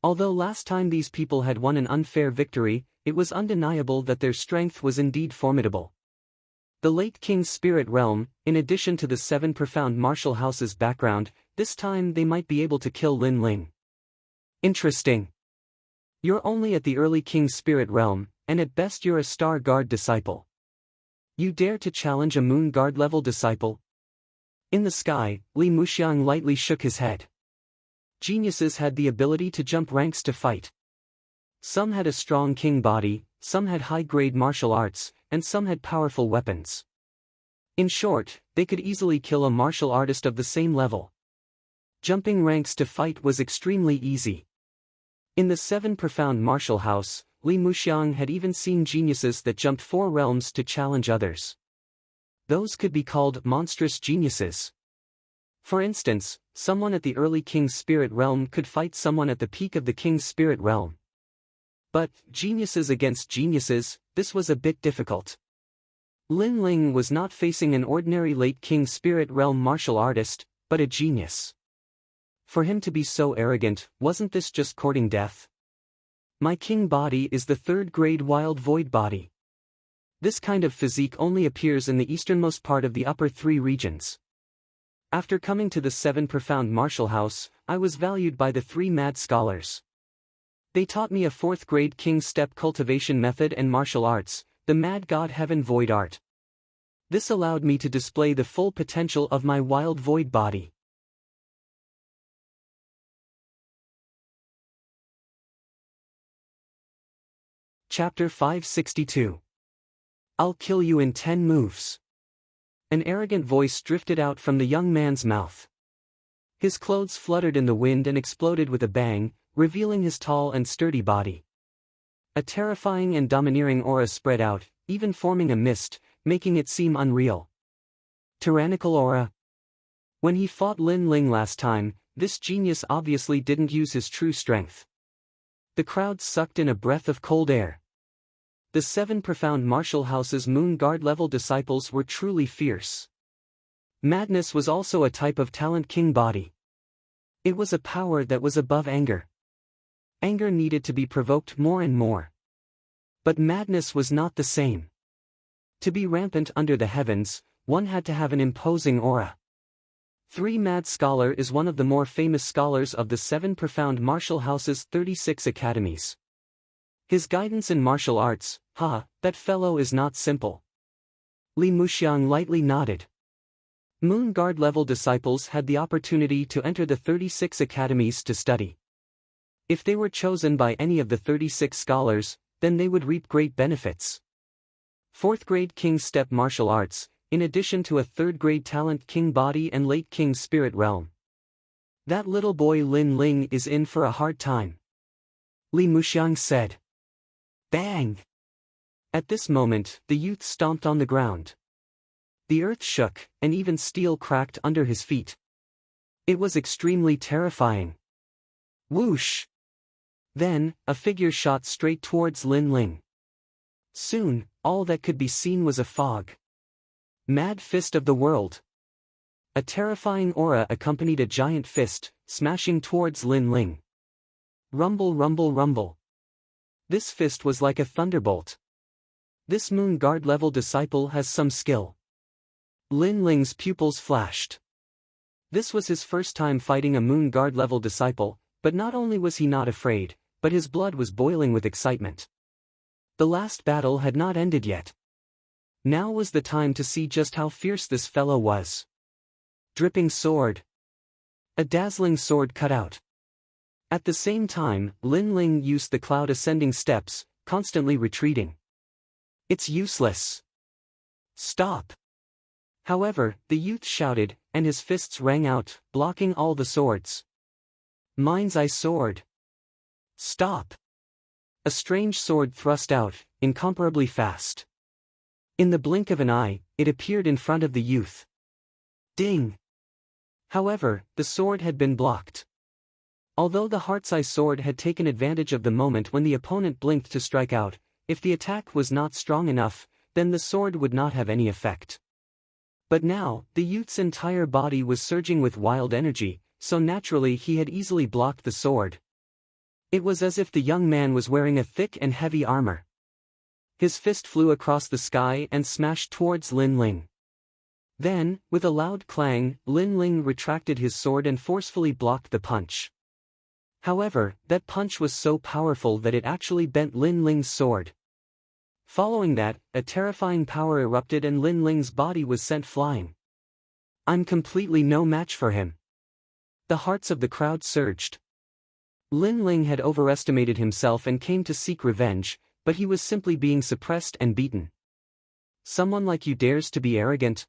Although last time these people had won an unfair victory, it was undeniable that their strength was indeed formidable. The late King's spirit realm, in addition to the 7 profound martial house's background, this time they might be able to kill Lin Ling. Interesting. You're only at the early King's spirit realm, and at best you're a Star Guard disciple. You dare to challenge a Moon Guard level disciple? In the sky, Li Muxiang lightly shook his head. Geniuses had the ability to jump ranks to fight. Some had a strong king body, some had high-grade martial arts, and some had powerful weapons. In short, they could easily kill a martial artist of the same level. Jumping ranks to fight was extremely easy. In the 7 profound martial house, Li Muxiang had even seen geniuses that jumped 4 realms to challenge others. Those could be called monstrous geniuses. For instance, someone at the early King's spirit realm could fight someone at the peak of the King's spirit realm. But, geniuses against geniuses, this was a bit difficult. Lin Ling was not facing an ordinary late King's spirit realm martial artist, but a genius. For him to be so arrogant, wasn't this just courting death? My king body is the 3rd grade wild void body. This kind of physique only appears in the easternmost part of the upper 3 regions. After coming to the 7 profound martial house, I was valued by the 3 mad scholars. They taught me a 4th grade king step cultivation method and martial arts, the mad god heaven void art. This allowed me to display the full potential of my wild void body. Chapter 562. I'll kill you in 10 moves. An arrogant voice drifted out from the young man's mouth. His clothes fluttered in the wind and exploded with a bang, revealing his tall and sturdy body. A terrifying and domineering aura spread out, even forming a mist, making it seem unreal. Tyrannical aura. When he fought Lin Ling last time, this genius obviously didn't use his true strength. The crowd sucked in a breath of cold air. The 7 profound martial house's Moon Guard level disciples were truly fierce. Madness was also a type of talent king body. It was a power that was above anger. Anger needed to be provoked more and more. But madness was not the same. To be rampant under the heavens, One had to have an imposing aura. 3. Mad Scholar is one of the more famous scholars of the 7 profound martial house's 36 academies. His guidance in martial arts, that fellow is not simple. Li Muxiang lightly nodded. Moon Guard level disciples had the opportunity to enter the 36 academies to study. If they were chosen by any of the 36 scholars, then they would reap great benefits. 4th grade King Step Martial Arts, in addition to a 3rd grade Talent King Body and late King Spirit Realm. That little boy Lin Ling is in for a hard time. Li Muxiang said. Bang! At this moment, the youth stomped on the ground. The earth shook, and even steel cracked under his feet. It was extremely terrifying. Whoosh! Then, a figure shot straight towards Lin Ling. Soon, all that could be seen was a fog. Mad Fist of the World. A terrifying aura accompanied a giant fist, smashing towards Lin Ling. Rumble, rumble, rumble. This fist was like a thunderbolt. This Moon Guard level disciple has some skill. Lin Ling's pupils flashed. This was his first time fighting a Moon Guard level disciple, but not only was he not afraid, but his blood was boiling with excitement. The last battle had not ended yet. Now was the time to see just how fierce this fellow was. Dripping sword. A dazzling sword cut out. At the same time, Lin Ling used the cloud ascending steps, constantly retreating. It's useless. Stop. However, the youth shouted, and his fists rang out, blocking all the swords. Mind's Eye Sword. Stop. A strange sword thrust out, incomparably fast. In the blink of an eye, it appeared in front of the youth. Ding! However, the sword had been blocked. Although the Heart's Eye Sword had taken advantage of the moment when the opponent blinked to strike out, if the attack was not strong enough, then the sword would not have any effect. But now, the youth's entire body was surging with wild energy, so naturally he had easily blocked the sword. It was as if the young man was wearing a thick and heavy armor. His fist flew across the sky and smashed towards Lin Ling. Then, with a loud clang, Lin Ling retracted his sword and forcefully blocked the punch. However, that punch was so powerful that it actually bent Lin Ling's sword. Following that, a terrifying power erupted and Lin Ling's body was sent flying. I'm completely no match for him. The hearts of the crowd surged. Lin Ling had overestimated himself and came to seek revenge, but he was simply being suppressed and beaten. Someone like you dares to be arrogant?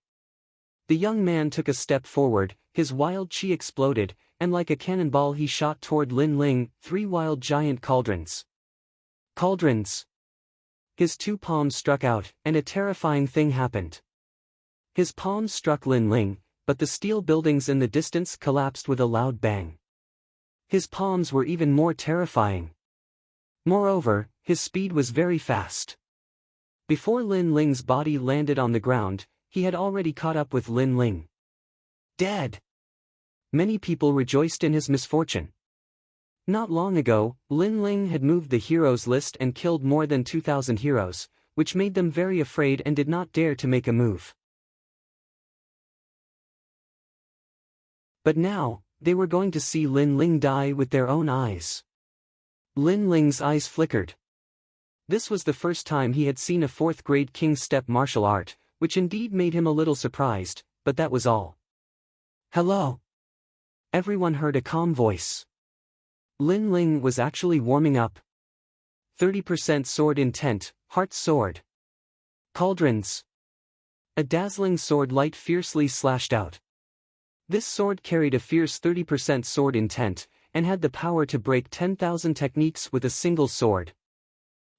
The young man took a step forward, his wild chi exploded, and like a cannonball he shot toward Lin Ling, 3 wild giant cauldrons. Cauldrons! His 2 palms struck out, and a terrifying thing happened. His palms struck Lin Ling, but the steel buildings in the distance collapsed with a loud bang. His palms were even more terrifying. Moreover, his speed was very fast. Before Lin Ling's body landed on the ground, he had already caught up with Lin Ling. Dead! Many people rejoiced in his misfortune. Not long ago, Lin Ling had moved the heroes list and killed more than 2,000 heroes, which made them very afraid and did not dare to make a move. But now, they were going to see Lin Ling die with their own eyes. Lin Ling's eyes flickered. This was the first time he had seen a 4th grade King Step martial art, which indeed made him a little surprised, but that was all. Hello? Everyone heard a calm voice. Lin Ling was actually warming up. 30% sword intent, Heart Sword. Cauldrons. A dazzling sword light fiercely slashed out. This sword carried a fierce 30% sword intent, and had the power to break 10,000 techniques with a single sword.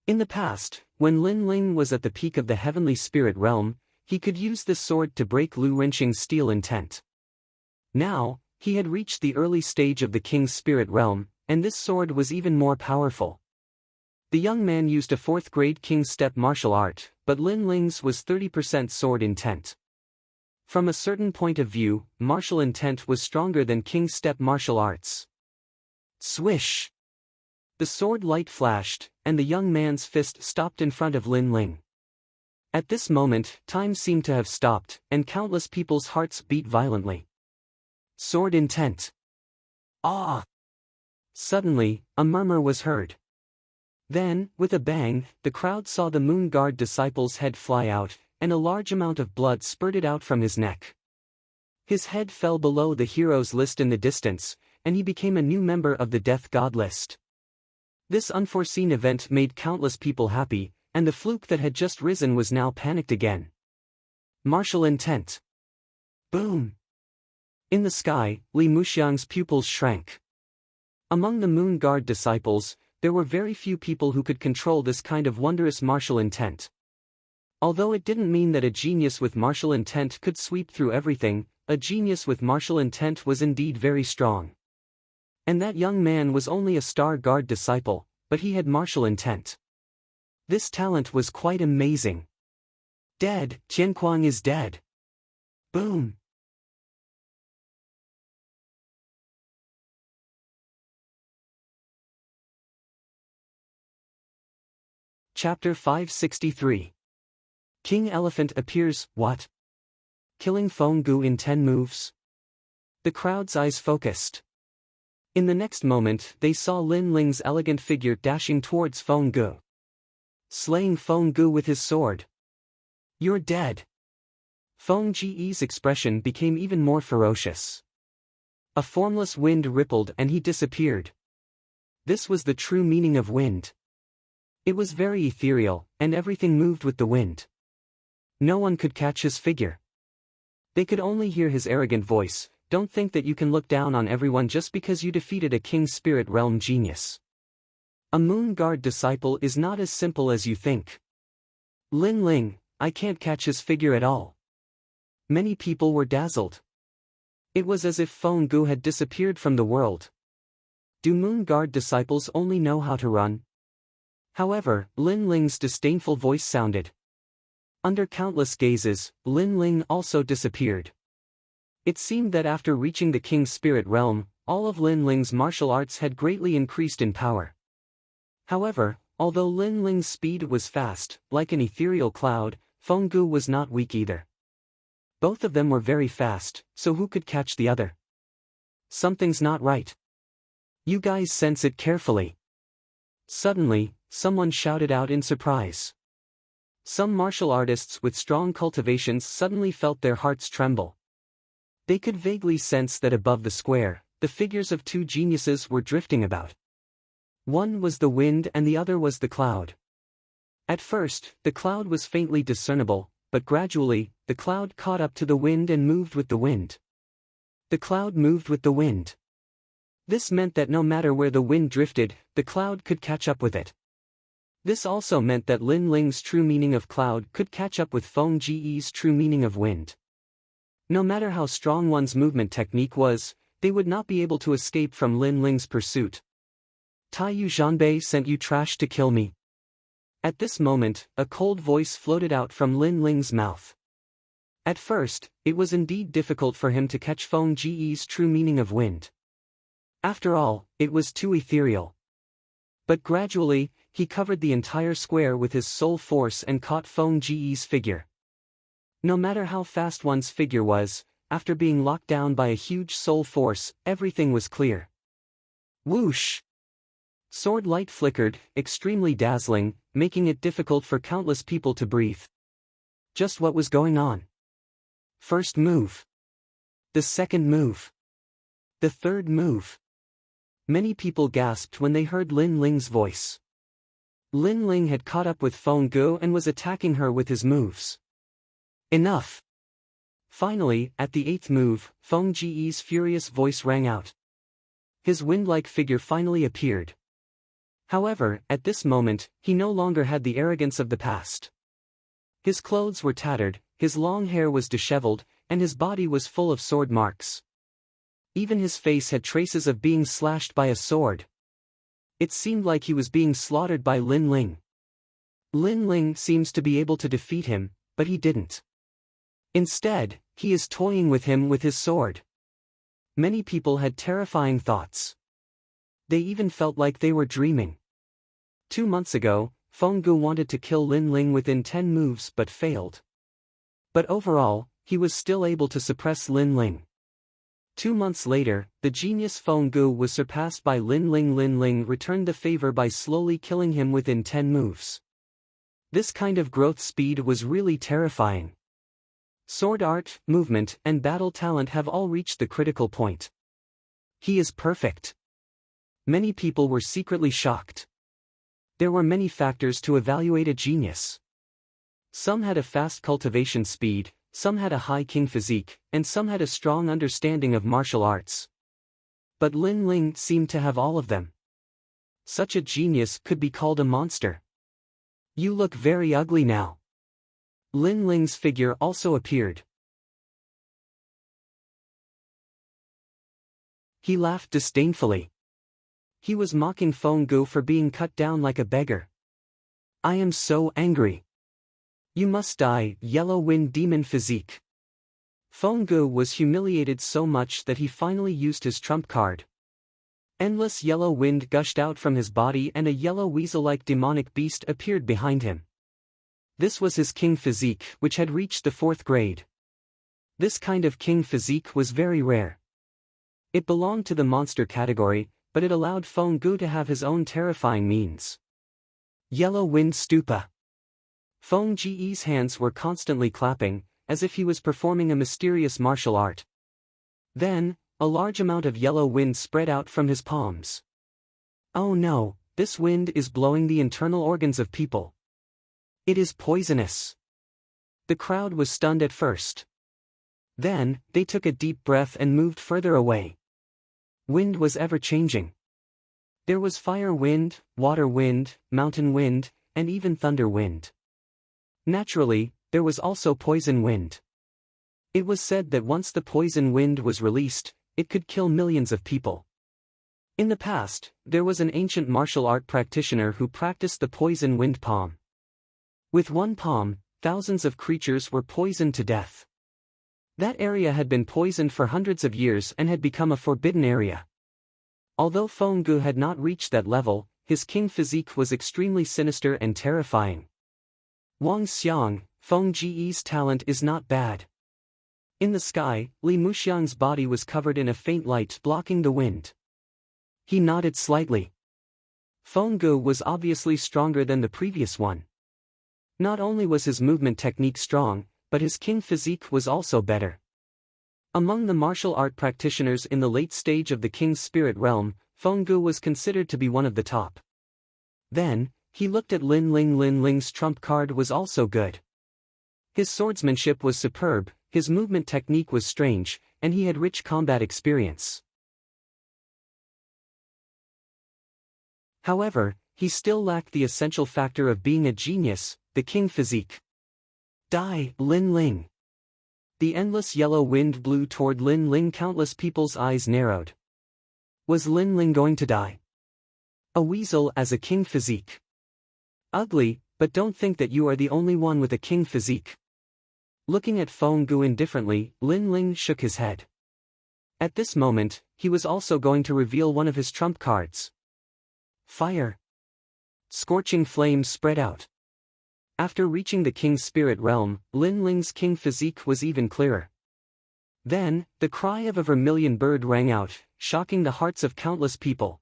In the past, when Lin Ling was at the peak of the heavenly spirit realm, he could use this sword to break Lu Renqing's steel intent. Now, he had reached the early stage of the king's spirit realm, and this sword was even more powerful. The young man used a 4th grade King Step martial art, but Lin Ling's was 30% sword intent. From a certain point of view, martial intent was stronger than King Step martial arts. Swish! The sword light flashed, and the young man's fist stopped in front of Lin Ling. At this moment, time seemed to have stopped, and countless people's hearts beat violently. Sword intent. Ah! Suddenly, a murmur was heard. Then, with a bang, the crowd saw the Moon Guard disciple's head fly out, and a large amount of blood spurted out from his neck. His head fell below the heroes list in the distance, and he became a new member of the Death God list. This unforeseen event made countless people happy, and the fluke that had just risen was now panicked again. Martial intent. Boom! In the sky, Li Muxiang's pupils shrank. Among the Moon Guard disciples, there were very few people who could control this kind of wondrous martial intent. Although it didn't mean that a genius with martial intent could sweep through everything, a genius with martial intent was indeed very strong. And that young man was only a Star Guard disciple, but he had martial intent. This talent was quite amazing. Dead, Qianquang is dead. Boom! Chapter 563. King Elephant appears, what? Killing Feng Gu in 10 moves? The crowd's eyes focused. In the next moment they saw Lin Ling's elegant figure dashing towards Feng Gu. Slaying Feng Gu with his sword. You're dead. Feng Ji's expression became even more ferocious. A formless wind rippled and he disappeared. This was the true meaning of wind. It was very ethereal, and everything moved with the wind. No one could catch his figure. They could only hear his arrogant voice, "Don't think that you can look down on everyone just because you defeated a King Spirit Realm genius. A Moon Guard disciple is not as simple as you think. Lin Ling, I can't catch his figure at all." Many people were dazzled. It was as if Feng Gu had disappeared from the world. Do Moon Guard disciples only know how to run? However, Lin Ling's disdainful voice sounded. Under countless gazes, Lin Ling also disappeared. It seemed that after reaching the King's Spirit Realm, all of Lin Ling's martial arts had greatly increased in power. However, although Lin Ling's speed was fast, like an ethereal cloud, Feng Gu was not weak either. Both of them were very fast, so who could catch the other? Something's not right. You guys sense it carefully. Suddenly, someone shouted out in surprise. Some martial artists with strong cultivations suddenly felt their hearts tremble. They could vaguely sense that above the square, the figures of two geniuses were drifting about. One was the wind and the other was the cloud. At first, the cloud was faintly discernible, but gradually, the cloud caught up to the wind and moved with the wind. The cloud moved with the wind. This meant that no matter where the wind drifted, the cloud could catch up with it. This also meant that Lin Ling's true meaning of cloud could catch up with Feng Ji's true meaning of wind. No matter how strong one's movement technique was, they would not be able to escape from Lin Ling's pursuit. Taiyu Zhanbei sent you trash to kill me. At this moment, a cold voice floated out from Lin Ling's mouth. At first, it was indeed difficult for him to catch Feng Ji's true meaning of wind. After all, it was too ethereal. But gradually, he covered the entire square with his soul force and caught Feng Ji's figure. No matter how fast one's figure was, after being locked down by a huge soul force, everything was clear. Whoosh! Sword light flickered, extremely dazzling, making it difficult for countless people to breathe. Just what was going on? First move. The second move. The third move. Many people gasped when they heard Lin Ling's voice. Lin Ling had caught up with Feng Gu and was attacking her with his moves. Enough! Finally, at the 8th move, Feng Ji's furious voice rang out. His wind-like figure finally appeared. However, at this moment, he no longer had the arrogance of the past. His clothes were tattered, his long hair was disheveled, and his body was full of sword marks. Even his face had traces of being slashed by a sword. It seemed like he was being slaughtered by Lin Ling. Lin Ling seems to be able to defeat him, but he didn't. Instead, he is toying with him with his sword. Many people had terrifying thoughts. They even felt like they were dreaming. 2 months ago, Feng Gu wanted to kill Lin Ling within 10 moves but failed. But overall, he was still able to suppress Lin Ling. 2 months later, the genius Feng Gu was surpassed by Lin Ling. Lin Ling returned the favor by slowly killing him within 10 moves. This kind of growth speed was really terrifying. Sword art, movement, and battle talent have all reached the critical point. He is perfect. Many people were secretly shocked. There were many factors to evaluate a genius. Some had a fast cultivation speed, some had a high king physique, and some had a strong understanding of martial arts. But Lin Ling seemed to have all of them. Such a genius could be called a monster. You look very ugly now. Lin Ling's figure also appeared. He laughed disdainfully. He was mocking Feng Gu for being cut down like a beggar. I am so angry. You must die, Yellow Wind Demon Physique. Feng Gu was humiliated so much that he finally used his trump card. Endless yellow wind gushed out from his body and a yellow weasel-like demonic beast appeared behind him. This was his king physique, which had reached the 4th grade. This kind of king physique was very rare. It belonged to the monster category, but it allowed Feng Gu to have his own terrifying means. Yellow Wind Stupa. Feng Ji's hands were constantly clapping, as if he was performing a mysterious martial art. Then, a large amount of yellow wind spread out from his palms. Oh no, this wind is blowing the internal organs of people. It is poisonous. The crowd was stunned at first. Then, they took a deep breath and moved further away. Wind was ever-changing. There was fire wind, water wind, mountain wind, and even thunder wind. Naturally, there was also poison wind. It was said that once the poison wind was released, it could kill millions of people. In the past, there was an ancient martial art practitioner who practiced the poison wind palm. With one palm, thousands of creatures were poisoned to death. That area had been poisoned for hundreds of years and had become a forbidden area. Although Feng Gu had not reached that level, his king physique was extremely sinister and terrifying. Wang Xiang, Feng Ji's talent is not bad. In the sky, Li Muxiang's body was covered in a faint light blocking the wind. He nodded slightly. Feng Gu was obviously stronger than the previous one. Not only was his movement technique strong, but his king physique was also better. Among the martial art practitioners in the late stage of the king's spirit realm, Feng Gu was considered to be one of the top. Then, he looked at Lin Ling. Lin Ling's trump card was also good. His swordsmanship was superb, his movement technique was strange, and he had rich combat experience. However, he still lacked the essential factor of being a genius, the king physique. Die, Lin Ling. The endless yellow wind blew toward Lin Ling. Countless people's eyes narrowed. Was Lin Ling going to die? A weasel as a king physique. Ugly, but don't think that you are the only one with a king physique. Looking at Feng Gu indifferently, Lin Ling shook his head. At this moment, he was also going to reveal one of his trump cards. Fire. Scorching flames spread out. After reaching the king's spirit realm, Lin Ling's king physique was even clearer. Then, the cry of a vermilion bird rang out, shocking the hearts of countless people.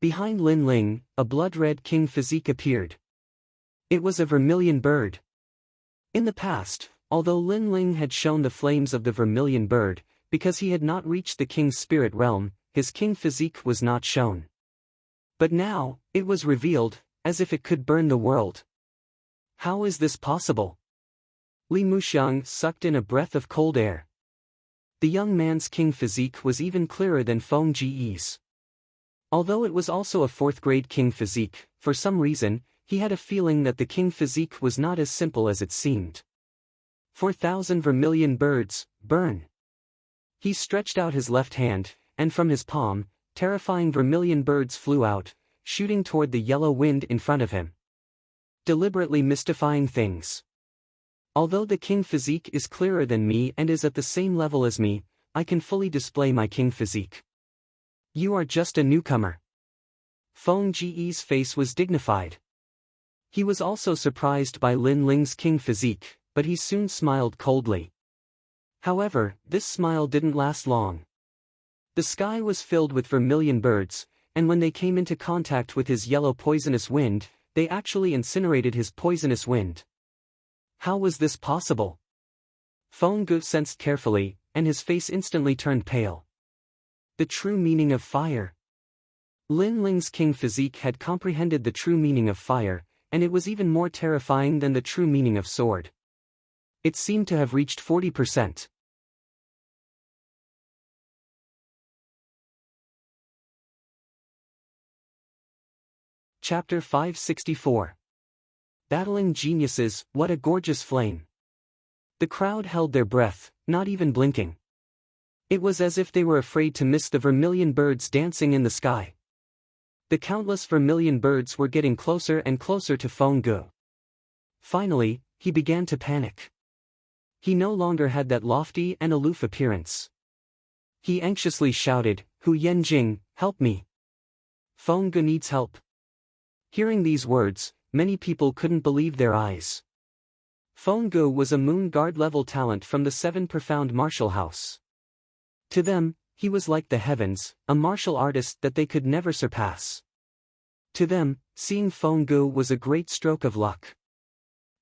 Behind Lin Ling, a blood-red king physique appeared. It was a vermilion bird. In the past, although Lin Ling had shown the flames of the vermilion bird, because he had not reached the king's spirit realm, his king physique was not shown. But now, it was revealed, as if it could burn the world. How is this possible? Li Muxiang sucked in a breath of cold air. The young man's king physique was even clearer than Feng Ji's. Although it was also a 4th-grade king physique, for some reason, he had a feeling that the king physique was not as simple as it seemed. 4,000 vermilion birds, burn. He stretched out his left hand, and from his palm, terrifying vermilion birds flew out, shooting toward the yellow wind in front of him. Deliberately mystifying things. Although the king physique is clearer than me and is at the same level as me, I can fully display my king physique. You are just a newcomer. Feng Ji's face was dignified. He was also surprised by Lin Ling's king physique, but he soon smiled coldly. However, this smile didn't last long. The sky was filled with vermilion birds, and when they came into contact with his yellow poisonous wind, they actually incinerated his poisonous wind. How was this possible? Feng Gu sensed carefully, and his face instantly turned pale. The true meaning of fire. Lin Ling's king physique had comprehended the true meaning of fire, and it was even more terrifying than the true meaning of sword. It seemed to have reached 40%. Chapter 564. Battling Geniuses, What a Gorgeous Flame! The crowd held their breath, not even blinking. It was as if they were afraid to miss the vermilion birds dancing in the sky. The countless vermilion birds were getting closer and closer to Feng Gu. Finally, he began to panic. He no longer had that lofty and aloof appearance. He anxiously shouted, "Hu Yanjing, help me! Feng Gu needs help." Hearing these words, many people couldn't believe their eyes. Feng Gu was a Moon Guard-level talent from the 7 Profound Martial House. To them, he was like the heavens, a martial artist that they could never surpass. To them, seeing Feng Gu was a great stroke of luck.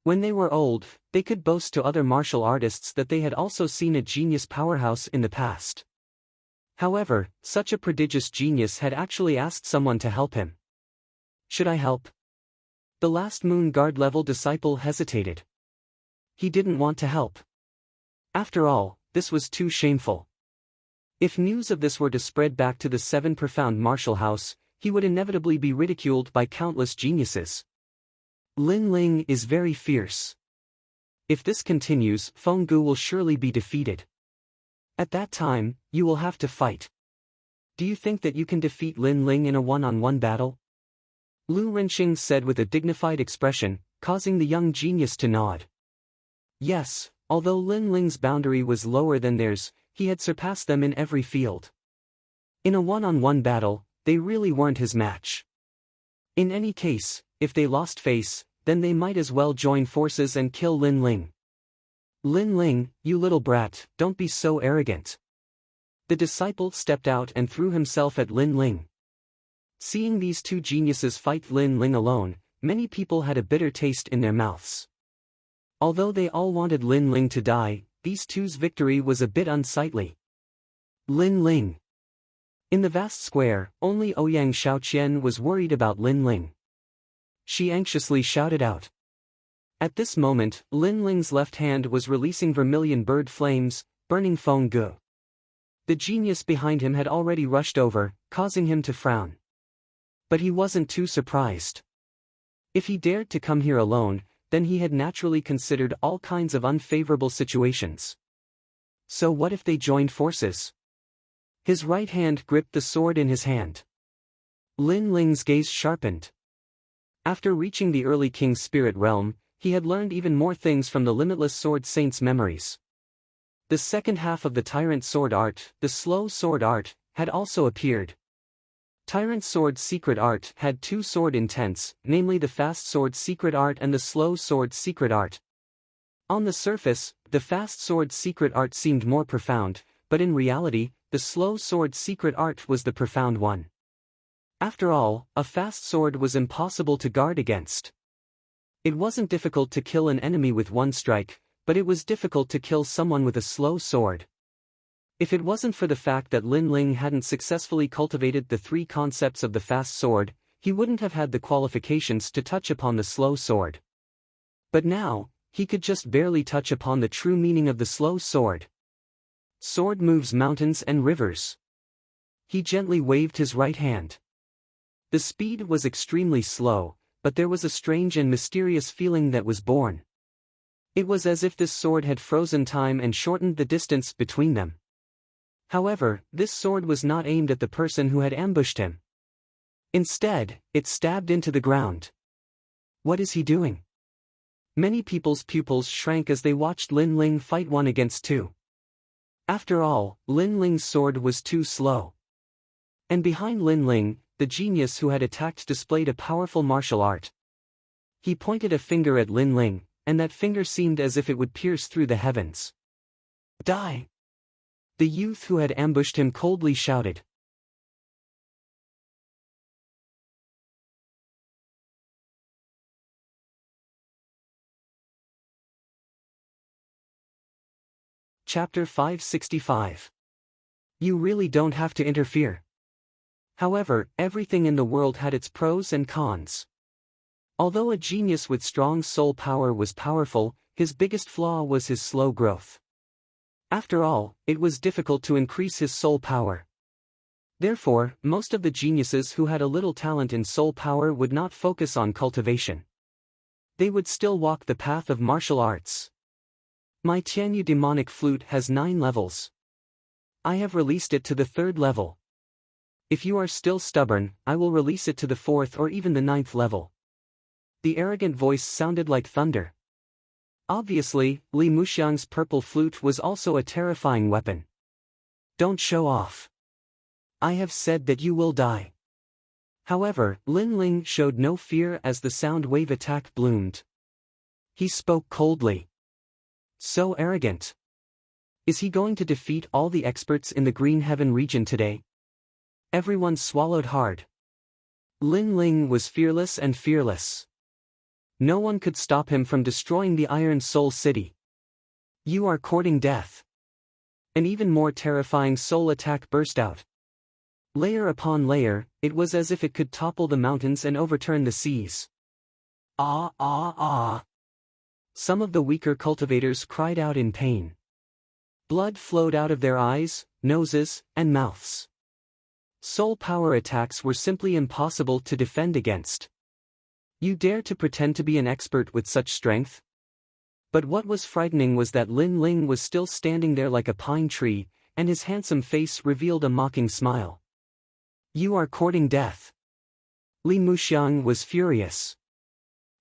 When they were old, they could boast to other martial artists that they had also seen a genius powerhouse in the past. However, such a prodigious genius had actually asked someone to help him. Should I help? The last Moon Guard level disciple hesitated. He didn't want to help. After all, this was too shameful. If news of this were to spread back to the 7 Profound Martial House, he would inevitably be ridiculed by countless geniuses. Lin Ling is very fierce. If this continues, Feng Gu will surely be defeated. At that time, you will have to fight. Do you think that you can defeat Lin Ling in a one-on-one battle? Lu Renqing said with a dignified expression, causing the young genius to nod. Yes, although Lin Ling's boundary was lower than theirs, he had surpassed them in every field. In a one-on-one battle, they really weren't his match. In any case, if they lost face, then they might as well join forces and kill Lin Ling. Lin Ling, you little brat, don't be so arrogant. The disciple stepped out and threw himself at Lin Ling. Seeing these two geniuses fight Lin Ling alone, many people had a bitter taste in their mouths. Although they all wanted Lin Ling to die, these two's victory was a bit unsightly. Lin Ling. In the vast square, only Ouyang Shaoqian was worried about Lin Ling. She anxiously shouted out. At this moment, Lin Ling's left hand was releasing vermilion bird flames, burning Feng Gu. The genius behind him had already rushed over, causing him to frown. But he wasn't too surprised. If he dared to come here alone, then he had naturally considered all kinds of unfavorable situations. So what if they joined forces? His right hand gripped the sword in his hand. Lin Ling's gaze sharpened. After reaching the early king's spirit realm, he had learned even more things from the limitless sword saint's memories. The second half of the tyrant sword art, the slow sword art, had also appeared. Tyrant Sword's secret art had two sword intents, namely the fast sword secret art and the slow sword secret art. On the surface, the fast sword secret art seemed more profound, but in reality, the slow sword secret art was the profound one. After all, a fast sword was impossible to guard against. It wasn't difficult to kill an enemy with one strike, but it was difficult to kill someone with a slow sword. If it wasn't for the fact that Lin Ling hadn't successfully cultivated the three concepts of the fast sword, he wouldn't have had the qualifications to touch upon the slow sword. But now, he could just barely touch upon the true meaning of the slow sword. Sword moves mountains and rivers. He gently waved his right hand. The speed was extremely slow, but there was a strange and mysterious feeling that was born. It was as if this sword had frozen time and shortened the distance between them. However, this sword was not aimed at the person who had ambushed him. Instead, it stabbed into the ground. What is he doing? Many people's pupils shrank as they watched Lin Ling fight one against two. After all, Lin Ling's sword was too slow. And behind Lin Ling, the genius who had attacked displayed a powerful martial art. He pointed a finger at Lin Ling, and that finger seemed as if it would pierce through the heavens. Die! The youth who had ambushed him coldly shouted. Chapter 565. You really don't have to interfere. However, everything in the world had its pros and cons. Although a genius with strong soul power was powerful, his biggest flaw was his slow growth. After all, it was difficult to increase his soul power. Therefore, most of the geniuses who had a little talent in soul power would not focus on cultivation. They would still walk the path of martial arts. My Tianyu demonic flute has 9 levels. I have released it to the 3rd level. If you are still stubborn, I will release it to the 4th or even the 9th level. The arrogant voice sounded like thunder. Obviously, Li Muxiang's purple flute was also a terrifying weapon. Don't show off. I have said that you will die. However, Lin Ling showed no fear as the sound wave attack bloomed. He spoke coldly. So arrogant. Is he going to defeat all the experts in the Green Heaven region today? Everyone swallowed hard. Lin Ling was fearless and fearless. No one could stop him from destroying the Iron Soul City. You are courting death. An even more terrifying soul attack burst out. Layer upon layer, it was as if it could topple the mountains and overturn the seas. Ah ah ah. Some of the weaker cultivators cried out in pain. Blood flowed out of their eyes, noses, and mouths. Soul power attacks were simply impossible to defend against. You dare to pretend to be an expert with such strength? But what was frightening was that Lin Ling was still standing there like a pine tree, and his handsome face revealed a mocking smile. You are courting death. Li Muxiang was furious.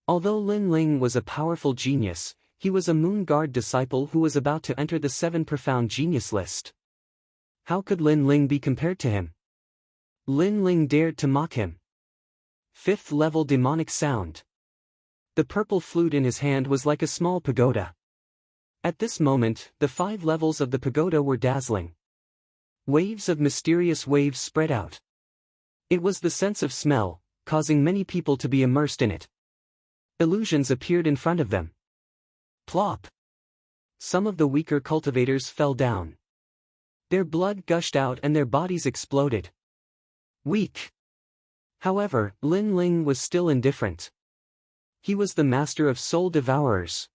Although Lin Ling was a powerful genius, he was a Moon Guard disciple who was about to enter the 7 Profound Genius list. How could Lin Ling be compared to him? Lin Ling dared to mock him. 5th level demonic sound. The purple flute in his hand was like a small pagoda. At this moment, the 5 levels of the pagoda were dazzling. Waves of mysterious waves spread out. It was the sense of smell, causing many people to be immersed in it. Illusions appeared in front of them. Plop! Some of the weaker cultivators fell down. Their blood gushed out and their bodies exploded. Weak. However, Lin Ling was still indifferent. He was the master of soul devourers.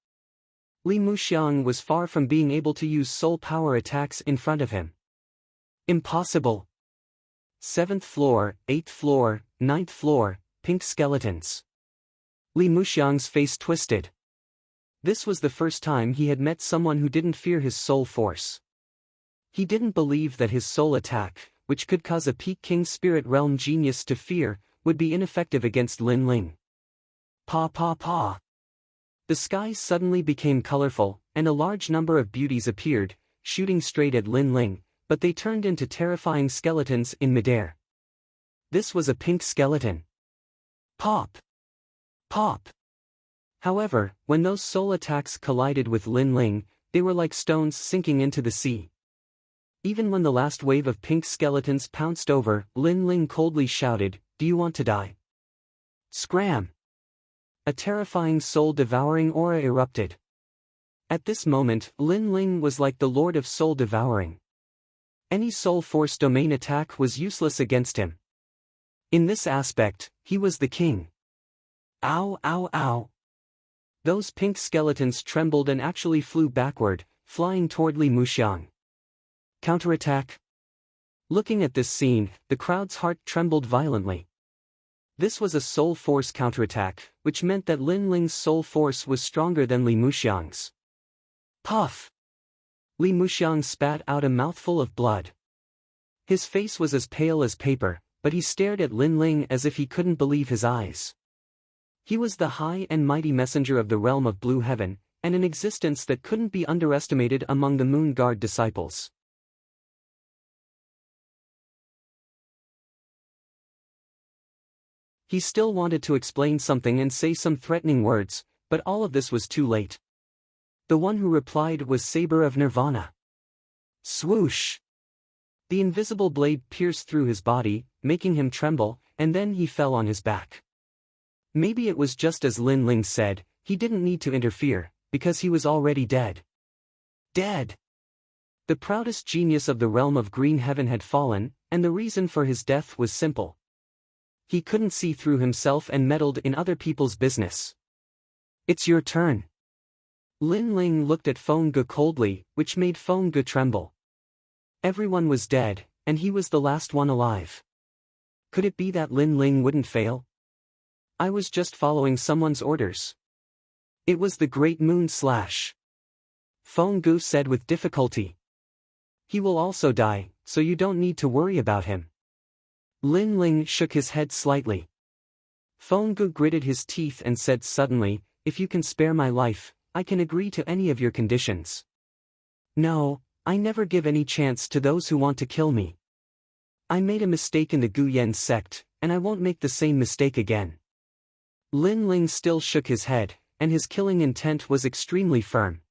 Li Muxiang was far from being able to use soul power attacks in front of him. Impossible. 7th floor, 8th floor, 9th floor, pink skeletons. Li Muxiang's face twisted. This was the first time he had met someone who didn't fear his soul force. He didn't believe that his soul attack, which could cause a Peak King Spirit Realm genius to fear, would be ineffective against Lin Ling. Pa pa pa. The sky suddenly became colorful, and a large number of beauties appeared, shooting straight at Lin Ling, but they turned into terrifying skeletons in midair. This was a pink skeleton. Pop! Pop! However, when those soul attacks collided with Lin Ling, they were like stones sinking into the sea. Even when the last wave of pink skeletons pounced over, Lin Ling coldly shouted, "Do you want to die?" Scram! A terrifying soul-devouring aura erupted. At this moment, Lin Ling was like the Lord of Soul Devouring. Any soul force domain attack was useless against him. In this aspect, he was the king. Ow ow ow. Those pink skeletons trembled and actually flew backward, flying toward Li Muxiang. Counterattack? Looking at this scene, the crowd's heart trembled violently. This was a soul force counterattack, which meant that Lin Ling's soul force was stronger than Li Muxiang's. Puff! Li Muxiang spat out a mouthful of blood. His face was as pale as paper, but he stared at Lin Ling as if he couldn't believe his eyes. He was the high and mighty messenger of the realm of Blue Heaven, and an existence that couldn't be underestimated among the Moon Guard disciples. He still wanted to explain something and say some threatening words, but all of this was too late. The one who replied was Saber of Nirvana. Swoosh! The invisible blade pierced through his body, making him tremble, and then he fell on his back. Maybe it was just as Lin Ling said, he didn't need to interfere, because he was already dead. Dead! The proudest genius of the realm of Green Heaven had fallen, and the reason for his death was simple. He couldn't see through himself and meddled in other people's business. It's your turn. Lin Ling looked at Feng Ge coldly, which made Feng Ge tremble. Everyone was dead, and he was the last one alive. Could it be that Lin Ling wouldn't fail? I was just following someone's orders. It was the Great Moon Slash. Feng Ge said with difficulty. He will also die, so you don't need to worry about him. Lin Ling shook his head slightly. Feng Ge gritted his teeth and said suddenly, if you can spare my life, I can agree to any of your conditions. No, I never give any chance to those who want to kill me. I made a mistake in the Guyan sect, and I won't make the same mistake again. Lin Ling still shook his head, and his killing intent was extremely firm.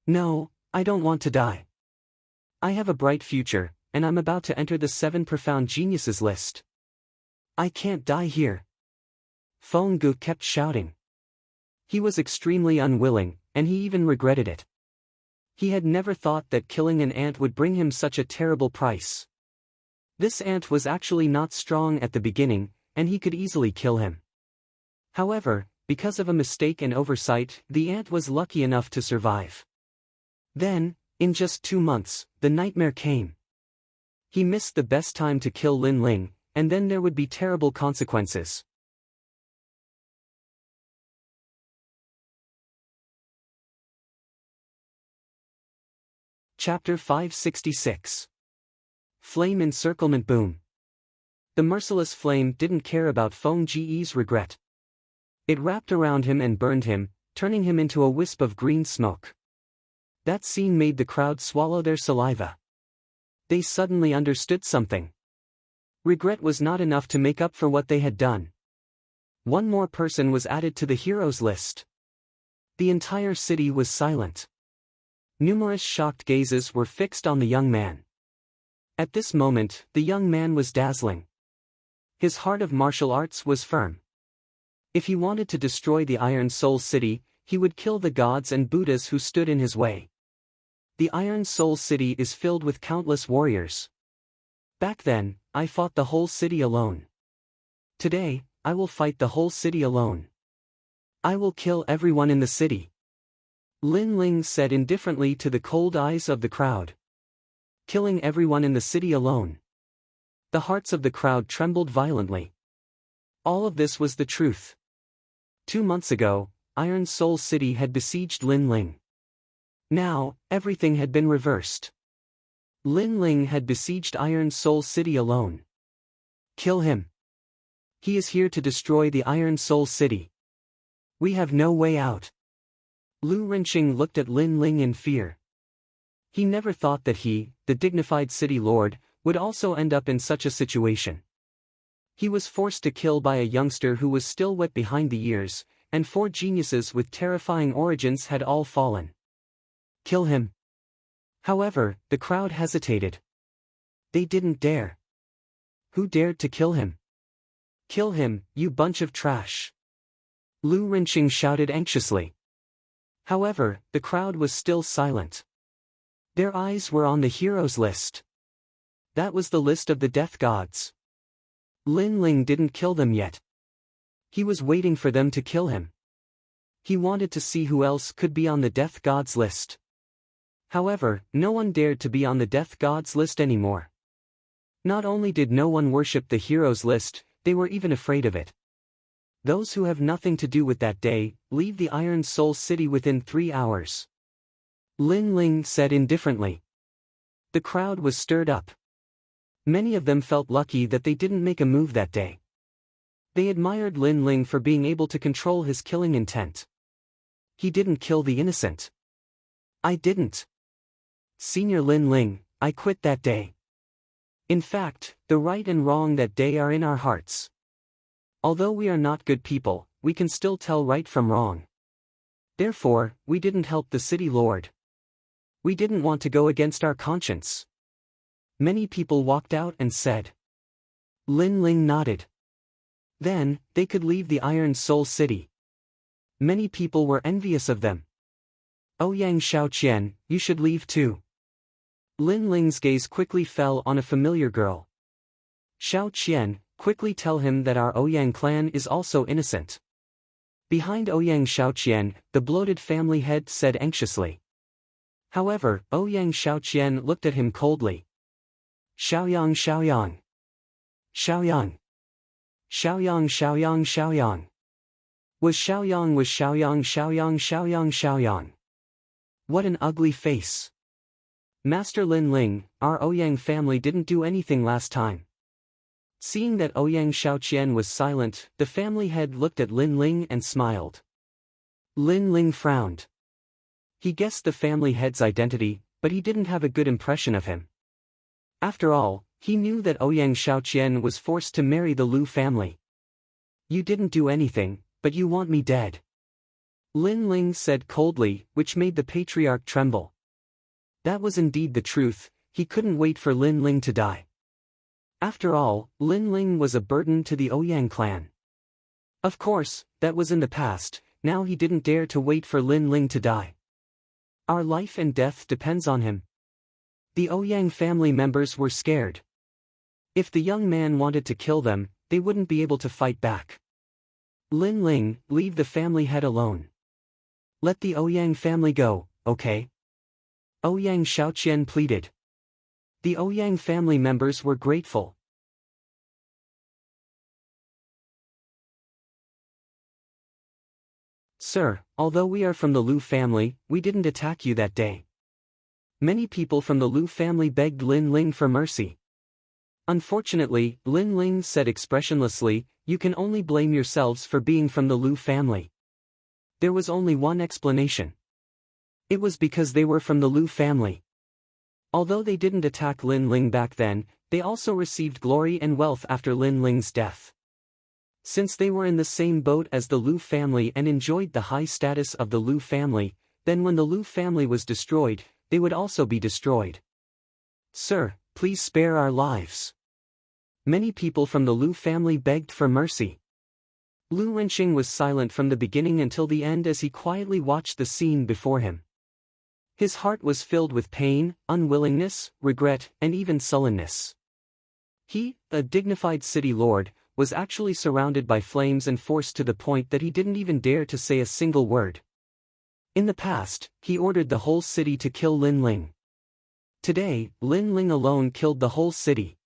No, I don't want to die. I have a bright future, and I'm about to enter the 7 profound geniuses list. I can't die here. Feng Ge kept shouting. He was extremely unwilling, and he even regretted it. He had never thought that killing an ant would bring him such a terrible price. This ant was actually not strong at the beginning, and he could easily kill him. However, because of a mistake and oversight, the ant was lucky enough to survive. Then, in just 2 months, the nightmare came. He missed the best time to kill Lin Ling, and then there would be terrible consequences. Chapter 566. Flame Encirclement Boom. The merciless flame didn't care about Feng Ge's regret. It wrapped around him and burned him, turning him into a wisp of green smoke. That scene made the crowd swallow their saliva. They suddenly understood something. Regret was not enough to make up for what they had done. One more person was added to the heroes list. The entire city was silent. Numerous shocked gazes were fixed on the young man. At this moment, the young man was dazzling. His heart of martial arts was firm. If he wanted to destroy the Iron Soul City, he would kill the gods and Buddhas who stood in his way. The Iron Soul City is filled with countless warriors. Back then, I fought the whole city alone. Today, I will fight the whole city alone. I will kill everyone in the city. Lin Ling said indifferently to the cold eyes of the crowd. Killing everyone in the city alone. The hearts of the crowd trembled violently. All of this was the truth. 2 months ago, Iron Soul City had besieged Lin Ling. Now, everything had been reversed. Lin Ling had besieged Iron Soul City alone. Kill him. He is here to destroy the Iron Soul City. We have no way out. Lu Renqing looked at Lin Ling in fear. He never thought that he, the dignified city lord, would also end up in such a situation. He was forced to kill by a youngster who was still wet behind the ears, and 4 geniuses with terrifying origins had all fallen. Kill him. However, the crowd hesitated. They didn't dare. Who dared to kill him? Kill him, you bunch of trash. Lu Renqing shouted anxiously. However, the crowd was still silent. Their eyes were on the heroes list. That was the list of the death gods. Lin Ling didn't kill them yet. He was waiting for them to kill him. He wanted to see who else could be on the death gods list. However, no one dared to be on the death gods list anymore. Not only did no one worship the heroes list, they were even afraid of it. Those who have nothing to do with that day, leave the Iron Soul City within 3 hours. Lin Ling said indifferently. The crowd was stirred up. Many of them felt lucky that they didn't make a move that day. They admired Lin Ling for being able to control his killing intent. He didn't kill the innocent. I didn't. Senior Lin Ling, I quit that day. In fact, the right and wrong that day are in our hearts. Although we are not good people, we can still tell right from wrong. Therefore, we didn't help the city lord. We didn't want to go against our conscience. Many people walked out and said. Lin Ling nodded. Then, they could leave the Iron Soul City. Many people were envious of them. Ouyang Xiaoqian, you should leave too. Lin Ling's gaze quickly fell on a familiar girl. Xiaoqian, quickly tell him that our Ouyang clan is also innocent. Behind Ouyang Xiaoqian, the bloated family head said anxiously. However, Ouyang Xiaoqian looked at him coldly. Xiaoyang Xiaoyang. Xiaoyang. Xiaoyang Xiaoyang Xiaoyang. Was Xiaoyang Xiaoyang Xiaoyang. What an ugly face. Master Lin Ling, our Ouyang family didn't do anything last time. Seeing that Ouyang Xiaoqian was silent, the family head looked at Lin Ling and smiled. Lin Ling frowned. He guessed the family head's identity, but he didn't have a good impression of him. After all, he knew that Ouyang Xiaoqian was forced to marry the Lu family. You didn't do anything, but you want me dead. Lin Ling said coldly, which made the patriarch tremble. That was indeed the truth, he couldn't wait for Lin Ling to die. After all, Lin Ling was a burden to the Ouyang clan. Of course, that was in the past, now he didn't dare to wait for Lin Ling to die. Our life and death depends on him. The Ouyang family members were scared. If the young man wanted to kill them, they wouldn't be able to fight back. Lin Ling, leave the family head alone. Let the Ouyang family go, okay? Ouyang Xiaoqian pleaded. The Ouyang family members were grateful. Sir, although we are from the Lu family, we didn't attack you that day. Many people from the Lu family begged Lin Ling for mercy. Unfortunately, Lin Ling said expressionlessly, you can only blame yourselves for being from the Lu family. There was only one explanation. It was because they were from the Lu family. Although they didn't attack Lin Ling back then, they also received glory and wealth after Lin Ling's death. Since they were in the same boat as the Lu family and enjoyed the high status of the Lu family, then when the Lu family was destroyed, they would also be destroyed. Sir, please spare our lives. Many people from the Lu family begged for mercy. Lu Renqing was silent from the beginning until the end as he quietly watched the scene before him. His heart was filled with pain, unwillingness, regret, and even sullenness. He, a dignified city lord, was actually surrounded by flames and forced to the point that he didn't even dare to say a single word. In the past, he ordered the whole city to kill Lin Ling. Today, Lin Ling alone killed the whole city.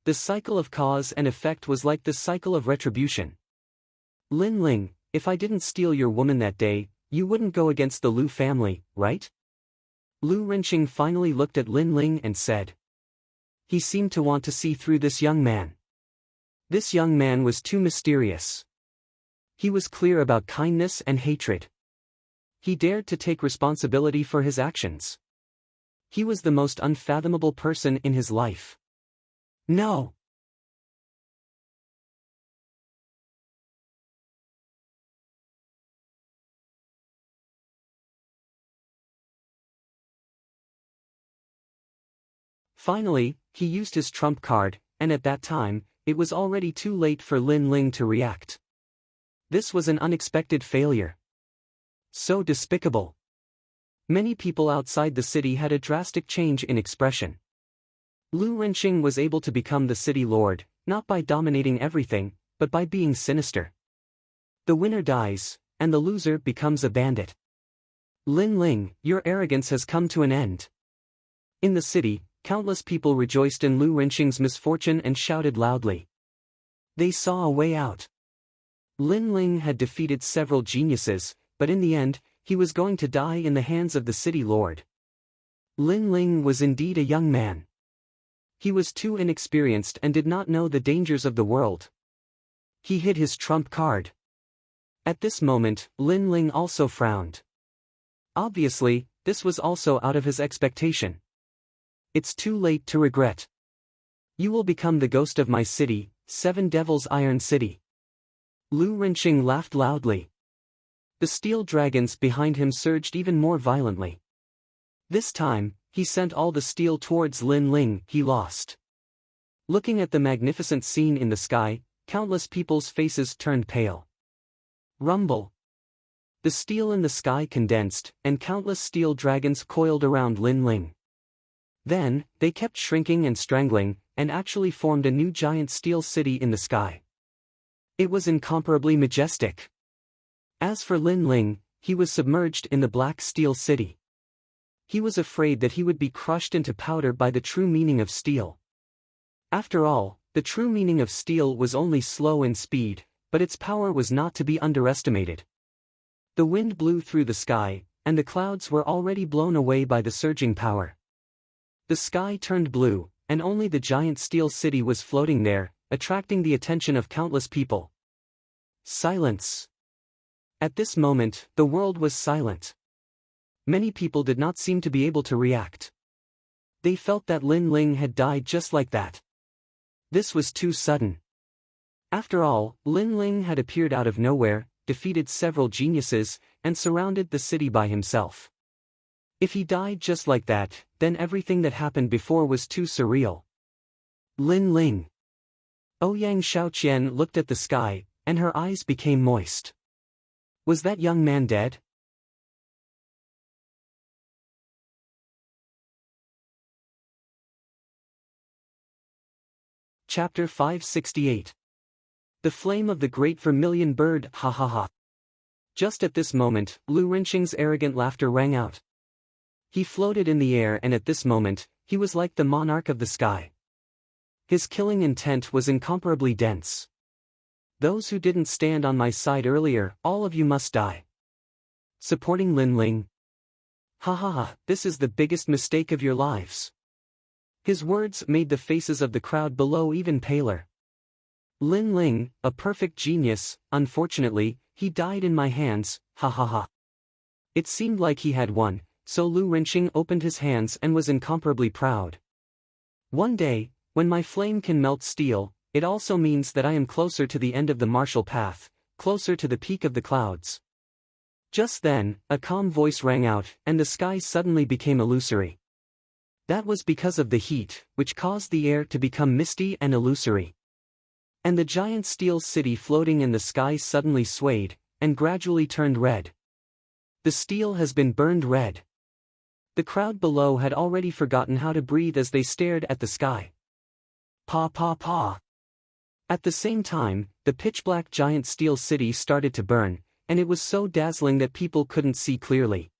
The cycle of cause and effect was like the cycle of retribution. Lin Ling, if I didn't steal your woman that day, you wouldn't go against the Lu family, right? Lu Renqing finally looked at Lin Ling and said. He seemed to want to see through this young man. This young man was too mysterious. He was clear about kindness and hatred. He dared to take responsibility for his actions. He was the most unfathomable person in his life. No. Finally, he used his trump card, and at that time, it was already too late for Lin Ling to react. This was an unexpected failure. So despicable. Many people outside the city had a drastic change in expression. Lu Renqing was able to become the city lord, not by dominating everything, but by being sinister. The winner dies, and the loser becomes a bandit. Lin Ling, your arrogance has come to an end. In the city, countless people rejoiced in Lu Renqing's misfortune and shouted loudly. They saw a way out. Lin Ling had defeated several geniuses, but in the end, he was going to die in the hands of the city lord. Lin Ling was indeed a young man. He was too inexperienced and did not know the dangers of the world. He hid his trump card. At this moment, Lin Ling also frowned. Obviously, this was also out of his expectation. It's too late to regret. You will become the ghost of my city, Seven Devils Iron City. Lu Renqing laughed loudly. The steel dragons behind him surged even more violently. This time, he sent all the steel towards Lin Ling. He lost. Looking at the magnificent scene in the sky, countless people's faces turned pale. Rumble. The steel in the sky condensed, and countless steel dragons coiled around Lin Ling. Then, they kept shrinking and strangling, and actually formed a new giant steel city in the sky. It was incomparably majestic. As for Lin Ling, he was submerged in the black steel city. He was afraid that he would be crushed into powder by the true meaning of steel. After all, the true meaning of steel was only slow in speed, but its power was not to be underestimated. The wind blew through the sky, and the clouds were already blown away by the surging power. The sky turned blue, and only the giant steel city was floating there, attracting the attention of countless people. Silence. At this moment, the world was silent. Many people did not seem to be able to react. They felt that Lin Ling had died just like that. This was too sudden. After all, Lin Ling had appeared out of nowhere, defeated several geniuses, and surrounded the city by himself. If he died just like that, then everything that happened before was too surreal. Lin Ling. Ouyang Shaoqian looked at the sky, and her eyes became moist. Was that young man dead? Chapter 568. The Flame of the Great Vermilion Bird. Ha ha ha. Just at this moment, Lu Renqing's arrogant laughter rang out. He floated in the air, and at this moment, he was like the monarch of the sky. His killing intent was incomparably dense. Those who didn't stand on my side earlier, all of you must die. Supporting Lin Ling. Ha ha ha, this is the biggest mistake of your lives. His words made the faces of the crowd below even paler. Lin Ling, a perfect genius, unfortunately, he died in my hands, ha ha ha. It seemed like he had won, so Lu Renqing opened his hands and was incomparably proud. One day, when my flame can melt steel, it also means that I am closer to the end of the martial path, closer to the peak of the clouds. Just then, a calm voice rang out, and the sky suddenly became illusory. That was because of the heat, which caused the air to become misty and illusory. And the giant steel city floating in the sky suddenly swayed, and gradually turned red. The steel has been burned red. The crowd below had already forgotten how to breathe as they stared at the sky. Pa pa pa. At the same time, the pitch-black giant steel city started to burn, and it was so dazzling that people couldn't see clearly.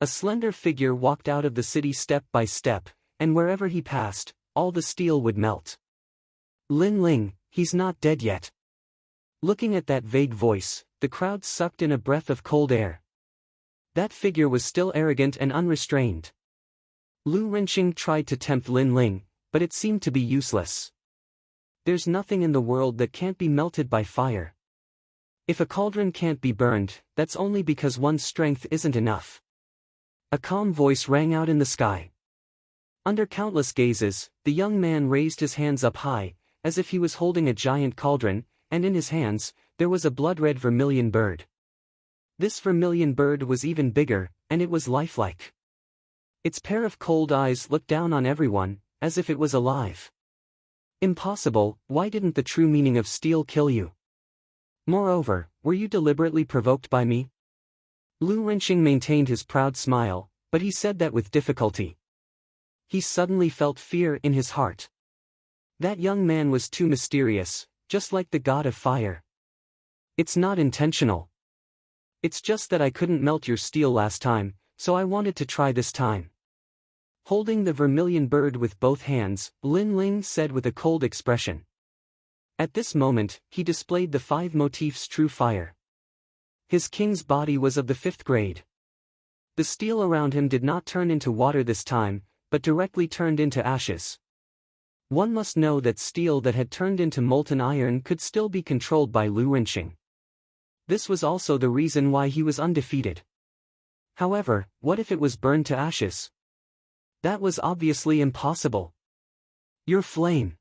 A slender figure walked out of the city step by step, and wherever he passed, all the steel would melt. Lin Ling, he's not dead yet. Looking at that vague voice, the crowd sucked in a breath of cold air. That figure was still arrogant and unrestrained. Lu Renqing tried to tempt Lin Ling, but it seemed to be useless. There's nothing in the world that can't be melted by fire. If a cauldron can't be burned, that's only because one's strength isn't enough. A calm voice rang out in the sky. Under countless gazes, the young man raised his hands up high, as if he was holding a giant cauldron, and in his hands, there was a blood-red vermilion bird. This vermilion bird was even bigger, and it was lifelike. Its pair of cold eyes looked down on everyone, as if it was alive. Impossible, why didn't the true meaning of steel kill you? Moreover, were you deliberately provoked by me? Lu Renqing maintained his proud smile, but he said that with difficulty. He suddenly felt fear in his heart. That young man was too mysterious, just like the god of fire. It's not intentional. It's just that I couldn't melt your steel last time, so I wanted to try this time. Holding the vermilion bird with both hands, Lin Ling said with a cold expression. At this moment, he displayed the 5 motifs true fire. His king's body was of the 5th grade. The steel around him did not turn into water this time, but directly turned into ashes. One must know that steel that had turned into molten iron could still be controlled by Lu Renqing. This was also the reason why he was undefeated. However, what if it was burned to ashes? That was obviously impossible. Your flame.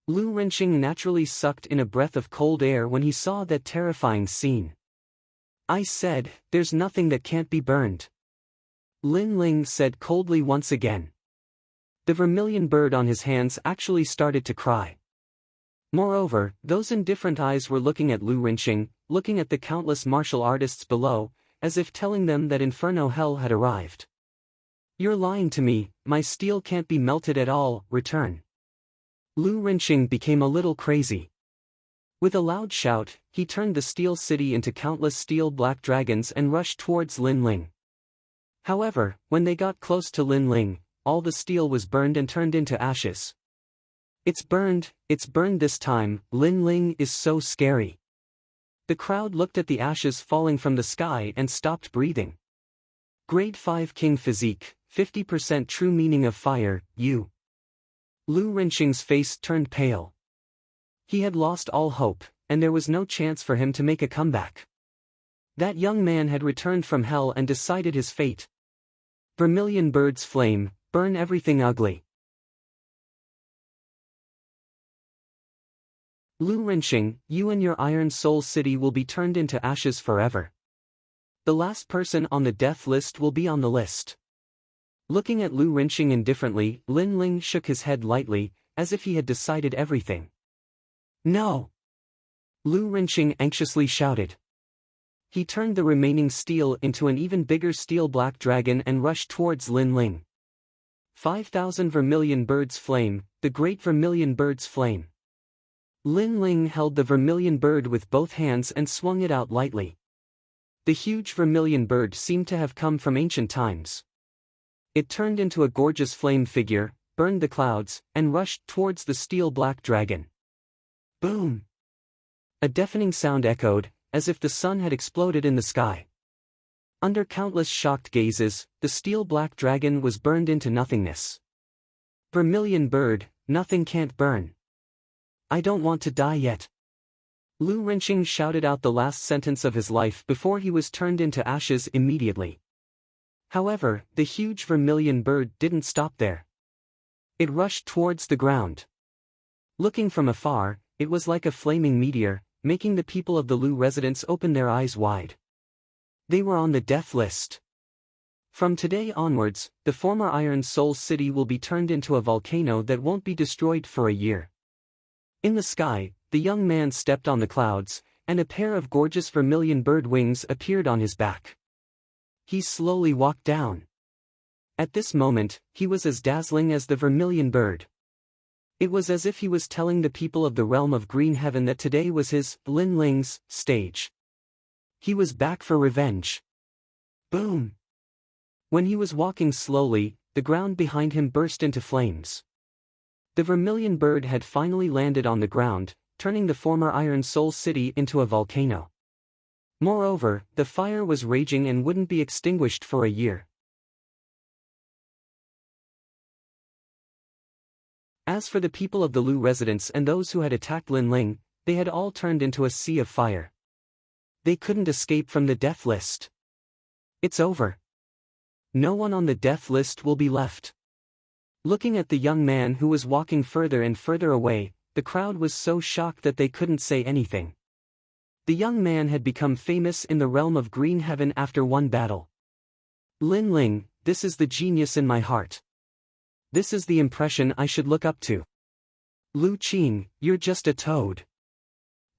Lu Renqing naturally sucked in a breath of cold air when he saw that terrifying scene. I said, there's nothing that can't be burned. Lin Ling said coldly once again. The vermilion bird on his hands actually started to cry. Moreover, those indifferent eyes were looking at Lu Renqing, looking at the countless martial artists below, as if telling them that Inferno Hell had arrived. You're lying to me, my steel can't be melted at all, return. Lu Renqing became a little crazy. With a loud shout, he turned the steel city into countless steel black dragons and rushed towards Lin Ling. However, when they got close to Lin Ling, all the steel was burned and turned into ashes. It's burned this time, Lin Ling is so scary. The crowd looked at the ashes falling from the sky and stopped breathing. Grade 5 King Physique, 50% true meaning of fire, you. Lu Renqing's face turned pale. He had lost all hope, and there was no chance for him to make a comeback. That young man had returned from hell and decided his fate. Vermilion bird's flame, burn everything ugly. Lu Renqing, you and your Iron Soul City will be turned into ashes forever. The last person on the death list will be on the list. Looking at Lu Renqing indifferently, Lin Ling shook his head lightly, as if he had decided everything. No! Lu Renqing anxiously shouted. He turned the remaining steel into an even bigger steel black dragon and rushed towards Lin Ling. 5,000 Vermilion Bird's Flame, the Great Vermilion Bird's Flame. Lin Ling held the vermilion bird with both hands and swung it out lightly. The huge vermilion bird seemed to have come from ancient times. It turned into a gorgeous flame figure, burned the clouds, and rushed towards the steel black dragon. Boom! A deafening sound echoed, as if the sun had exploded in the sky. Under countless shocked gazes, the steel black dragon was burned into nothingness. Vermilion bird, nothing can't burn. I don't want to die yet. Lu Renqing shouted out the last sentence of his life before he was turned into ashes immediately. However, the huge vermilion bird didn't stop there. It rushed towards the ground. Looking from afar, it was like a flaming meteor, making the people of the Lu residence open their eyes wide. They were on the death list. From today onwards, the former Iron Soul City will be turned into a volcano that won't be destroyed for a year. In the sky, the young man stepped on the clouds, and a pair of gorgeous vermilion bird wings appeared on his back. He slowly walked down. At this moment, he was as dazzling as the vermilion bird. It was as if he was telling the people of the realm of green heaven that today was his, Lin Ling's, stage. He was back for revenge. Boom! When he was walking slowly, the ground behind him burst into flames. The vermilion bird had finally landed on the ground, turning the former Iron Soul City into a volcano. Moreover, the fire was raging and wouldn't be extinguished for a year. As for the people of the Lu residence and those who had attacked Lin Ling, they had all turned into a sea of fire. They couldn't escape from the death list. It's over. No one on the death list will be left. Looking at the young man who was walking further and further away, the crowd was so shocked that they couldn't say anything. The young man had become famous in the realm of green heaven after one battle. Lin Ling, this is the genius in my heart. This is the impression I should look up to. Lu Qing, you're just a toad.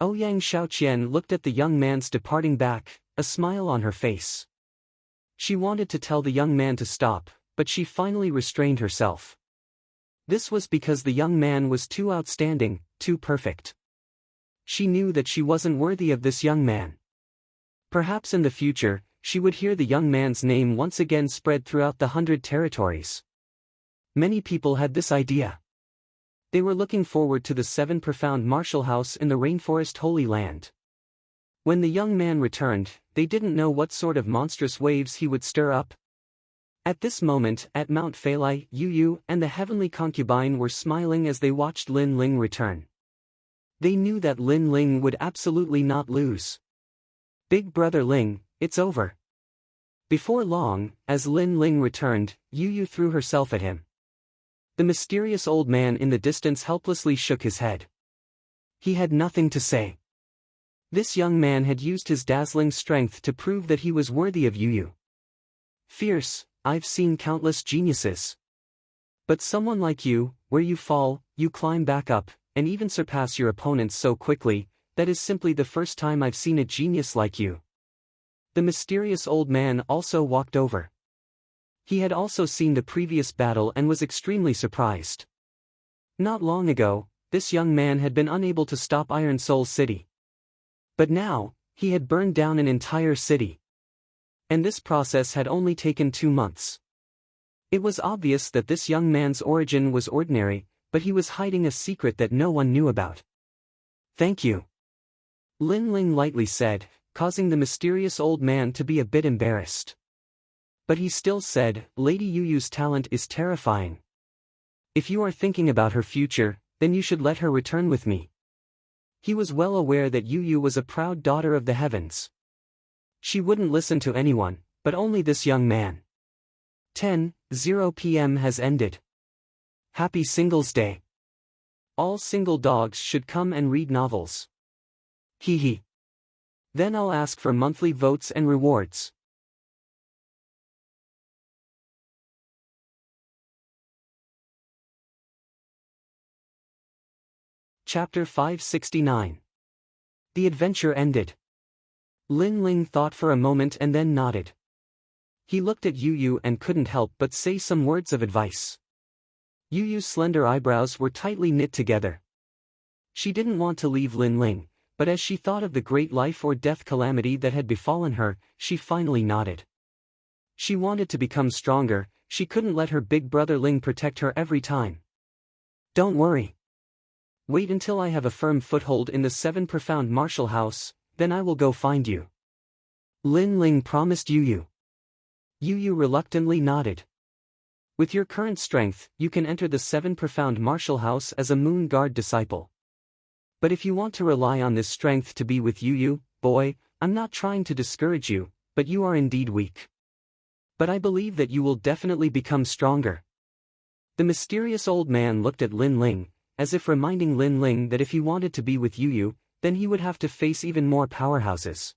Ouyang Shaoqian looked at the young man's departing back, a smile on her face. She wanted to tell the young man to stop, but she finally restrained herself. This was because the young man was too outstanding, too perfect. She knew that she wasn't worthy of this young man. Perhaps in the future, she would hear the young man's name once again spread throughout the 100 territories. Many people had this idea. They were looking forward to the 7 profound martial house in the rainforest Holy Land. When the young man returned, they didn't know what sort of monstrous waves he would stir up. At this moment, at Mount Phalai, Yu Yu and the heavenly concubine were smiling as they watched Lin Ling return. They knew that Lin Ling would absolutely not lose. Big brother Ling, it's over. Before long, as Lin Ling returned, Yu Yu threw herself at him. The mysterious old man in the distance helplessly shook his head. He had nothing to say. This young man had used his dazzling strength to prove that he was worthy of Yu. Fierce, I've seen countless geniuses. But someone like you, where you fall, you climb back up, and even surpass your opponents so quickly, that is simply the first time I've seen a genius like you. The mysterious old man also walked over. He had also seen the previous battle and was extremely surprised. Not long ago, this young man had been unable to stop Iron Soul City. But now, he had burned down an entire city. And this process had only taken 2 months. It was obvious that this young man's origin was ordinary, but he was hiding a secret that no one knew about. Thank you. Lin Ling lightly said, causing the mysterious old man to be a bit embarrassed. But he still said, Lady Yuyu's talent is terrifying. If you are thinking about her future, then you should let her return with me. He was well aware that Yu was a proud daughter of the heavens. She wouldn't listen to anyone, but only this young man. 10:00 p.m. has ended. Happy Singles Day. All single dogs should come and read novels. Hee hee. Then I'll ask for monthly votes and rewards. Chapter 569. The adventure ended. Lin Ling thought for a moment and then nodded. He looked at Yu and couldn't help but say some words of advice. Yu's slender eyebrows were tightly knit together. She didn't want to leave Lin Ling, but as she thought of the great life or death calamity that had befallen her, she finally nodded. She wanted to become stronger, she couldn't let her big brother Ling protect her every time. Don't worry. Wait until I have a firm foothold in the 7 profound martial house, then I will go find you. Lin Ling promised Yu. Yu reluctantly nodded. With your current strength, you can enter the 7 profound martial house as a Moon Guard disciple. But if you want to rely on this strength to be with Yu, boy, I'm not trying to discourage you, but you are indeed weak. But I believe that you will definitely become stronger. The mysterious old man looked at Lin Ling, as if reminding Lin Ling that if he wanted to be with Yu, then he would have to face even more powerhouses.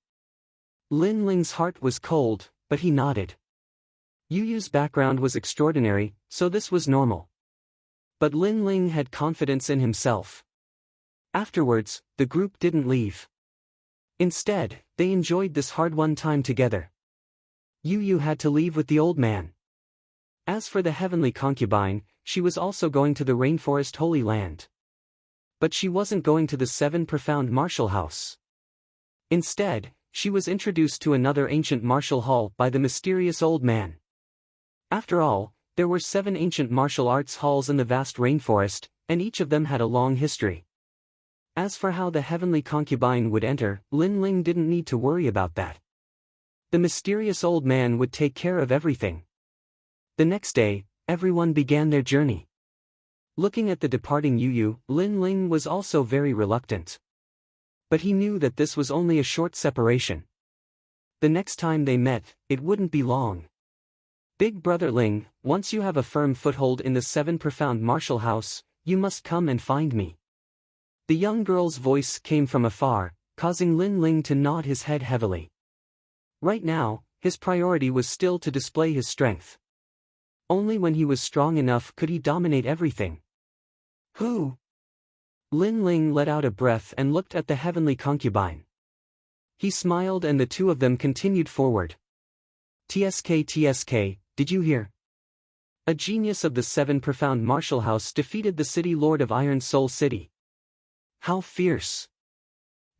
Lin Ling's heart was cold, but he nodded. Yu's background was extraordinary, so this was normal. But Lin Ling had confidence in himself. Afterwards, the group didn't leave. Instead, they enjoyed this hard-won time together. Yu had to leave with the old man. As for the heavenly concubine, she was also going to the rainforest Holy Land. But she wasn't going to the 7 profound martial house. Instead, she was introduced to another ancient martial hall by the mysterious old man. After all, there were 7 ancient martial arts halls in the vast rainforest, and each of them had a long history. As for how the heavenly concubine would enter, Lin Ling didn't need to worry about that. The mysterious old man would take care of everything. The next day, everyone began their journey. Looking at the departing Yu, Lin Ling was also very reluctant. But he knew that this was only a short separation. The next time they met, it wouldn't be long. Big brother Ling, once you have a firm foothold in the 7 profound martial house, you must come and find me. The young girl's voice came from afar, causing Lin Ling to nod his head heavily. Right now, his priority was still to display his strength. Only when he was strong enough could he dominate everything. Who? Lin Ling let out a breath and looked at the heavenly concubine. He smiled and the two of them continued forward. TSK, did you hear? A genius of the 7 profound martial house defeated the city lord of Iron Soul City. How fierce.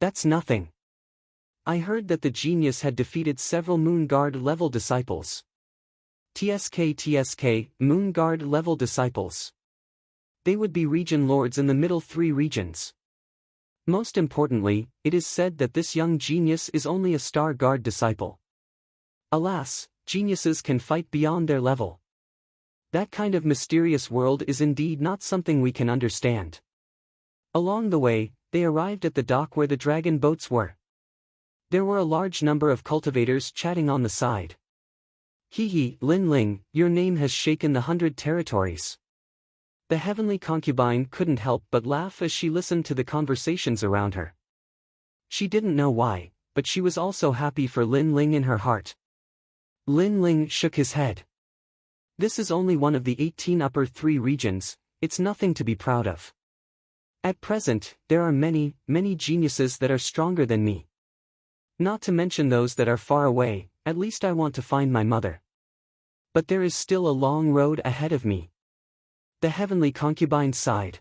That's nothing. I heard that the genius had defeated several Moon Guard level disciples. TSK, Moon Guard level disciples. They would be region lords in the middle 3 regions. Most importantly, it is said that this young genius is only a Star Guard disciple. Alas, geniuses can fight beyond their level. That kind of mysterious world is indeed not something we can understand. Along the way, they arrived at the dock where the dragon boats were. There were a large number of cultivators chatting on the side. Hee hee, Lin Ling, your name has shaken the 100 territories. The heavenly concubine couldn't help but laugh as she listened to the conversations around her. She didn't know why, but she was also happy for Lin Ling in her heart. Lin Ling shook his head. This is only one of the 18 upper 3 regions, it's nothing to be proud of. At present, there are many, many geniuses that are stronger than me. Not to mention those that are far away, at least I want to find my mother. But there is still a long road ahead of me. The heavenly concubine sighed.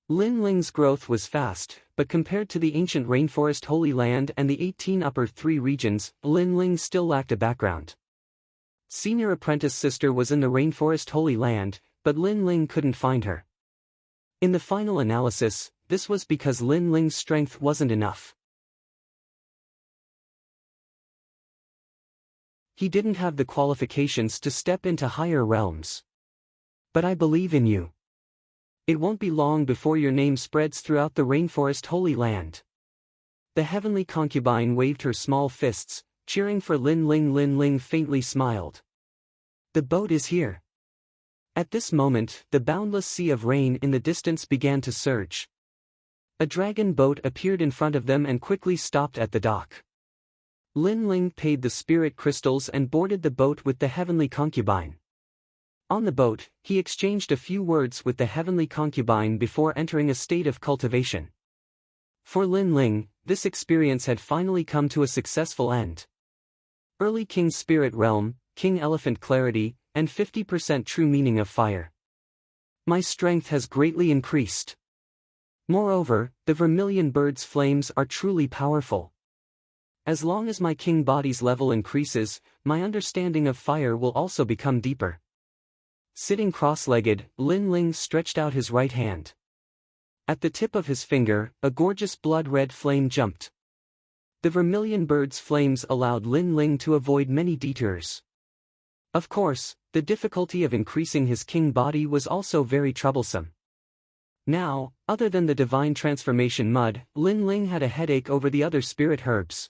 Lin Ling's growth was fast, but compared to the ancient rainforest Holy Land and the 18 upper 3 regions, Lin Ling still lacked a background. Senior apprentice sister was in the rainforest Holy Land, but Lin Ling couldn't find her. In the final analysis, this was because Lin Ling's strength wasn't enough. He didn't have the qualifications to step into higher realms. But I believe in you. It won't be long before your name spreads throughout the rainforest Holy Land. The heavenly concubine waved her small fists, cheering for Lin Ling. Lin Ling faintly smiled. The boat is here. At this moment, the boundless sea of rain in the distance began to surge. A dragon boat appeared in front of them and quickly stopped at the dock. Lin Ling paid the spirit crystals and boarded the boat with the heavenly concubine. On the boat, he exchanged a few words with the heavenly concubine before entering a state of cultivation. For Lin Ling, this experience had finally come to a successful end. Early King Spirit Realm, King Elephant Clarity, and 50% true meaning of fire. My strength has greatly increased. Moreover, the vermilion bird's flames are truly powerful. As long as my king body's level increases, my understanding of fire will also become deeper. Sitting cross-legged, Lin Ling stretched out his right hand. At the tip of his finger, a gorgeous blood-red flame jumped. The vermilion bird's flames allowed Lin Ling to avoid many detours. Of course, the difficulty of increasing his king body was also very troublesome. Now, other than the divine transformation mud, Lin Ling had a headache over the other spirit herbs.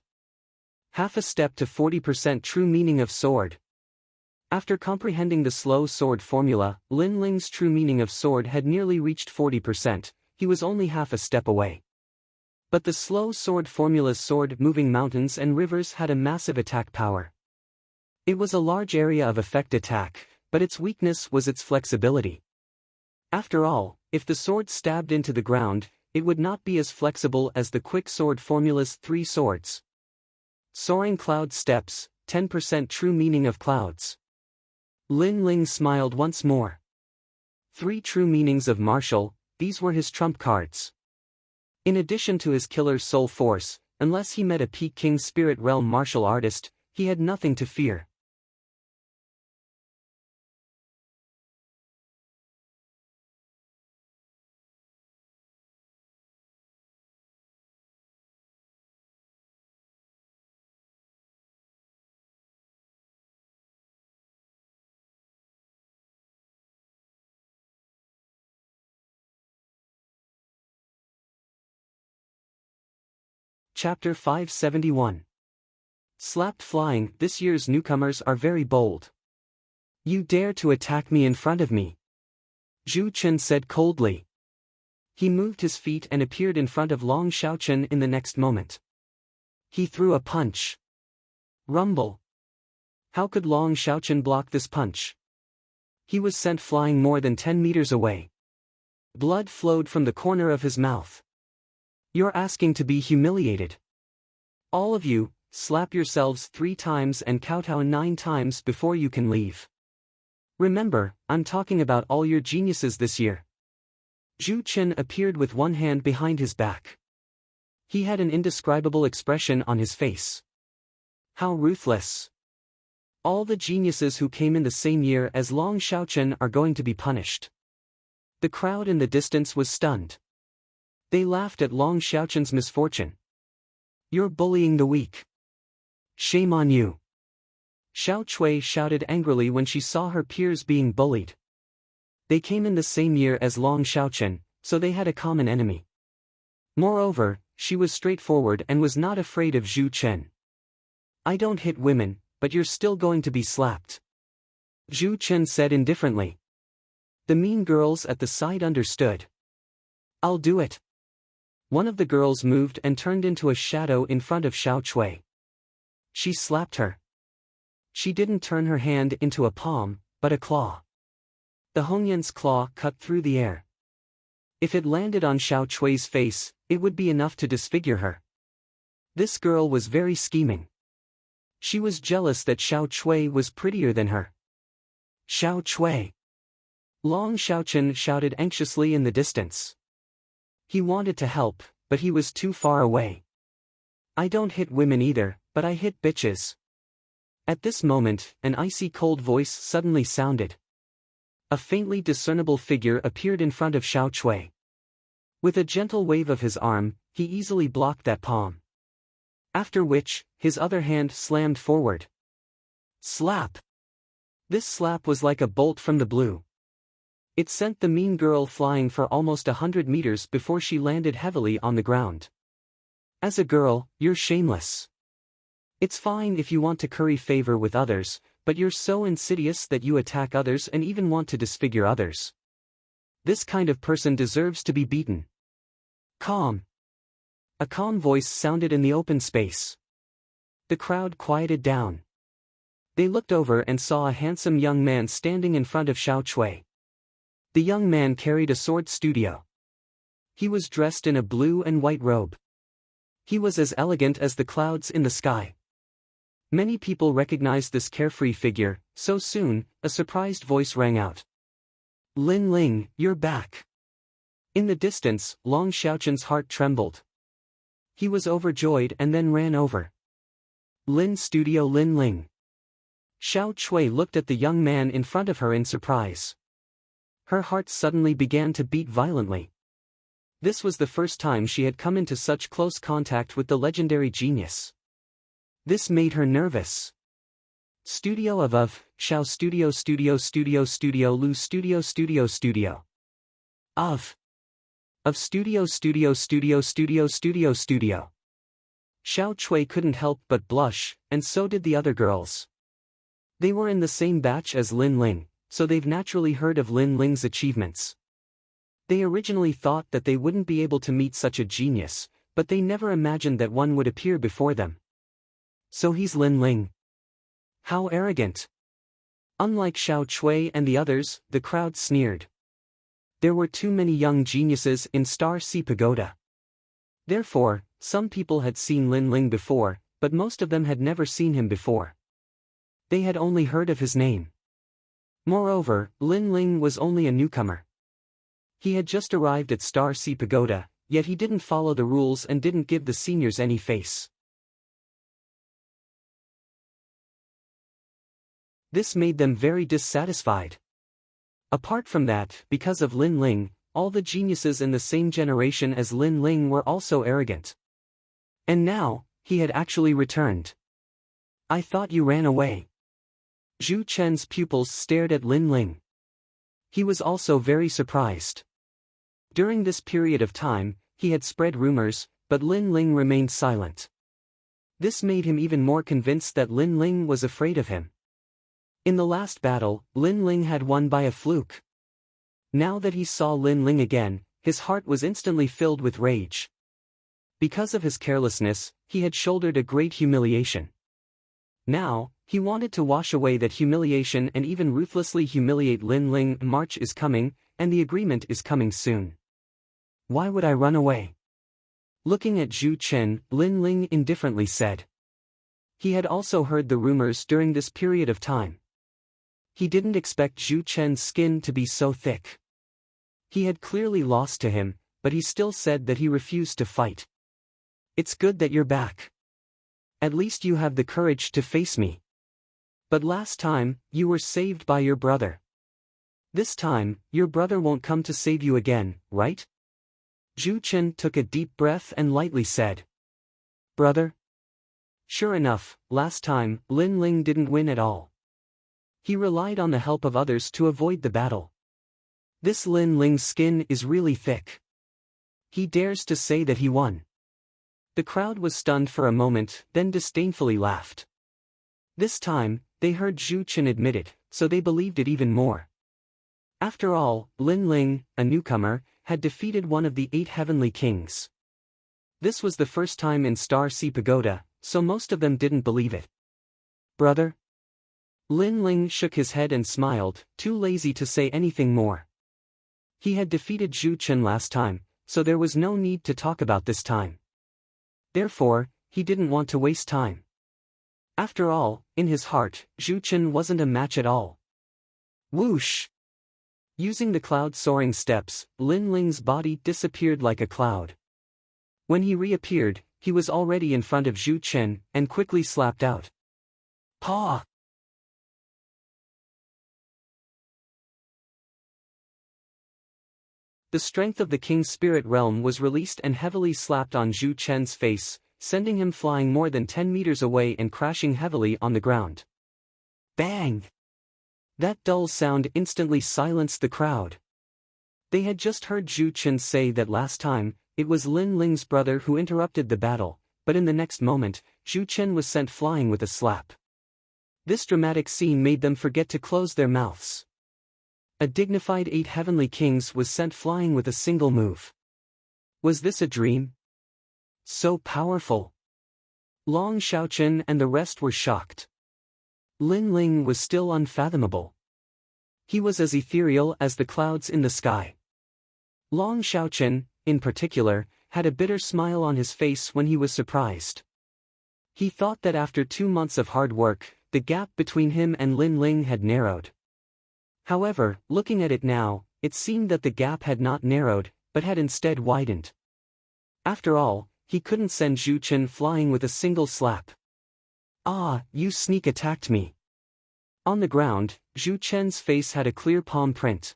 Half a step to 40% true meaning of sword. After comprehending the slow sword formula, Lin Ling's true meaning of sword had nearly reached 40%, he was only half a step away. But the slow sword formula's sword moving mountains and rivers had a massive attack power. It was a large area of effect attack, but its weakness was its flexibility. After all, if the sword stabbed into the ground, it would not be as flexible as the quick sword formula's 3 swords. Soaring cloud steps, 10% true meaning of clouds. Lin Ling smiled once more. 3 true meanings of martial, these were his trump cards. In addition to his killer's soul force, unless he met a peak King Spirit Realm martial artist, he had nothing to fear. Chapter 571. Slapped flying. This year's newcomers are very bold. You dare to attack me in front of me? Zhu Chen said coldly. He moved his feet and appeared in front of Long Xiaochen in the next moment. He threw a punch. Rumble. How could Long Xiaochen block this punch? He was sent flying more than 10 meters away. Blood flowed from the corner of his mouth. You're asking to be humiliated. All of you, slap yourselves 3 times and kowtow 9 times before you can leave. Remember, I'm talking about all your geniuses this year. Zhu Chen appeared with one hand behind his back. He had an indescribable expression on his face. How ruthless. All the geniuses who came in the same year as Long Xiaochen are going to be punished. The crowd in the distance was stunned. They laughed at Long Xiaochen's misfortune. You're bullying the weak. Shame on you. Xiao Chui shouted angrily when she saw her peers being bullied. They came in the same year as Long Xiaochen, so they had a common enemy. Moreover, she was straightforward and was not afraid of Zhu Chen. I don't hit women, but you're still going to be slapped. Zhu Chen said indifferently. The mean girls at the side understood. I'll do it. One of the girls moved and turned into a shadow in front of Xiao Chui. She slapped her. She didn't turn her hand into a palm, but a claw. The Hongyan's claw cut through the air. If it landed on Xiao Chui's face, it would be enough to disfigure her. This girl was very scheming. She was jealous that Xiao Chui was prettier than her. Xiao Chui! Long Xiaochen shouted anxiously in the distance. He wanted to help, but he was too far away. I don't hit women either, but I hit bitches. At this moment, an icy cold voice suddenly sounded. A faintly discernible figure appeared in front of Xiao Chui. With a gentle wave of his arm, he easily blocked that palm. After which, his other hand slammed forward. Slap! This slap was like a bolt from the blue. It sent the mean girl flying for almost 100 meters before she landed heavily on the ground. As a girl, you're shameless. It's fine if you want to curry favor with others, but you're so insidious that you attack others and even want to disfigure others. This kind of person deserves to be beaten. Calm. A calm voice sounded in the open space. The crowd quieted down. They looked over and saw a handsome young man standing in front of Xiao Chui. The young man carried a sword studio. He was dressed in a blue and white robe. He was as elegant as the clouds in the sky. Many people recognized this carefree figure. So soon, a surprised voice rang out. Lin Ling, you're back. In the distance, Long Xiaochen's heart trembled. He was overjoyed and then ran over. Lin Studio Lin Ling. Xiao Chui looked at the young man in front of her in surprise. Her heart suddenly began to beat violently. This was the first time she had come into such close contact with the legendary genius. This made her nervous. Studio of Xiao Studio Studio Studio Studio Lu Studio Studio Studio. Of Studio Studio Studio Studio Studio Studio. Xiao Chui couldn't help but blush, and so did the other girls. They were in the same batch as Lin Ling, so they've naturally heard of Lin Ling's achievements. They originally thought that they wouldn't be able to meet such a genius, but they never imagined that one would appear before them. So he's Lin Ling. How arrogant. Unlike Xiao Chui and the others, the crowd sneered. There were too many young geniuses in Star Sea Pagoda. Therefore, some people had seen Lin Ling before, but most of them had never seen him before. They had only heard of his name. Moreover, Lin Ling was only a newcomer. He had just arrived at Star Sea Pagoda, yet he didn't follow the rules and didn't give the seniors any face. This made them very dissatisfied. Apart from that, because of Lin Ling, all the geniuses in the same generation as Lin Ling were also arrogant. And now, he had actually returned. I thought you ran away. Zhu Chen's pupils stared at Lin Ling. He was also very surprised. During this period of time, he had spread rumors, but Lin Ling remained silent. This made him even more convinced that Lin Ling was afraid of him. In the last battle, Lin Ling had won by a fluke. Now that he saw Lin Ling again, his heart was instantly filled with rage. Because of his carelessness, he had shouldered a great humiliation. Now, he wanted to wash away that humiliation and even ruthlessly humiliate Lin Ling. March is coming, and the agreement is coming soon. Why would I run away? Looking at Zhu Chen, Lin Ling indifferently said. He had also heard the rumors during this period of time. He didn't expect Zhu Chen's skin to be so thick. He had clearly lost to him, but he still said that he refused to fight. It's good that you're back. At least you have the courage to face me. But last time, you were saved by your brother. This time, your brother won't come to save you again, right? Zhu Chen took a deep breath and lightly said. Brother? Sure enough, last time, Lin Ling didn't win at all. He relied on the help of others to avoid the battle. This Lin Ling's skin is really thick. He dares to say that he won. The crowd was stunned for a moment, then disdainfully laughed. This time, they heard Zhu Chen admit it, so they believed it even more. After all, Lin Ling, a newcomer, had defeated one of the 8 heavenly kings. This was the first time in Star Sea Pagoda, so most of them didn't believe it. Brother? Lin Ling shook his head and smiled, too lazy to say anything more. He had defeated Zhu Chen last time, so there was no need to talk about this time. Therefore, he didn't want to waste time. After all, in his heart, Zhu Chen wasn't a match at all. Whoosh! Using the cloud-soaring steps, Lin Ling's body disappeared like a cloud. When he reappeared, he was already in front of Zhu Chen, and quickly slapped out. Paw! The strength of the king's spirit realm was released and heavily slapped on Zhu Chen's face, sending him flying more than 10 meters away and crashing heavily on the ground. Bang! That dull sound instantly silenced the crowd. They had just heard Zhu Chen say that last time, it was Lin Ling's brother who interrupted the battle, but in the next moment, Zhu Chen was sent flying with a slap. This dramatic scene made them forget to close their mouths. A dignified 8 heavenly kings was sent flying with a single move. Was this a dream? So powerful. Long Xiaochen and the rest were shocked. Lin Ling was still unfathomable. He was as ethereal as the clouds in the sky. Long Xiaochen, in particular, had a bitter smile on his face when he was surprised. He thought that after 2 months of hard work, the gap between him and Lin Ling had narrowed. However, looking at it now, it seemed that the gap had not narrowed, but had instead widened. After all, he couldn't send Zhu Chen flying with a single slap. Ah, you sneak attacked me. On the ground, Zhu Chen's face had a clear palm print.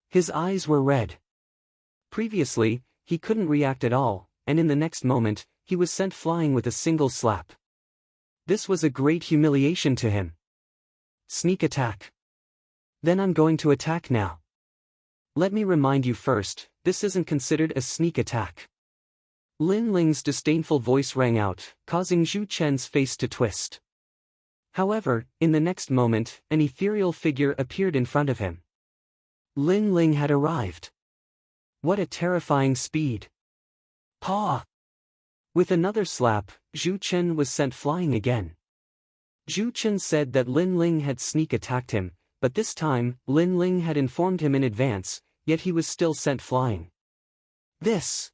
His eyes were red. Previously, he couldn't react at all, and in the next moment, he was sent flying with a single slap. This was a great humiliation to him. Sneak attack. Then I'm going to attack now. Let me remind you first, this isn't considered a sneak attack. Lin Ling's disdainful voice rang out, causing Zhu Chen's face to twist. However, in the next moment, an ethereal figure appeared in front of him. Lin Ling had arrived. What a terrifying speed! Paw! With another slap, Zhu Chen was sent flying again. Zhu Chen said that Lin Ling had sneak attacked him, but this time, Lin Ling had informed him in advance, yet he was still sent flying. This!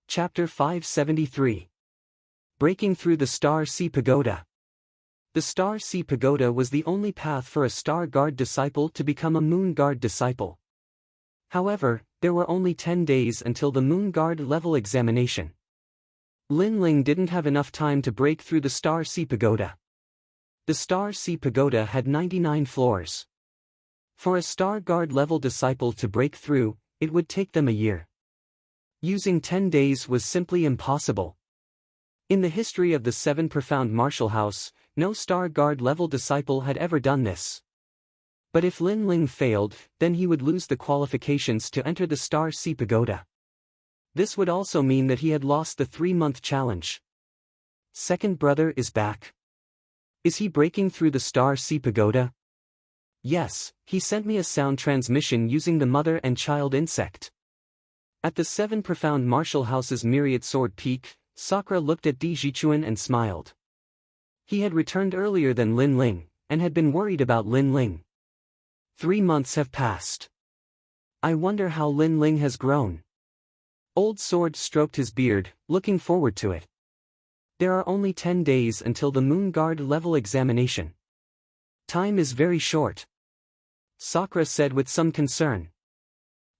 Chapter 573. Breaking through the Star Sea Pagoda. The Star Sea Pagoda was the only path for a Star Guard disciple to become a Moon Guard disciple. However, there were only 10 days until the Moon Guard level examination. Lin Ling didn't have enough time to break through the Star Sea Pagoda. The Star Sea Pagoda had 99 floors. For a Star Guard level disciple to break through, it would take them a year. Using 10 days was simply impossible. In the history of the 7 Profound Martial House, no Star Guard level disciple had ever done this. But if Lin Ling failed, then he would lose the qualifications to enter the Star Sea Pagoda. This would also mean that he had lost the 3-month challenge. Second brother is back. Is he breaking through the Star Sea Pagoda? Yes, he sent me a sound transmission using the mother and child insect. At the 7 Profound Martial House's Myriad Sword Peak, Sakura looked at Di Jichuan and smiled. He had returned earlier than Lin Ling, and had been worried about Lin Ling. 3 months have passed. I wonder how Lin Ling has grown. Old Sword stroked his beard, looking forward to it. There are only 10 days until the Moon Guard level examination. Time is very short. Sakura said with some concern.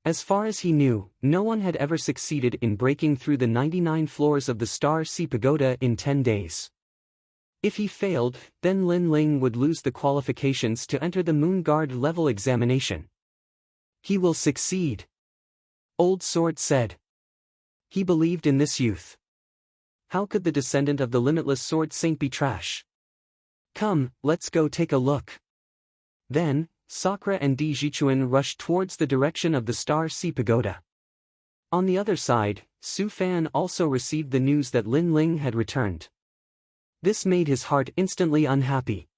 As far as he knew, no one had ever succeeded in breaking through the 99 floors of the Star Sea Pagoda in 10 days. If he failed, then Lin Ling would lose the qualifications to enter the Moon Guard level examination. He will succeed. Old Sword said. He believed in this youth. How could the descendant of the limitless sword saint be trash? Come, let's go take a look. Then, Sakura and Di Jichuan rushed towards the direction of the Star Sea Pagoda. On the other side, Su Fan also received the news that Lin Ling had returned. This made his heart instantly unhappy.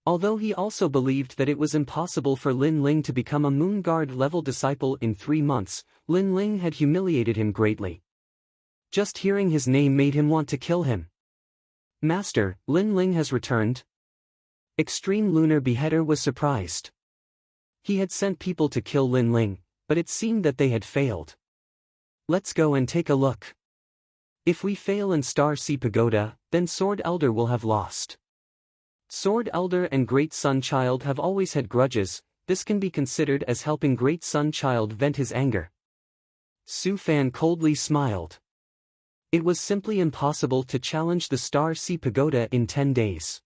Although he also believed that it was impossible for Lin Ling to become a Moon Guard-level disciple in 3 months, Lin Ling had humiliated him greatly. Just hearing his name made him want to kill him. Master, Lin Ling has returned? Extreme Lunar Beheader was surprised. He had sent people to kill Lin Ling, but it seemed that they had failed. Let's go and take a look. If we fail in Star Sea Pagoda, then Sword Elder will have lost. Sword Elder and Great Sun Child have always had grudges. This can be considered as helping Great Sun Child vent his anger. Su Fan coldly smiled. It was simply impossible to challenge the Star Sea Pagoda in 10 days.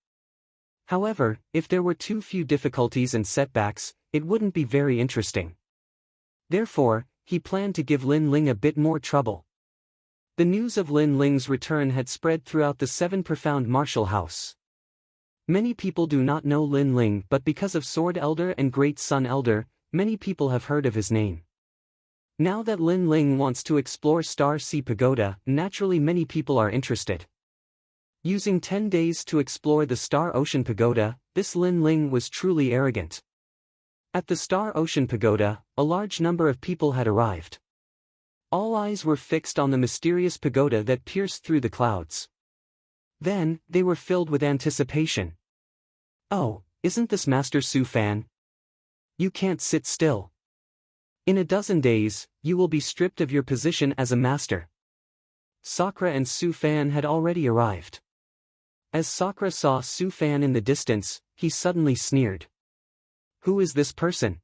However, if there were too few difficulties and setbacks, it wouldn't be very interesting. Therefore, he planned to give Lin Ling a bit more trouble. The news of Lin Ling's return had spread throughout the 7 Profound Martial House. Many people do not know Lin Ling, but because of Sword Elder and Great Sun Elder, many people have heard of his name. Now that Lin Ling wants to explore Star Sea Pagoda, naturally many people are interested. Using 10 days to explore the Star Ocean Pagoda, this Lin Ling was truly arrogant. At the Star Ocean Pagoda, a large number of people had arrived. All eyes were fixed on the mysterious pagoda that pierced through the clouds. Then, they were filled with anticipation. Oh, isn't this Master Su Fan? You can't sit still. In a dozen days, you will be stripped of your position as a master. Sakura and Su Fan had already arrived. As Sakura saw Su Fan in the distance, he suddenly sneered. Who is this person?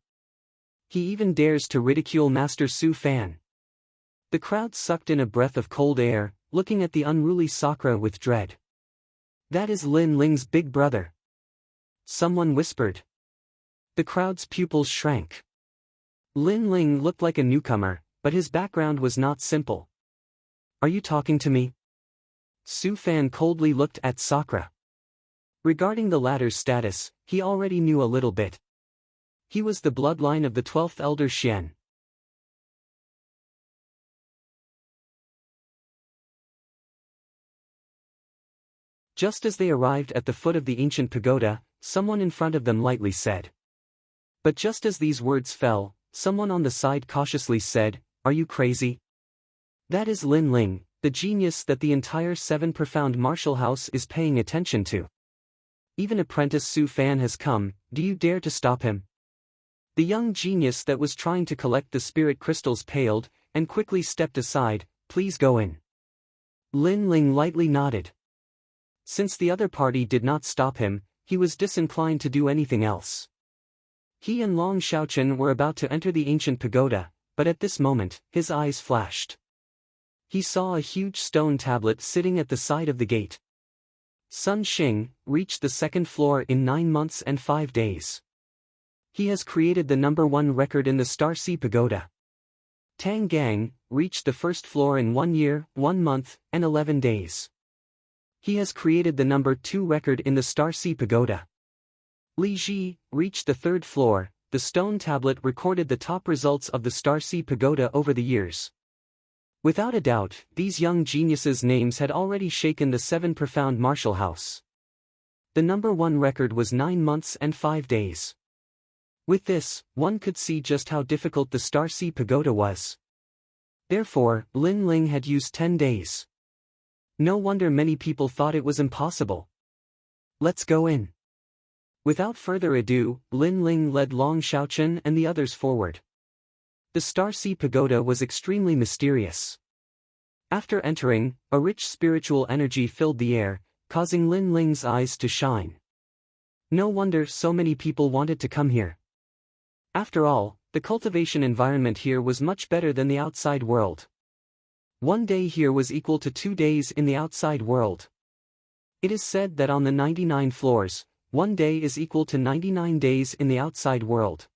He even dares to ridicule Master Su Fan. The crowd sucked in a breath of cold air, looking at the unruly Sakura with dread. That is Lin Ling's big brother. Someone whispered. The crowd's pupils shrank. Lin Ling looked like a newcomer, but his background was not simple. Are you talking to me? Su Fan coldly looked at Sakura. Regarding the latter's status, he already knew a little bit. He was the bloodline of the 12th Elder Xian. Just as they arrived at the foot of the ancient pagoda, someone in front of them lightly said. But just as these words fell, someone on the side cautiously said, Are you crazy? That is Lin Ling, the genius that the entire 7 Profound Martial House is paying attention to. Even apprentice Su Fan has come, do you dare to stop him? The young genius that was trying to collect the spirit crystals paled, and quickly stepped aside. Please go in. Lin Ling lightly nodded. Since the other party did not stop him, he was disinclined to do anything else. He and Long Xiaochen were about to enter the ancient pagoda, but at this moment, his eyes flashed. He saw a huge stone tablet sitting at the side of the gate. Sun Xing reached the 2nd floor in 9 months and 5 days. He has created the #1 record in the Star Sea Pagoda. Tang Gang reached the 1st floor in 1 year, 1 month, and 11 days. He has created the #2 record in the Star Sea Pagoda. Li Ji reached the 3rd floor. The stone tablet recorded the top results of the Star Sea Pagoda over the years. Without a doubt, these young geniuses' names had already shaken the 7 Profound Martial House. The #1 record was 9 months and 5 days. With this, one could see just how difficult the Star Sea Pagoda was. Therefore, Lin Ling had used 10 days. No wonder many people thought it was impossible. Let's go in. Without further ado, Lin Ling led Long Xiaochen and the others forward. The Star Sea Pagoda was extremely mysterious. After entering, a rich spiritual energy filled the air, causing Lin Ling's eyes to shine. No wonder so many people wanted to come here. After all, the cultivation environment here was much better than the outside world. 1 day here was equal to 2 days in the outside world. It is said that on the 99 floors, 1 day is equal to 99 days in the outside world.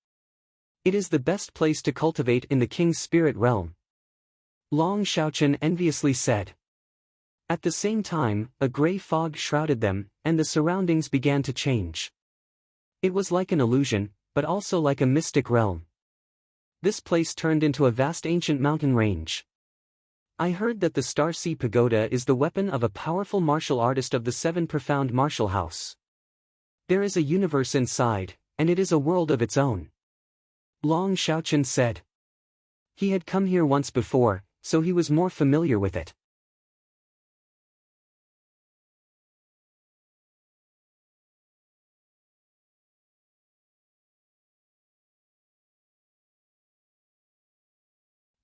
It is the best place to cultivate in the King's spirit realm. Long Xiaochen enviously said. At the same time, a gray fog shrouded them, and the surroundings began to change. It was like an illusion, but also like a mystic realm. This place turned into a vast ancient mountain range. I heard that the Starseed Pagoda is the weapon of a powerful martial artist of the Seven Profound Martial House. There is a universe inside, and it is a world of its own. Long Xiaochen said. He had come here once before, so he was more familiar with it.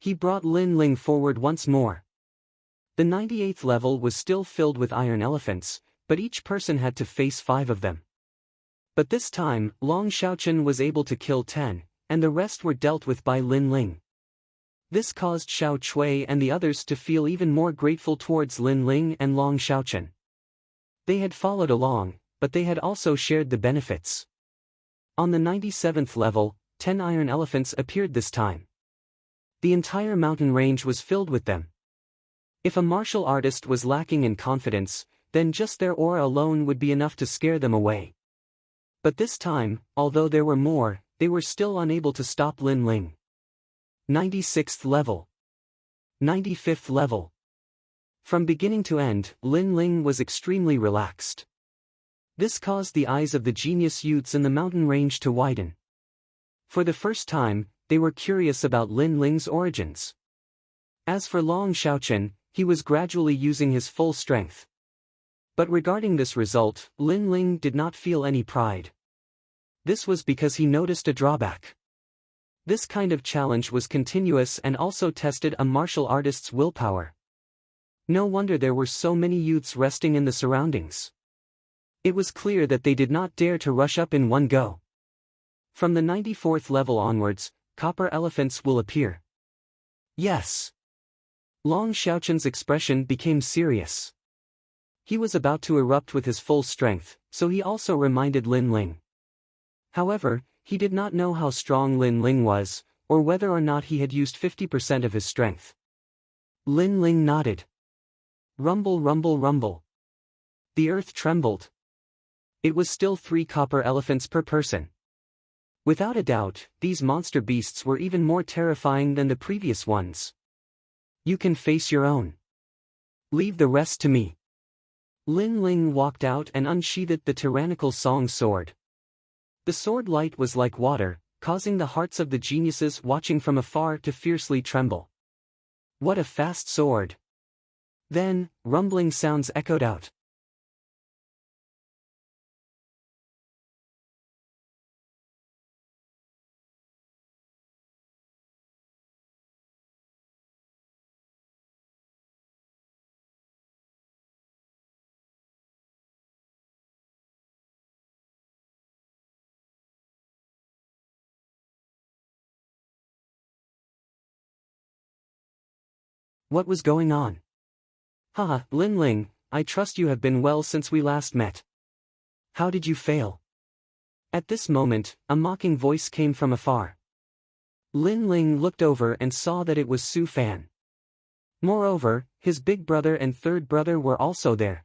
He brought Lin Ling forward once more. The 98th level was still filled with iron elephants, but each person had to face 5 of them. But this time, Long Xiaochen was able to kill 10, and the rest were dealt with by Lin Ling. This caused Xiao Chui and the others to feel even more grateful towards Lin Ling and Long Xiaochen. They had followed along, but they had also shared the benefits. On the 97th level, 10 iron elephants appeared this time. The entire mountain range was filled with them. If a martial artist was lacking in confidence, then just their aura alone would be enough to scare them away. But this time, although there were more, they were still unable to stop Lin Ling. 96th level. 95th level. From beginning to end, Lin Ling was extremely relaxed. This caused the eyes of the genius youths in the mountain range to widen. For the first time, they were curious about Lin Ling's origins. As for Long Xiaochen, he was gradually using his full strength. But regarding this result, Lin Ling did not feel any pride. This was because he noticed a drawback. This kind of challenge was continuous and also tested a martial artist's willpower. No wonder there were so many youths resting in the surroundings. It was clear that they did not dare to rush up in one go. From the 94th level onwards, copper elephants will appear. Yes. Long Xiaochen's expression became serious. He was about to erupt with his full strength, so he also reminded Lin Ling. However, he did not know how strong Lin Ling was, or whether or not he had used 50% of his strength. Lin Ling nodded. Rumble, rumble, rumble. The earth trembled. It was still 3 copper elephants per person. Without a doubt, these monster beasts were even more terrifying than the previous ones. You can face your own. Leave the rest to me. Lin Ling walked out and unsheathed the tyrannical song sword. The sword light was like water, causing the hearts of the geniuses watching from afar to fiercely tremble. What a fast sword! Then, rumbling sounds echoed out. What was going on? Haha, Lin Ling, I trust you have been well since we last met. How did you fail? At this moment, a mocking voice came from afar. Lin Ling looked over and saw that it was Su Fan. Moreover, his big brother and third brother were also there.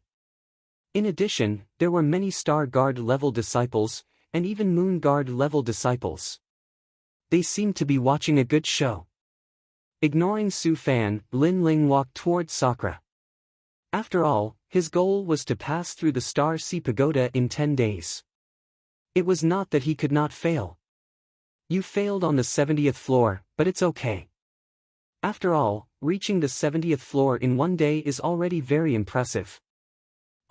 In addition, there were many Star Guard level disciples, and even Moon Guard level disciples. They seemed to be watching a good show. Ignoring Su Fan, Lin Ling walked towards Sakura. After all, his goal was to pass through the Star Sea Pagoda in 10 days. It was not that he could not fail. You failed on the 70th floor, but it's okay. After all, reaching the 70th floor in 1 day is already very impressive.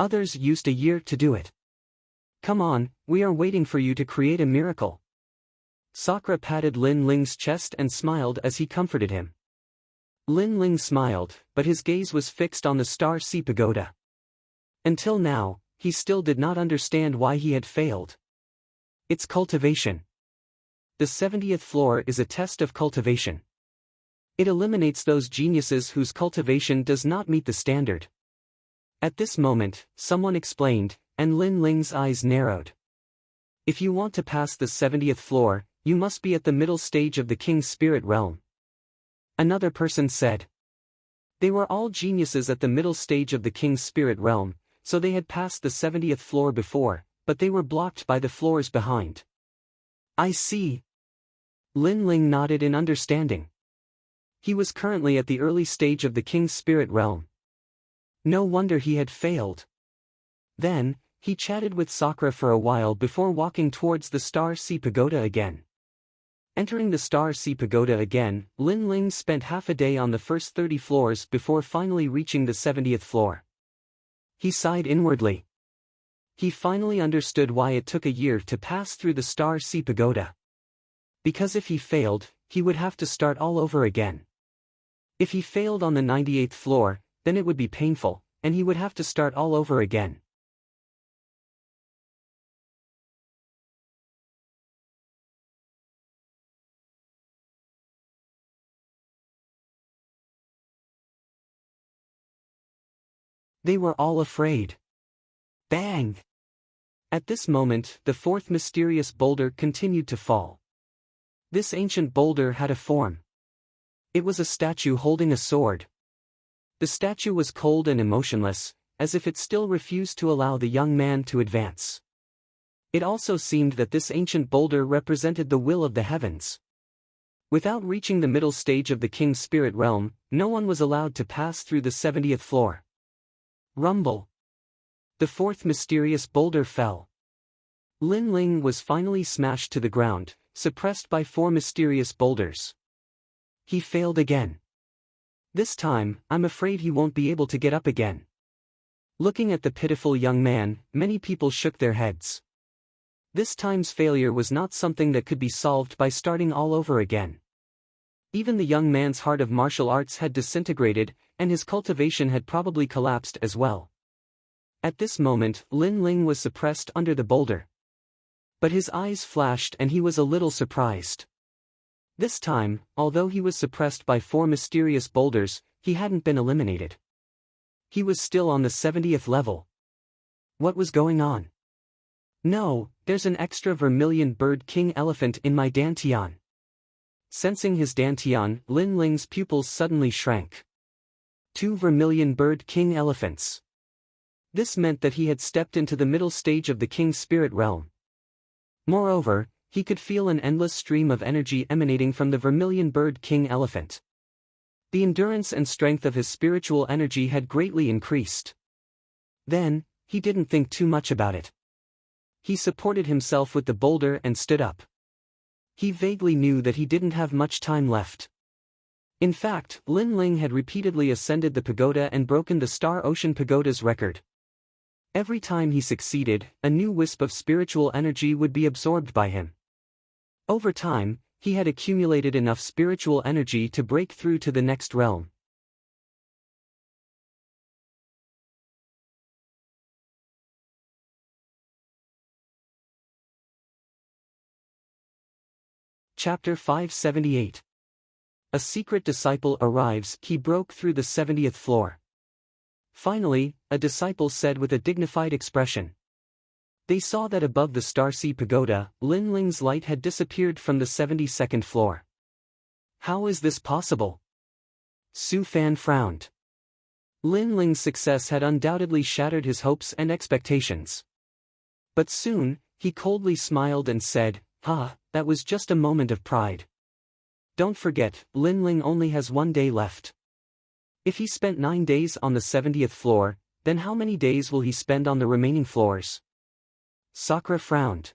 Others used a year to do it. Come on, we are waiting for you to create a miracle. Sakura patted Lin Ling's chest and smiled as he comforted him. Lin Ling smiled, but his gaze was fixed on the Star Sea Pagoda. Until now, he still did not understand why he had failed. It's cultivation. The 70th floor is a test of cultivation. It eliminates those geniuses whose cultivation does not meet the standard. At this moment, someone explained, and Lin Ling's eyes narrowed. If you want to pass the 70th floor, you must be at the middle stage of the King's Spirit Realm. Another person said. They were all geniuses at the middle stage of the king's spirit realm, so they had passed the 70th floor before, but they were blocked by the floors behind. I see. Lin Ling nodded in understanding. He was currently at the early stage of the king's spirit realm. No wonder he had failed. Then, he chatted with Sakura for a while before walking towards the Star Sea Pagoda again. Entering the Star Sea Pagoda again, Lin Ling spent half a day on the first 30 floors before finally reaching the 70th floor. He sighed inwardly. He finally understood why it took a year to pass through the Star Sea Pagoda. Because if he failed, he would have to start all over again. If he failed on the 98th floor, then it would be painful, and he would have to start all over again. They were all afraid. Bang! At this moment, the fourth mysterious boulder continued to fall. This ancient boulder had a form. It was a statue holding a sword. The statue was cold and emotionless, as if it still refused to allow the young man to advance. It also seemed that this ancient boulder represented the will of the heavens. Without reaching the middle stage of the king's spirit realm, no one was allowed to pass through the 70th floor. Rumble. The fourth mysterious boulder fell. Lin Ling was finally smashed to the ground, suppressed by 4 mysterious boulders. He failed again. This time, I'm afraid he won't be able to get up again. Looking at the pitiful young man, many people shook their heads. This time's failure was not something that could be solved by starting all over again. Even the young man's heart of martial arts had disintegrated, and his cultivation had probably collapsed as well. At this moment, Lin Ling was suppressed under the boulder. But his eyes flashed and he was a little surprised. This time, although he was suppressed by 4 mysterious boulders, he hadn't been eliminated. He was still on the 70th level. What was going on? No, there's an extra vermilion bird king elephant in my dantian. Sensing his dantian, Lin Ling's pupils suddenly shrank. 2 vermilion bird king elephants. This meant that he had stepped into the middle stage of the king's spirit realm. Moreover, he could feel an endless stream of energy emanating from the vermilion bird king elephant. The endurance and strength of his spiritual energy had greatly increased. Then, he didn't think too much about it. He supported himself with the boulder and stood up. He vaguely knew that he didn't have much time left. In fact, Lin Ling had repeatedly ascended the pagoda and broken the Star Ocean Pagoda's record. Every time he succeeded, a new wisp of spiritual energy would be absorbed by him. Over time, he had accumulated enough spiritual energy to break through to the next realm. Chapter 578. A secret disciple arrives. He broke through the 70th floor. Finally, a disciple said with a dignified expression. They saw that above the Star Sea Pagoda, Lin Ling's light had disappeared from the 72nd floor. How is this possible? Su Fan frowned. Lin Ling's success had undoubtedly shattered his hopes and expectations. But soon, he coldly smiled and said, that was just a moment of pride. Don't forget, Lin Ling only has 1 day left. If he spent 9 days on the 70th floor, then how many days will he spend on the remaining floors? Sakura frowned.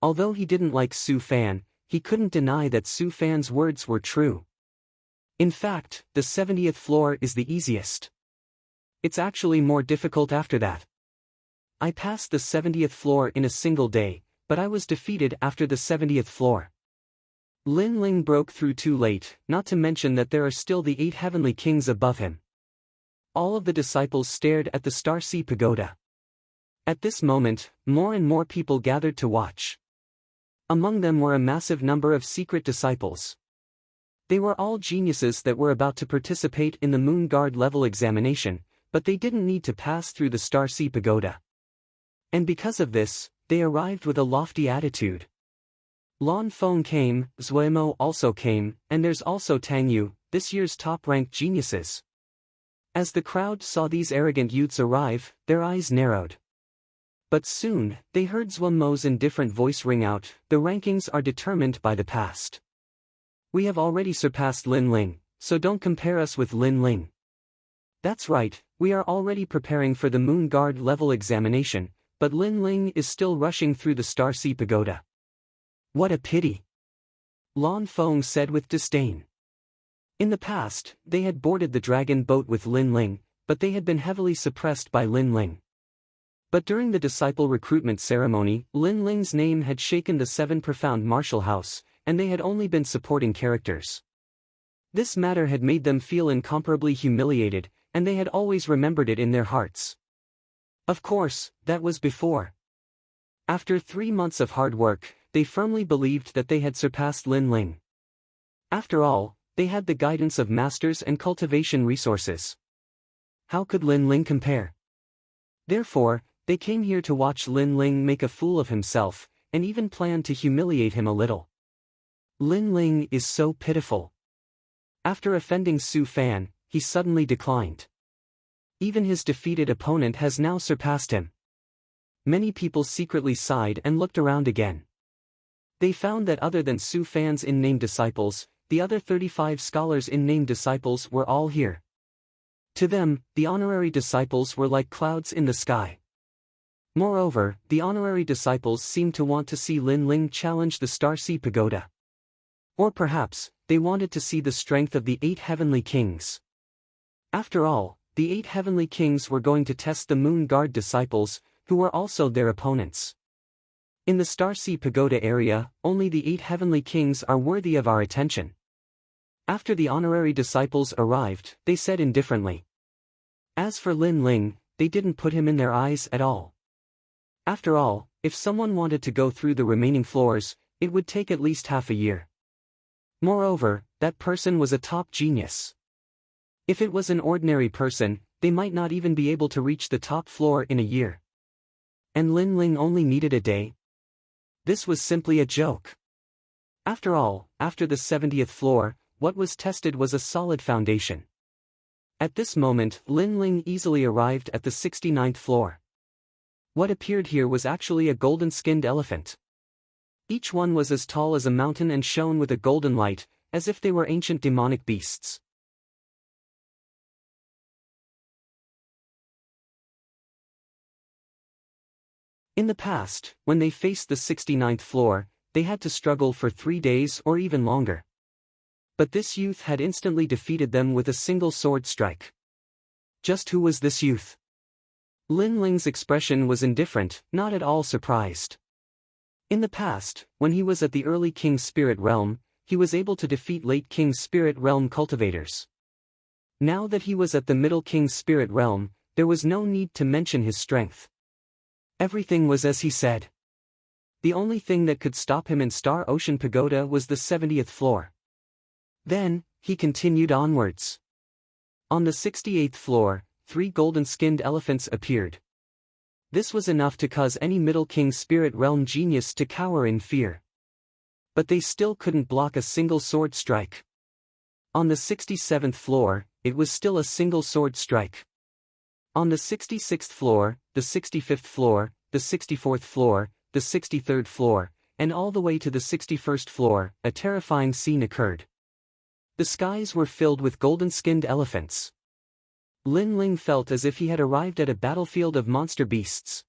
Although he didn't like Su Fan, he couldn't deny that Su Fan's words were true. In fact, the 70th floor is the easiest. It's actually more difficult after that. I passed the 70th floor in a single day, but I was defeated after the 70th floor. Lin Ling broke through too late, not to mention that there are still the 8 heavenly kings above him. All of the disciples stared at the Star Sea Pagoda. At this moment, more and more people gathered to watch. Among them were a massive number of secret disciples. They were all geniuses that were about to participate in the Moon Guard level examination, but they didn't need to pass through the Star Sea Pagoda. And because of this, they arrived with a lofty attitude. Lan Feng came, Zuemo also came, and there's also Tang Yu, this year's top-ranked geniuses. As the crowd saw these arrogant youths arrive, their eyes narrowed. But soon, they heard Zhuo Mo's indifferent voice ring out, "The rankings are determined by the past. We have already surpassed Lin Ling, so don't compare us with Lin Ling. That's right, we are already preparing for the Moon Guard level examination, but Lin Ling is still rushing through the Star Sea Pagoda. What a pity," Lan Feng said with disdain. In the past, they had boarded the dragon boat with Lin Ling, but they had been heavily suppressed by Lin Ling. But during the disciple recruitment ceremony, Lin Ling's name had shaken the Seven Profound Martial House, and they had only been supporting characters. This matter had made them feel incomparably humiliated, and they had always remembered it in their hearts. Of course, that was before. After 3 months of hard work, they firmly believed that they had surpassed Lin Ling. After all, they had the guidance of masters and cultivation resources. How could Lin Ling compare? Therefore, they came here to watch Lin Ling make a fool of himself, and even planned to humiliate him a little. Lin Ling is so pitiful. After offending Su Fan, he suddenly declined. Even his defeated opponent has now surpassed him. Many people secretly sighed and looked around again. They found that other than Su Fan's in-name disciples, the other 35 scholars' in-name disciples were all here. To them, the honorary disciples were like clouds in the sky. Moreover, the honorary disciples seemed to want to see Lin Ling challenge the Star Sea Pagoda. Or perhaps, they wanted to see the strength of the 8 heavenly kings. After all, the 8 heavenly kings were going to test the Moon Guard disciples, who were also their opponents. In the Star Sea Pagoda area, only the 8 heavenly kings are worthy of our attention. After the honorary disciples arrived, they said indifferently. As for Lin Ling, they didn't put him in their eyes at all. After all, if someone wanted to go through the remaining floors, it would take at least half a year. Moreover, that person was a top genius. If it was an ordinary person, they might not even be able to reach the top floor in a year. And Lin Ling only needed a day. This was simply a joke. After all, after the 70th floor, what was tested was a solid foundation. At this moment, Lin Ling easily arrived at the 69th floor. What appeared here was actually a golden-skinned elephant. Each one was as tall as a mountain and shone with a golden light, as if they were ancient demonic beasts. In the past, when they faced the 69th floor, they had to struggle for 3 days or even longer. But this youth had instantly defeated them with a single sword strike. Just who was this youth? Lin Ling's expression was indifferent, not at all surprised. In the past, when he was at the early King's Spirit Realm, he was able to defeat late King's Spirit Realm cultivators. Now that he was at the middle King's Spirit Realm, there was no need to mention his strength. Everything was as he said. The only thing that could stop him in Star Ocean Pagoda was the 70th floor. Then, he continued onwards. On the 68th floor, 3 golden-skinned elephants appeared. This was enough to cause any Middle King Spirit Realm genius to cower in fear. But they still couldn't block a single sword strike. On the 67th floor, it was still a single sword strike. On the 66th floor, the 65th floor, the 64th floor, the 63rd floor, and all the way to the 61st floor, a terrifying scene occurred. The skies were filled with golden-skinned elephants. Lin Ling felt as if he had arrived at a battlefield of monster beasts.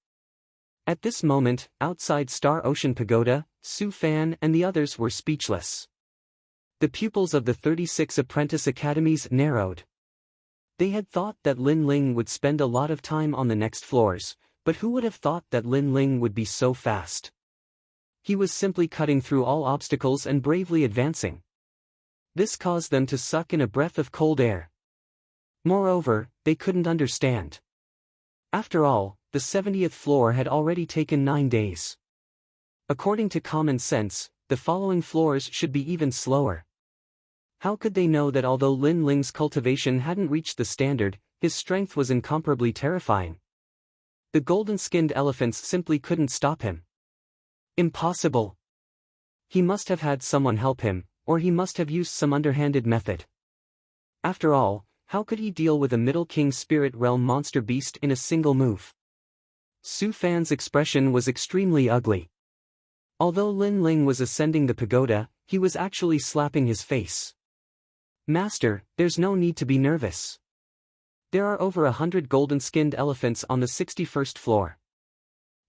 At this moment, outside Star Ocean Pagoda, Su Fan and the others were speechless. The pupils of the 36 apprentice academies narrowed. They had thought that Lin Ling would spend a lot of time on the next floors, but who would have thought that Lin Ling would be so fast? He was simply cutting through all obstacles and bravely advancing. This caused them to suck in a breath of cold air. Moreover, they couldn't understand. After all, the 70th floor had already taken 9 days. According to common sense, the following floors should be even slower. How could they know that although Lin Ling's cultivation hadn't reached the standard, his strength was incomparably terrifying? The golden-skinned elephants simply couldn't stop him. Impossible. He must have had someone help him, or he must have used some underhanded method. After all, How could he deal with a Middle King Spirit Realm monster beast in a single move? Su Fan's expression was extremely ugly. Although Lin Ling was ascending the pagoda, he was actually slapping his face. Master, there's no need to be nervous. There are over 100 golden-skinned elephants on the 61st floor.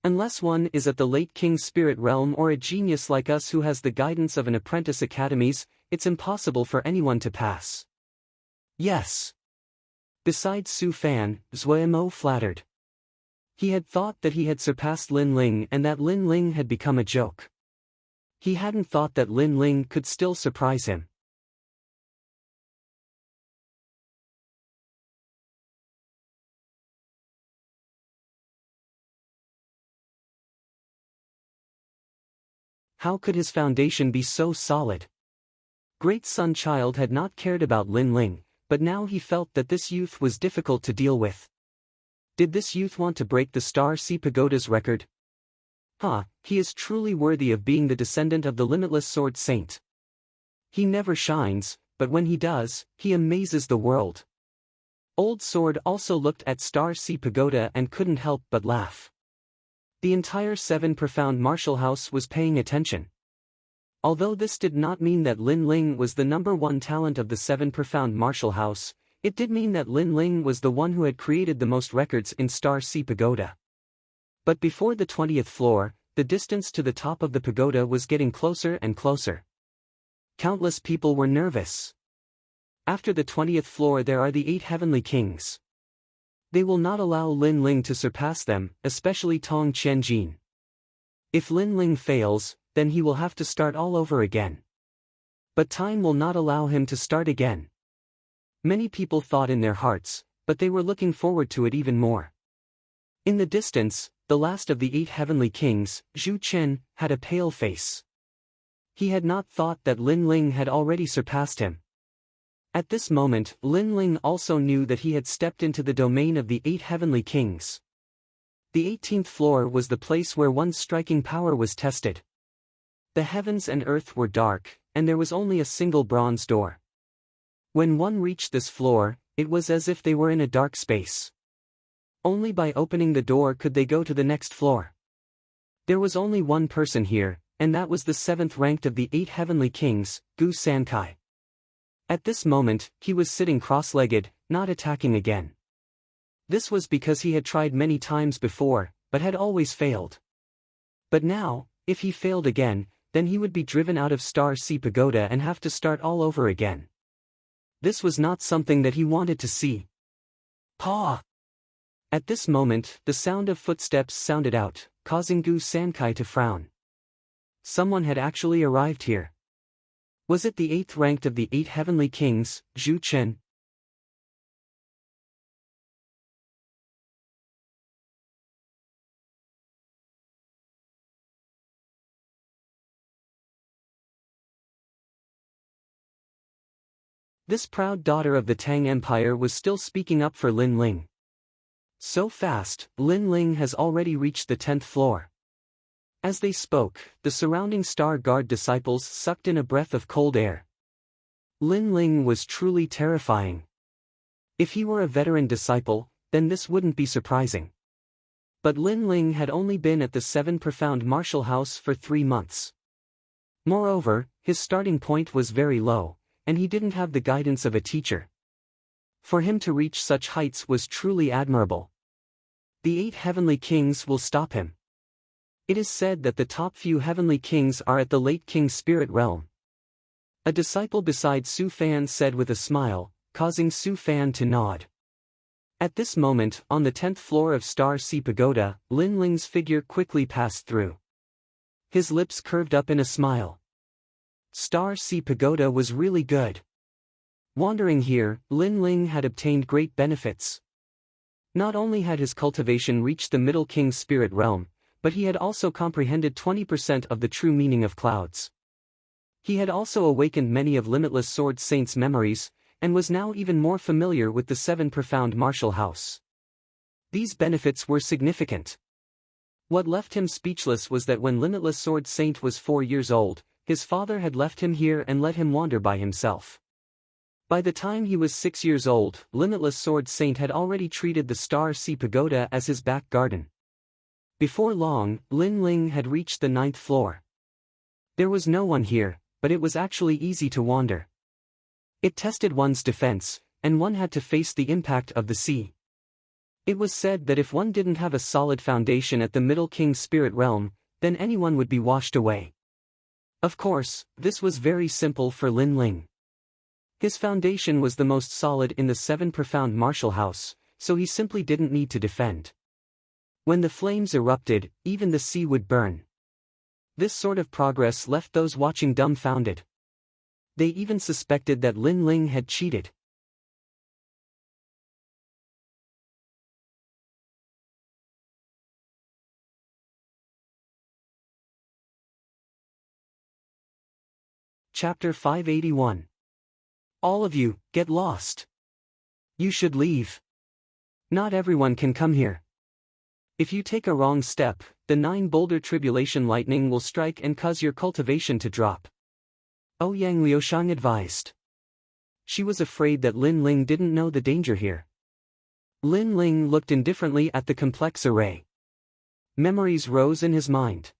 Unless one is at the late King's Spirit Realm or a genius like us who has the guidance of an apprentice academies, it's impossible for anyone to pass. Yes. Besides Su Fan, Zuemo flattered. He had thought that he had surpassed Lin Ling and that Lin Ling had become a joke. He hadn't thought that Lin Ling could still surprise him. How could his foundation be so solid? Great Sun Child had not cared about Lin Ling, but now he felt that this youth was difficult to deal with. Did this youth want to break the Star Sea Pagoda's record? He is truly worthy of being the descendant of the Limitless Sword Saint. He never shines, but when he does, he amazes the world. Old Sword also looked at Star Sea Pagoda and couldn't help but laugh. The entire Seven Profound Martial House was paying attention. Although this did not mean that Lin Ling was the #1 talent of the Seven Profound Martial House, it did mean that Lin Ling was the one who had created the most records in Star Sea Pagoda. But before the 20th floor, the distance to the top of the pagoda was getting closer and closer. Countless people were nervous. After the 20th floor there are the 8 Heavenly Kings. They will not allow Lin Ling to surpass them, especially Tong Qianjin. If Lin Ling fails, then he will have to start all over again. But time will not allow him to start again. Many people thought in their hearts, but they were looking forward to it even more. In the distance, the last of the 8 Heavenly Kings, Zhu Chen, had a pale face. He had not thought that Lin Ling had already surpassed him. At this moment, Lin Ling also knew that he had stepped into the domain of the 8 Heavenly Kings. The 18th floor was the place where one's striking power was tested. The heavens and earth were dark, and there was only a single bronze door. When one reached this floor, it was as if they were in a dark space. Only by opening the door could they go to the next floor. There was only one person here, and that was the 7th ranked of the 8 Heavenly Kings, Gu Sankai. At this moment, he was sitting cross-legged, not attacking again. This was because he had tried many times before, but had always failed. But now, if he failed again, then he would be driven out of Star Sea Pagoda and have to start all over again. This was not something that he wanted to see. Paw! At this moment, the sound of footsteps sounded out, causing Gu Sankai to frown. Someone had actually arrived here. Was it the 8th ranked of the 8 Heavenly Kings, Zhu Chen? This proud daughter of the Tang Empire was still speaking up for Lin Ling. So fast, Lin Ling has already reached the 10th floor. As they spoke, the surrounding Star Guard disciples sucked in a breath of cold air. Lin Ling was truly terrifying. If he were a veteran disciple, then this wouldn't be surprising. But Lin Ling had only been at the 7 Profound Martial House for 3 months. Moreover, his starting point was very low, and he didn't have the guidance of a teacher. For him to reach such heights was truly admirable. The 8 Heavenly Kings will stop him. It is said that the top few Heavenly Kings are at the late King's Spirit Realm. A disciple beside Su Fan said with a smile, causing Su Fan to nod. At this moment, on the 10th floor of Star Sea Pagoda, Lin Ling's figure quickly passed through. His lips curved up in a smile. Star Sea Pagoda was really good. Wandering here, Lin Ling had obtained great benefits. Not only had his cultivation reached the Middle King's Spirit Realm, but he had also comprehended 20% of the true meaning of clouds. He had also awakened many of Limitless Sword Saint's memories, and was now even more familiar with the 7 Profound Martial House. These benefits were significant. What left him speechless was that when Limitless Sword Saint was 4 years old, his father had left him here and let him wander by himself. By the time he was 6 years old, Limitless Sword Saint had already treated the Star Sea Pagoda as his back garden. Before long, Lin Ling had reached the 9th floor. There was no one here, but it was actually easy to wander. It tested one's defense, and one had to face the impact of the sea. It was said that if one didn't have a solid foundation at the Middle King Spirit Realm, then anyone would be washed away. Of course, this was very simple for Lin Ling. His foundation was the most solid in the 7 profound martial house, so he simply didn't need to defend. When the flames erupted, even the sea would burn. This sort of progress left those watching dumbfounded. They even suspected that Lin Ling had cheated. Chapter 581. All of you, get lost. You should leave. Not everyone can come here. If you take a wrong step, the 9-boulder tribulation lightning will strike and cause your cultivation to drop. Ouyang Liushang advised. She was afraid that Lin Ling didn't know the danger here. Lin Ling looked indifferently at the complex array. Memories rose in his mind.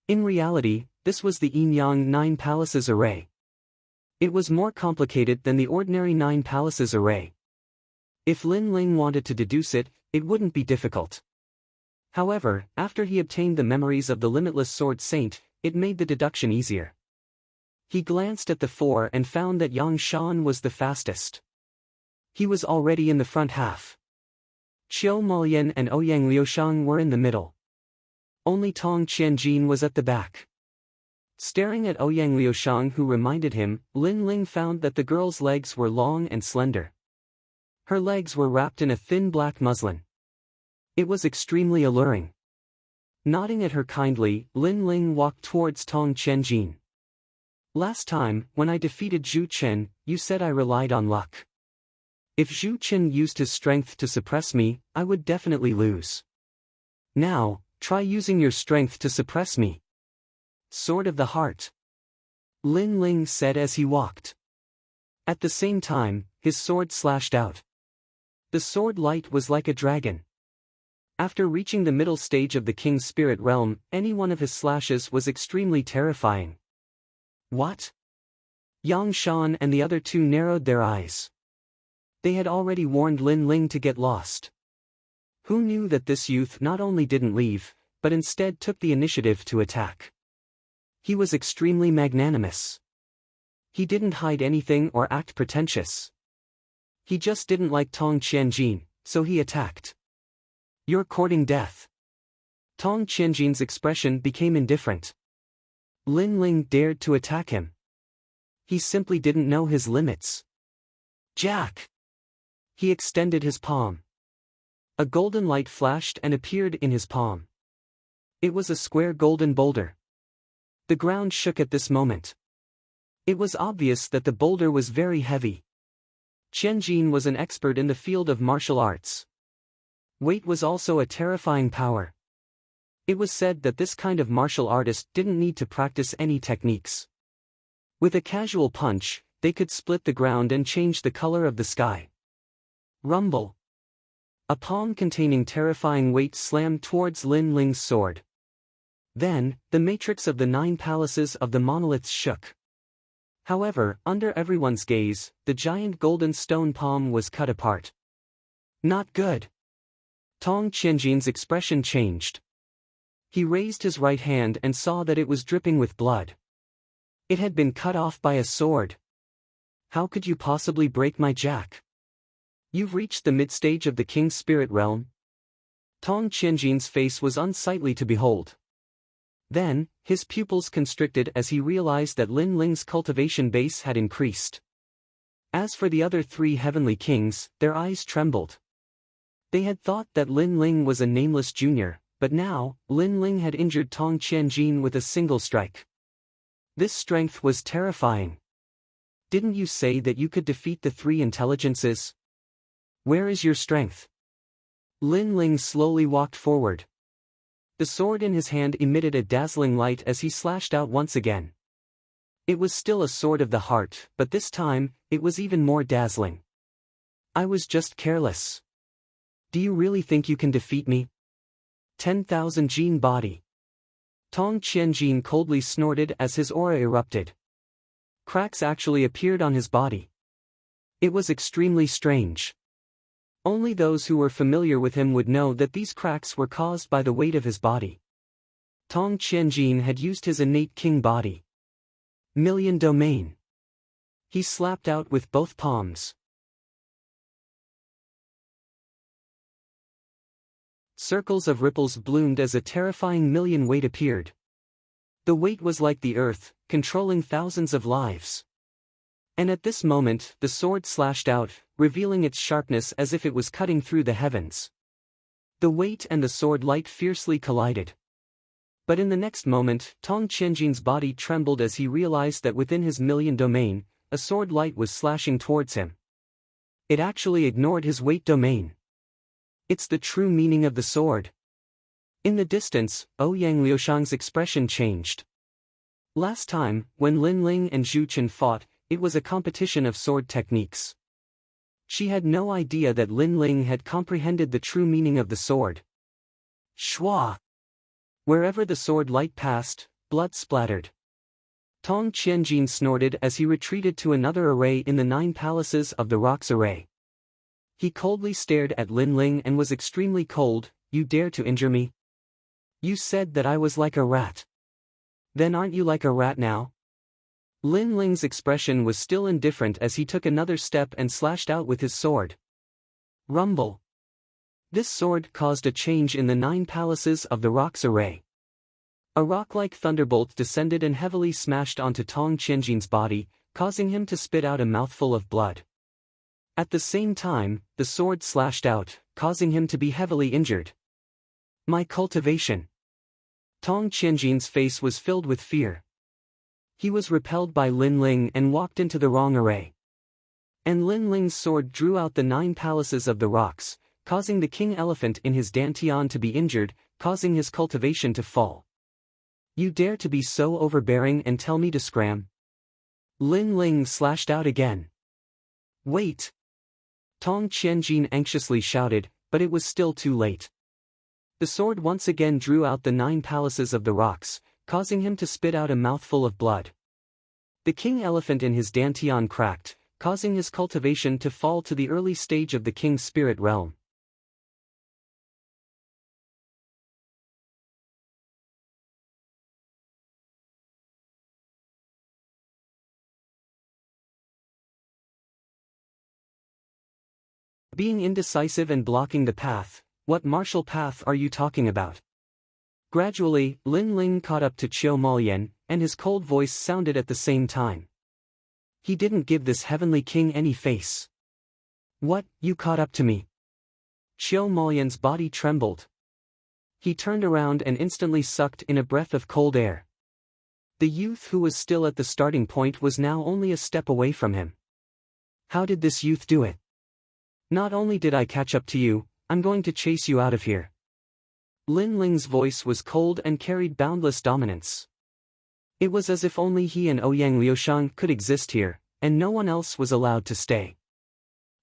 In reality, this was the Yin-Yang 9 Palaces array. It was more complicated than the ordinary 9 Palaces array. If Lin Ling wanted to deduce it, it wouldn't be difficult. However, after he obtained the memories of the Limitless Sword Saint, it made the deduction easier. He glanced at the 4 and found that Yang Shan was the fastest. He was already in the front half. Qiu Molian and Ouyang Liushang were in the middle. Only Tong Qianjin was at the back. Staring at Ouyang Liushang, who reminded him, Lin Ling found that the girl's legs were long and slender. Her legs were wrapped in a thin black muslin. It was extremely alluring. Nodding at her kindly, Lin Ling walked towards Tong Qianjin. Last time, when I defeated Zhu Chen, you said I relied on luck. If Zhu Chen used his strength to suppress me, I would definitely lose. Now, try using your strength to suppress me. Sword of the Heart. Lin Ling said as he walked. At the same time, his sword slashed out. The sword light was like a dragon. After reaching the middle stage of the King's Spirit Realm, any one of his slashes was extremely terrifying. What? Yang Shan and the other 2 narrowed their eyes. They had already warned Lin Ling to get lost. Who knew that this youth not only didn't leave, but instead took the initiative to attack? He was extremely magnanimous. He didn't hide anything or act pretentious. He just didn't like Tong Qianjin, so he attacked. You're courting death. Tong Qianjin's expression became indifferent. Lin Ling dared to attack him. He simply didn't know his limits. Jack! He extended his palm. A golden light flashed and appeared in his palm. It was a square golden boulder. The ground shook at this moment. It was obvious that the boulder was very heavy. Qianjin was an expert in the field of martial arts. Weight was also a terrifying power. It was said that this kind of martial artist didn't need to practice any techniques. With a casual punch, they could split the ground and change the color of the sky. Rumble. A palm containing terrifying weight slammed towards Lin Ling's sword. Then, the matrix of the 9 palaces of the monoliths shook. However, under everyone's gaze, the giant golden stone palm was cut apart. Not good. Tong Qianjin's expression changed. He raised his right hand and saw that it was dripping with blood. It had been cut off by a sword. How could you possibly break my jack? You've reached the mid-stage of the King's Spirit Realm. Tong Qianjin's face was unsightly to behold. Then, his pupils constricted as he realized that Lin Ling's cultivation base had increased. As for the other 3 heavenly kings, their eyes trembled. They had thought that Lin Ling was a nameless junior, but now, Lin Ling had injured Tong Qianjin with a single strike. This strength was terrifying. Didn't you say that you could defeat the 3 intelligences? Where is your strength? Lin Ling slowly walked forward. The sword in his hand emitted a dazzling light as he slashed out once again. It was still a sword of the heart, but this time, it was even more dazzling. I was just careless. Do you really think you can defeat me? 10,000 Jin body. Tong Qianjin coldly snorted as his aura erupted. Cracks actually appeared on his body. It was extremely strange. Only those who were familiar with him would know that these cracks were caused by the weight of his body. Tong Qianjin had used his innate king body. Million domain. He slapped out with both palms. Circles of ripples bloomed as a terrifying million weight appeared. The weight was like the earth, controlling thousands of lives. And at this moment, the sword slashed out, revealing its sharpness as if it was cutting through the heavens. The weight and the sword light fiercely collided. But in the next moment, Tong Qianjin's body trembled as he realized that within his million domain, a sword light was slashing towards him. It actually ignored his weight domain. It's the true meaning of the sword. In the distance, Ouyang Liushang's expression changed. Last time, when Lin Ling and Zhu Chen fought, it was a competition of sword techniques. She had no idea that Lin Ling had comprehended the true meaning of the sword. Shwa! Wherever the sword light passed, blood splattered. Tong Qianjin snorted as he retreated to another array in the 9 palaces of the rocks array. He coldly stared at Lin Ling and was extremely cold. You dare to injure me? You said that I was like a rat. Then aren't you like a rat now? Lin Ling's expression was still indifferent as he took another step and slashed out with his sword. Rumble. This sword caused a change in the 9 palaces of the rocks array. A rock-like thunderbolt descended and heavily smashed onto Tong Qianjin's body, causing him to spit out a mouthful of blood. At the same time, the sword slashed out, causing him to be heavily injured. My cultivation. Tong Qianjin's face was filled with fear. He was repelled by Lin Ling and walked into the wrong array. And Lin Ling's sword drew out the 9 palaces of the rocks, causing the king elephant in his dantian to be injured, causing his cultivation to fall. You dare to be so overbearing and tell me to scram? Lin Ling slashed out again. Wait! Tong Qianjin anxiously shouted, but it was still too late. The sword once again drew out the 9 palaces of the rocks, causing him to spit out a mouthful of blood. The king elephant in his dantian cracked, causing his cultivation to fall to the early stage of the king's spirit realm. Being indecisive and blocking the path, what martial path are you talking about? Gradually, Lin Ling caught up to Qiu Molian, and his cold voice sounded at the same time. He didn't give this heavenly king any face. What, you caught up to me? Qiu Molian's body trembled. He turned around and instantly sucked in a breath of cold air. The youth who was still at the starting point was now only a step away from him. How did this youth do it? Not only did I catch up to you, I'm going to chase you out of here. Lin Ling's voice was cold and carried boundless dominance. It was as if only he and Ouyang Liushang could exist here, and no one else was allowed to stay.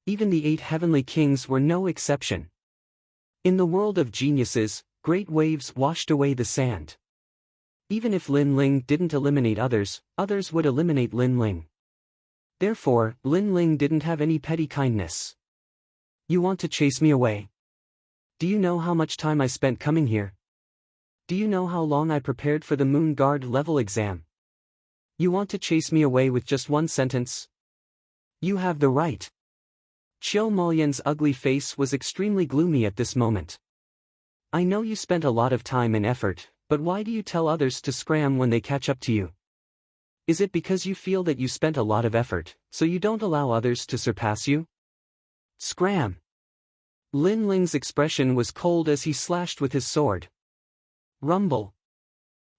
Even the 8 heavenly kings were no exception. In the world of geniuses, great waves washed away the sand. Even if Lin Ling didn't eliminate others, others would eliminate Lin Ling. Therefore, Lin Ling didn't have any petty kindness. You want to chase me away? Do you know how much time I spent coming here? Do you know how long I prepared for the Moon Guard level exam? You want to chase me away with just one sentence? You have the right. Qiu Molian's ugly face was extremely gloomy at this moment. I know you spent a lot of time and effort, but why do you tell others to scram when they catch up to you? Is it because you feel that you spent a lot of effort, so you don't allow others to surpass you? Scram! Lin Ling's expression was cold as he slashed with his sword. Rumble!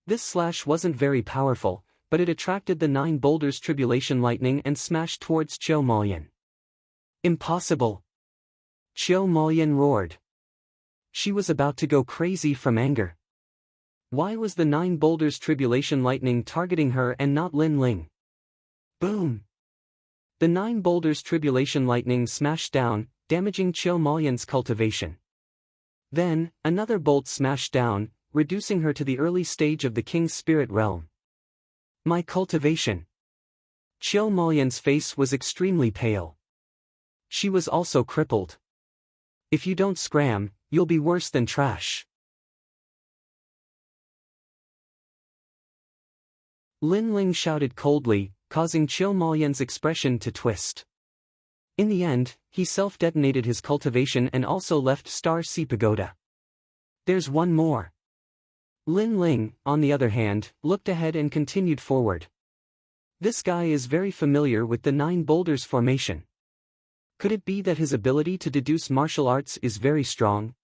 This slash wasn't very powerful, but it attracted the 9 boulders tribulation lightning and smashed towards Qiu Molian. Impossible! Qiu Molian roared. She was about to go crazy from anger. Why was the 9 boulders tribulation lightning targeting her and not Lin Ling? Boom! The 9 boulders tribulation lightning smashed down, damaging Chiu Malian's cultivation. Then, another bolt smashed down, reducing her to the early stage of the king's spirit realm. My cultivation. Chiu Malian's face was extremely pale. She was also crippled. If you don't scram, you'll be worse than trash. Lin Ling shouted coldly, causing Chiu Malian's expression to twist. In the end, he self-detonated his cultivation and also left Star Sea Pagoda. There's one more. Lin Ling, on the other hand, looked ahead and continued forward. This guy is very familiar with the 9 boulders formation. Could it be that his ability to deduce martial arts is very strong?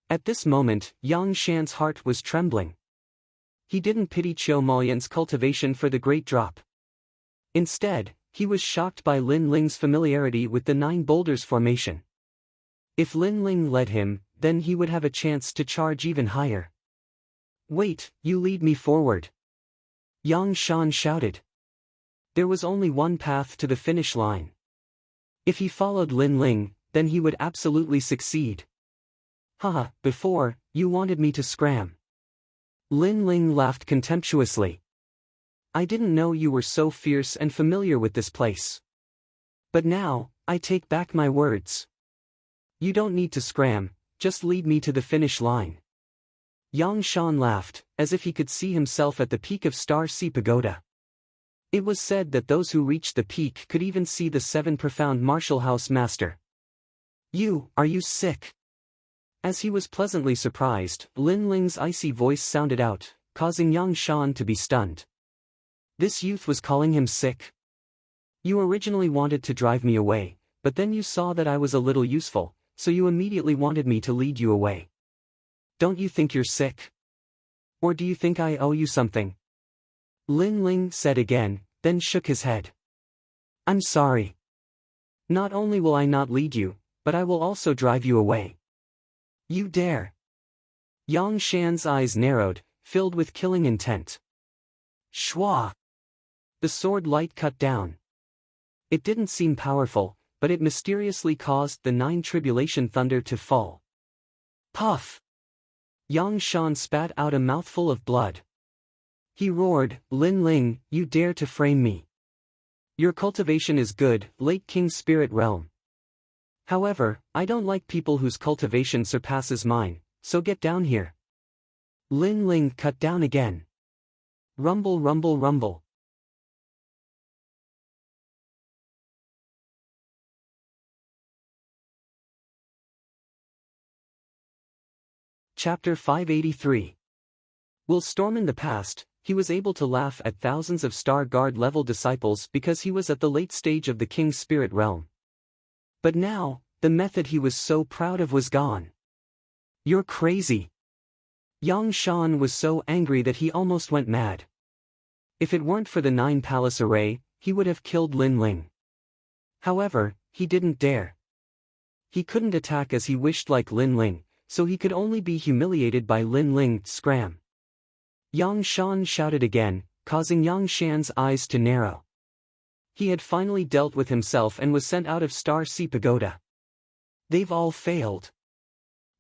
At this moment, Yang Shan's heart was trembling. He didn't pity Chiu Malian's cultivation for the great drop. Instead, he was shocked by Lin Ling's familiarity with the 9 boulders formation. If Lin Ling led him, then he would have a chance to charge even higher. Wait, you lead me forward. Yang Shan shouted. There was only one path to the finish line. If he followed Lin Ling, then he would absolutely succeed. Haha, before, you wanted me to scram. Lin Ling laughed contemptuously. I didn't know you were so fierce and familiar with this place. But now, I take back my words. You don't need to scram, just lead me to the finish line. Yang Shan laughed, as if he could see himself at the peak of Star Sea Pagoda. It was said that those who reached the peak could even see the 7 profound martial house master. Are you sick? As he was pleasantly surprised, Lin Ling's icy voice sounded out, causing Yang Shan to be stunned. This youth was calling him sick. You originally wanted to drive me away, but then you saw that I was a little useful, so you immediately wanted me to lead you away. Don't you think you're sick? Or do you think I owe you something? Lin Ling said again, then shook his head. I'm sorry. Not only will I not lead you, but I will also drive you away. You dare. Yang Shan's eyes narrowed, filled with killing intent. Shwa! The sword light cut down. It didn't seem powerful, but it mysteriously caused the 9 tribulation thunder to fall. Puff! Yang Shan spat out a mouthful of blood. He roared, Lin Ling, you dare to frame me. Your cultivation is good, late King Spirit Realm. However, I don't like people whose cultivation surpasses mine, so get down here. Lin Ling cut down again. Rumble, rumble, rumble. Chapter 583. While Storm in the past, he was able to laugh at thousands of Star Guard level disciples because he was at the late stage of the King's Spirit Realm. But now, the method he was so proud of was gone. You're crazy. Yang Shan was so angry that he almost went mad. If it weren't for the 9 palace array, he would have killed Lin Ling. However, he didn't dare. He couldn't attack as he wished like Lin Ling, so he could only be humiliated by Lin Ling's scram. Yang Shan shouted again, causing Yang Shan's eyes to narrow. He had finally dealt with himself and was sent out of Star Sea Pagoda. They've all failed.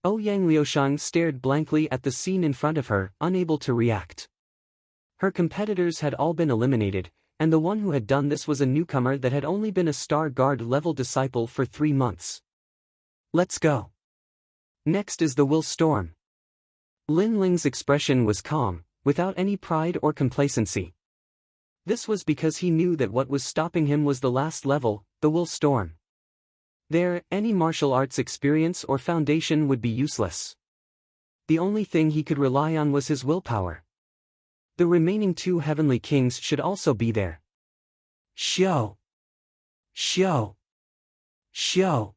Ouyang Liushang stared blankly at the scene in front of her, unable to react. Her competitors had all been eliminated, and the one who had done this was a newcomer that had only been a Star Guard level disciple for 3 months. Let's go. Next is the Will Storm. Lin Ling's expression was calm, without any pride or complacency. This was because he knew that what was stopping him was the last level, the Will Storm. There, any martial arts experience or foundation would be useless. The only thing he could rely on was his willpower. The remaining 2 heavenly kings should also be there. Xiao! Xiao! Xiao!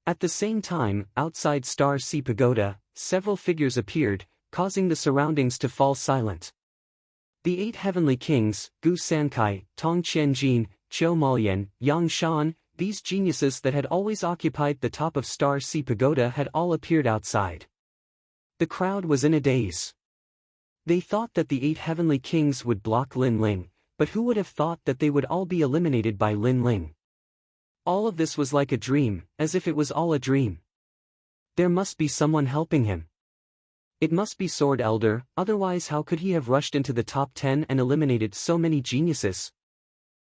At the same time, outside Star Sea Pagoda, several figures appeared, causing the surroundings to fall silent. The 8 heavenly kings, Gu Sankai, Tong Qianjin, Chiu Malian, Yang Shan, these geniuses that had always occupied the top of Star Sea Pagoda had all appeared outside. The crowd was in a daze. They thought that the 8 heavenly kings would block Lin Ling, But who would have thought that they would all be eliminated by Lin Ling? All of this was like a dream, as if it was all a dream. There must be someone helping him. It must be Sword Elder, otherwise how could he have rushed into the top 10 and eliminated so many geniuses?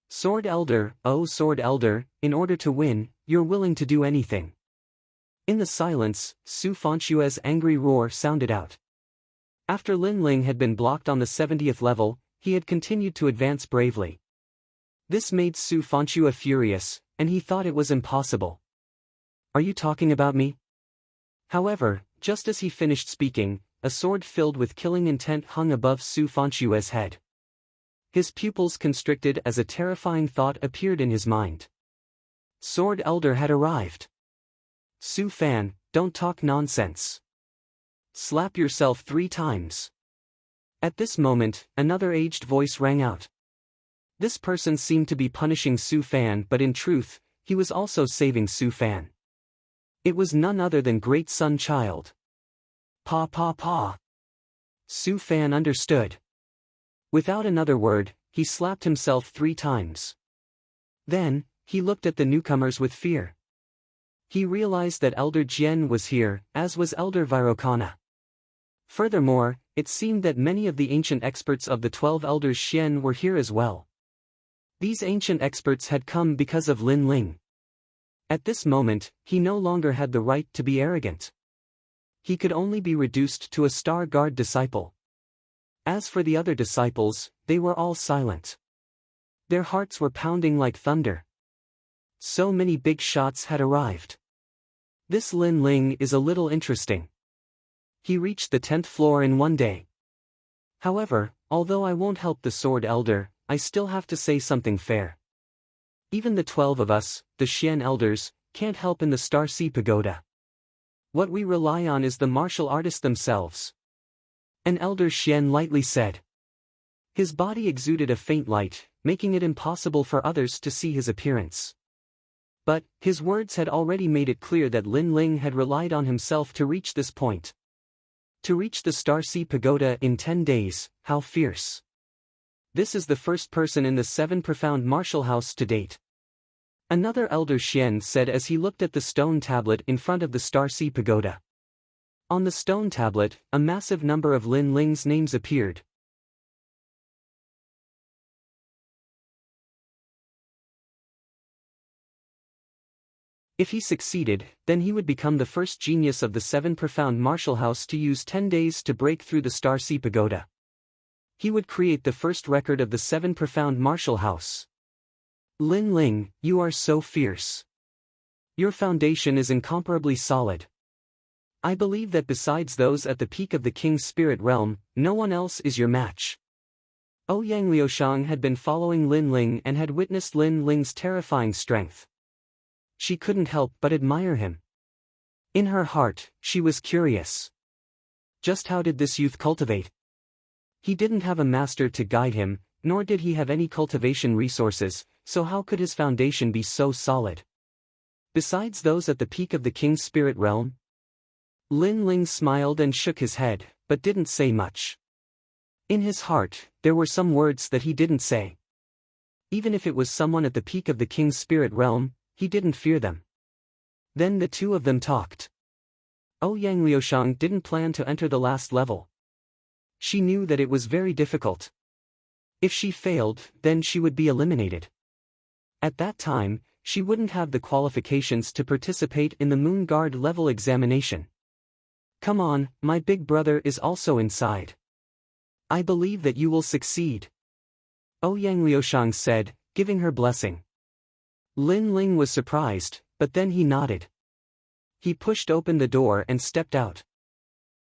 Sword Elder, oh Sword Elder, in order to win, you're willing to do anything. In the silence, Su Fanchua's angry roar sounded out. After Lin Ling had been blocked on the 70th level, he had continued to advance bravely. This made Su Fanchua furious, and he thought it was impossible. Are you talking about me? However, just as he finished speaking, a sword filled with killing intent hung above Su Fanchua's head. His pupils constricted as a terrifying thought appeared in his mind. Sword Elder had arrived. Su Fan, don't talk nonsense. Slap yourself 3 times. At this moment, another aged voice rang out. This person seemed to be punishing Su Fan, but in truth, he was also saving Su Fan. It was none other than Great Sun Child. Pa pa pa. Su Fan understood. Without another word, he slapped himself 3 times. Then, he looked at the newcomers with fear. He realized that Elder Jian was here, as was Elder Virokana. Furthermore, it seemed that many of the ancient experts of the 12 Elders Xian were here as well. These ancient experts had come because of Lin Ling. At this moment, he no longer had the right to be arrogant. He could only be reduced to a Star Guard disciple. As for the other disciples, they were all silent. Their hearts were pounding like thunder. So many big shots had arrived. This Lin Ling is a little interesting. He reached the 10th floor in one day. However, although I won't help the Sword Elder, I still have to say something fair. Even the 12 of us, the Xian Elders, can't help in the Star Sea Pagoda. What we rely on is the martial artists themselves. An Elder Xian lightly said. His body exuded a faint light, making it impossible for others to see his appearance. But, his words had already made it clear that Lin Ling had relied on himself to reach this point. To reach the Star Sea Pagoda in 10 days, how fierce. This is the first person in the 7 profound martial house to date. Another Elder Xian said as he looked at the stone tablet in front of the Star Sea Pagoda. On the stone tablet, a massive number of Lin Ling's names appeared. If he succeeded, then he would become the first genius of the 7 profound martial house to use 10 days to break through the Star Sea Pagoda. He would create the first record of the 7 profound martial house. Lin Ling, you are so fierce. Your foundation is incomparably solid. I believe that besides those at the peak of the King's Spirit Realm, no one else is your match. Ouyang Liushang had been following Lin Ling and had witnessed Lin Ling's terrifying strength. She couldn't help but admire him. In her heart, she was curious. Just how did this youth cultivate? He didn't have a master to guide him, nor did he have any cultivation resources, so how could his foundation be so solid? Besides those at the peak of the King's Spirit Realm? Lin Ling smiled and shook his head, but didn't say much. In his heart, there were some words that he didn't say. Even if it was someone at the peak of the King's Spirit Realm, he didn't fear them. Then the 2 of them talked. Ouyang Liushang didn't plan to enter the last level. She knew that it was very difficult. If she failed, then she would be eliminated. At that time, she wouldn't have the qualifications to participate in the Moon Guard level examination. Come on, my big brother is also inside. I believe that you will succeed. Ouyang Liushang said, giving her blessing. Lin Ling was surprised, but then he nodded. He pushed open the door and stepped out.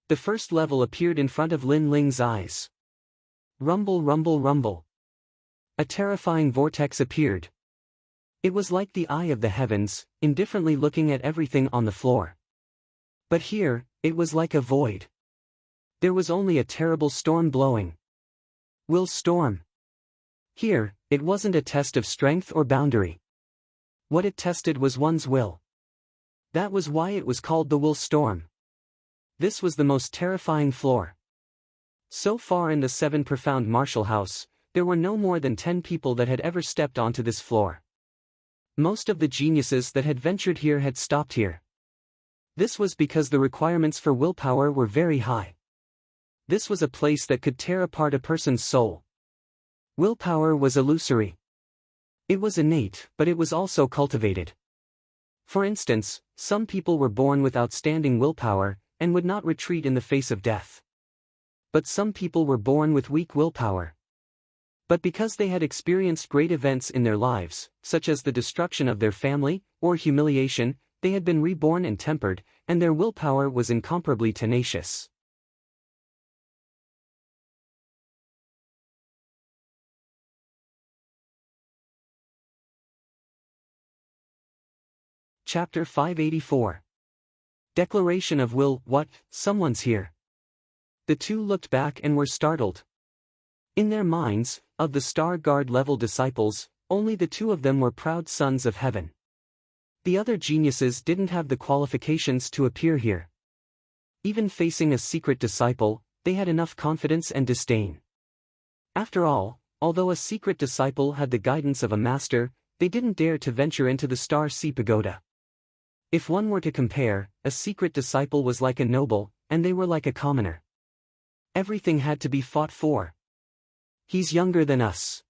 The first level appeared in front of Lin Ling's eyes. Rumble, rumble, rumble. A terrifying vortex appeared. It was like the eye of the heavens, indifferently looking at everything on the floor. But here, it was like a void. There was only a terrible storm blowing. Will storm. Here, it wasn't a test of strength or boundary. What it tested was one's will. That was why it was called the Will Storm. This was the most terrifying floor. So far in the 7 profound martial house, there were no more than 10 people that had ever stepped onto this floor. Most of the geniuses that had ventured here had stopped here. This was because the requirements for willpower were very high. This was a place that could tear apart a person's soul. Willpower was illusory. It was innate, but it was also cultivated. For instance, some people were born with outstanding willpower, and would not retreat in the face of death. But some people were born with weak willpower. But because they had experienced great events in their lives, such as the destruction of their family, or humiliation, they had been reborn and tempered, and their willpower was incomparably tenacious. Chapter 584. Declaration of Will. What? Someone's here. The two looked back and were startled. In their minds, of the Star Guard level disciples, only the two of them were proud sons of heaven. The other geniuses didn't have the qualifications to appear here. Even facing a secret disciple, they had enough confidence and disdain. After all, although a secret disciple had the guidance of a master, they didn't dare to venture into the Star Sea Pagoda. If one were to compare, a secret disciple was like a noble, and they were like a commoner. Everything had to be fought for. He's younger than us.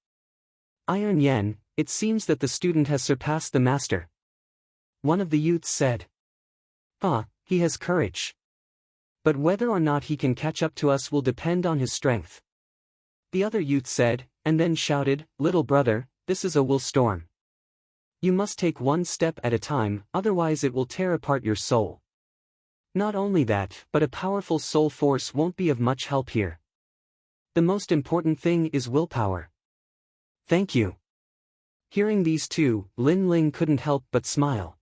Iron Yen, it seems that the student has surpassed the master. One of the youths said. He has courage. But whether or not he can catch up to us will depend on his strength. The other youth said, and then shouted, Little brother, this is a will storm. You must take one step at a time, otherwise it will tear apart your soul. Not only that, but a powerful soul force won't be of much help here. The most important thing is willpower. Thank you. Hearing these two, Lin Ling couldn't help but smile.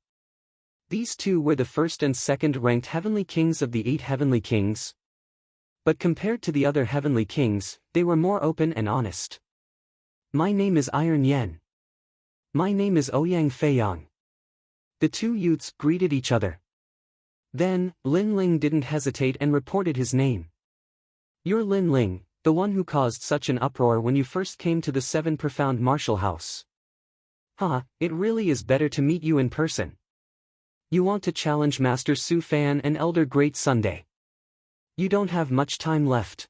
These two were the first and second-ranked heavenly kings of the 8 heavenly kings. But compared to the other heavenly kings, they were more open and honest. My name is Iron Yen. My name is Ouyang Feiyang. The two youths greeted each other. Then, Lin Ling didn't hesitate and reported his name. You're Lin Ling, the one who caused such an uproar when you first came to the 7 Profound Martial House. It really is better to meet you in person. You want to challenge Master Su Fan and Elder Great Sunday. You don't have much time left.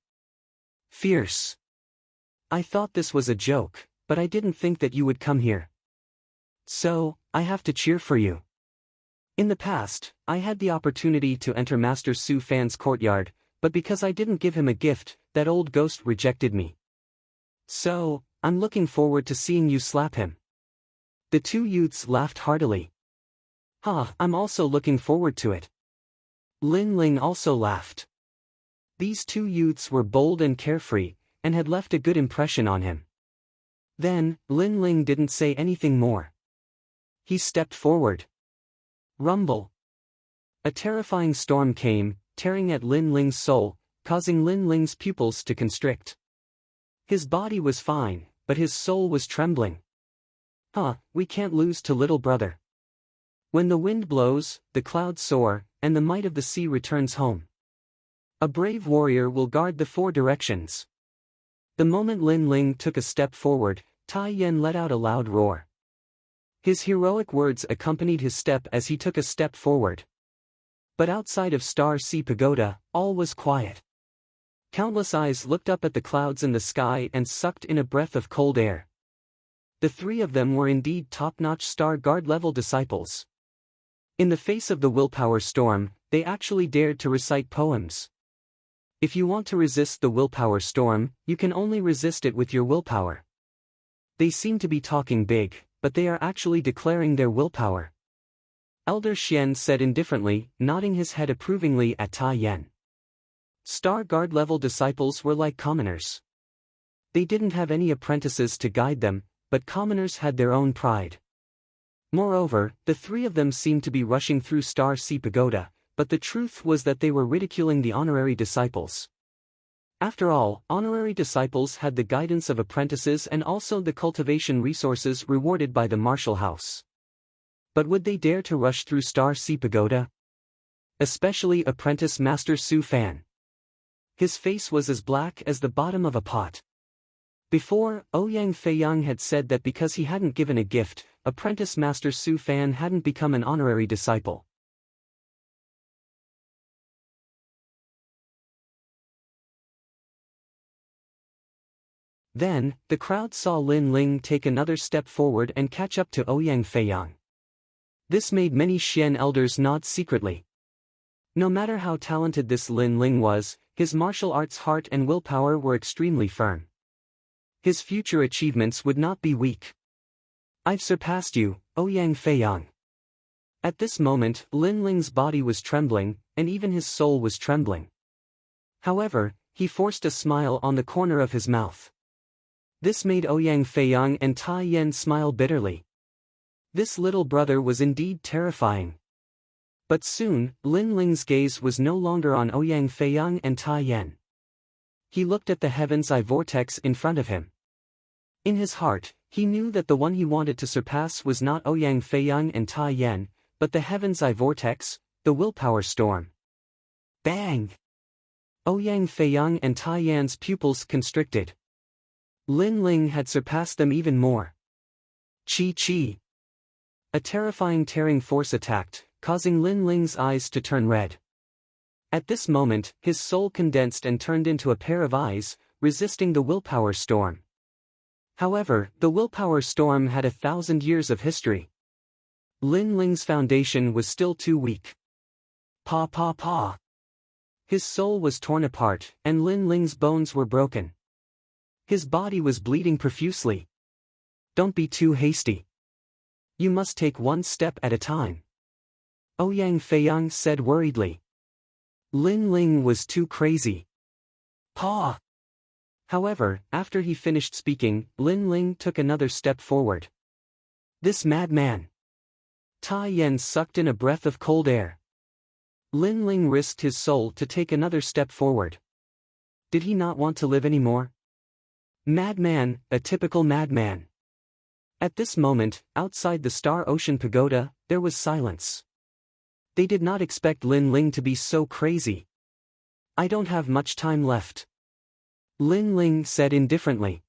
Fierce. I thought this was a joke, but I didn't think that you would come here. So, I have to cheer for you. In the past, I had the opportunity to enter Master Su Fan's courtyard, but because I didn't give him a gift, that old ghost rejected me. So, I'm looking forward to seeing you slap him. The two youths laughed heartily. I'm also looking forward to it. Lin Ling also laughed. These two youths were bold and carefree, and had left a good impression on him. Then, Lin Ling didn't say anything more. He stepped forward. Rumble. A terrifying storm came, tearing at Lin Ling's soul, causing Lin Ling's pupils to constrict. His body was fine, but his soul was trembling. We can't lose to little brother. When the wind blows, the clouds soar, and the might of the sea returns home. A brave warrior will guard the 4 directions. The moment Lin Ling took a step forward, Tai Yen let out a loud roar. His heroic words accompanied his step as he took a step forward. But outside of Star Sea Pagoda, all was quiet. Countless eyes looked up at the clouds in the sky and sucked in a breath of cold air. The 3 of them were indeed top-notch Star Guard level disciples. In the face of the willpower storm, they actually dared to recite poems. If you want to resist the willpower storm, you can only resist it with your willpower. They seem to be talking big, but they are actually declaring their willpower. Elder Xian said indifferently, nodding his head approvingly at Tai Yen. Star Guard level disciples were like commoners. They didn't have any apprentices to guide them, but commoners had their own pride. Moreover, the 3 of them seemed to be rushing through Star Sea Pagoda, but the truth was that they were ridiculing the honorary disciples. After all, honorary disciples had the guidance of apprentices and also the cultivation resources rewarded by the martial house. But would they dare to rush through Star Sea Pagoda? Especially apprentice Master Su Fan. His face was as black as the bottom of a pot. Before, Ouyang Feiyang had said that because he hadn't given a gift, apprentice Master Su Fan hadn't become an honorary disciple. Then, the crowd saw Lin Ling take another step forward and catch up to Ouyang Feiyang. This made many Xian elders nod secretly. No matter how talented this Lin Ling was, his martial arts heart and willpower were extremely firm. His future achievements would not be weak. I've surpassed you, Ouyang Feiyang. At this moment, Lin Ling's body was trembling, and even his soul was trembling. However, he forced a smile on the corner of his mouth. This made Ouyang Feiyang and Tai Yan smile bitterly. This little brother was indeed terrifying. But soon, Lin Ling's gaze was no longer on Ouyang Feiyang and Tai Yan. He looked at the heaven's eye vortex in front of him. In his heart, he knew that the one he wanted to surpass was not Ouyang Feiyang and Tai Yan, but the heaven's eye vortex, the willpower storm. Bang! Ouyang Feiyang and Tai Yan's pupils constricted. Lin Ling had surpassed them even more. Chi. A terrifying tearing force attacked, causing Lin Ling's eyes to turn red. At this moment, his soul condensed and turned into a pair of eyes, resisting the willpower storm. However, the willpower storm had 1,000 years of history. Lin Ling's foundation was still too weak. Pa. His soul was torn apart, and Lin Ling's bones were broken. His body was bleeding profusely. Don't be too hasty. You must take one step at a time. Ouyang Feiyang said worriedly. Lin Ling was too crazy. Pa! However, after he finished speaking, Lin Ling took another step forward. This madman! Tai Yan sucked in a breath of cold air. Lin Ling risked his soul to take another step forward. Did he not want to live anymore? Madman, a typical madman. At this moment, outside the Star Ocean Pagoda, there was silence. They did not expect Lin Ling to be so crazy. I don't have much time left. Lin Ling said indifferently.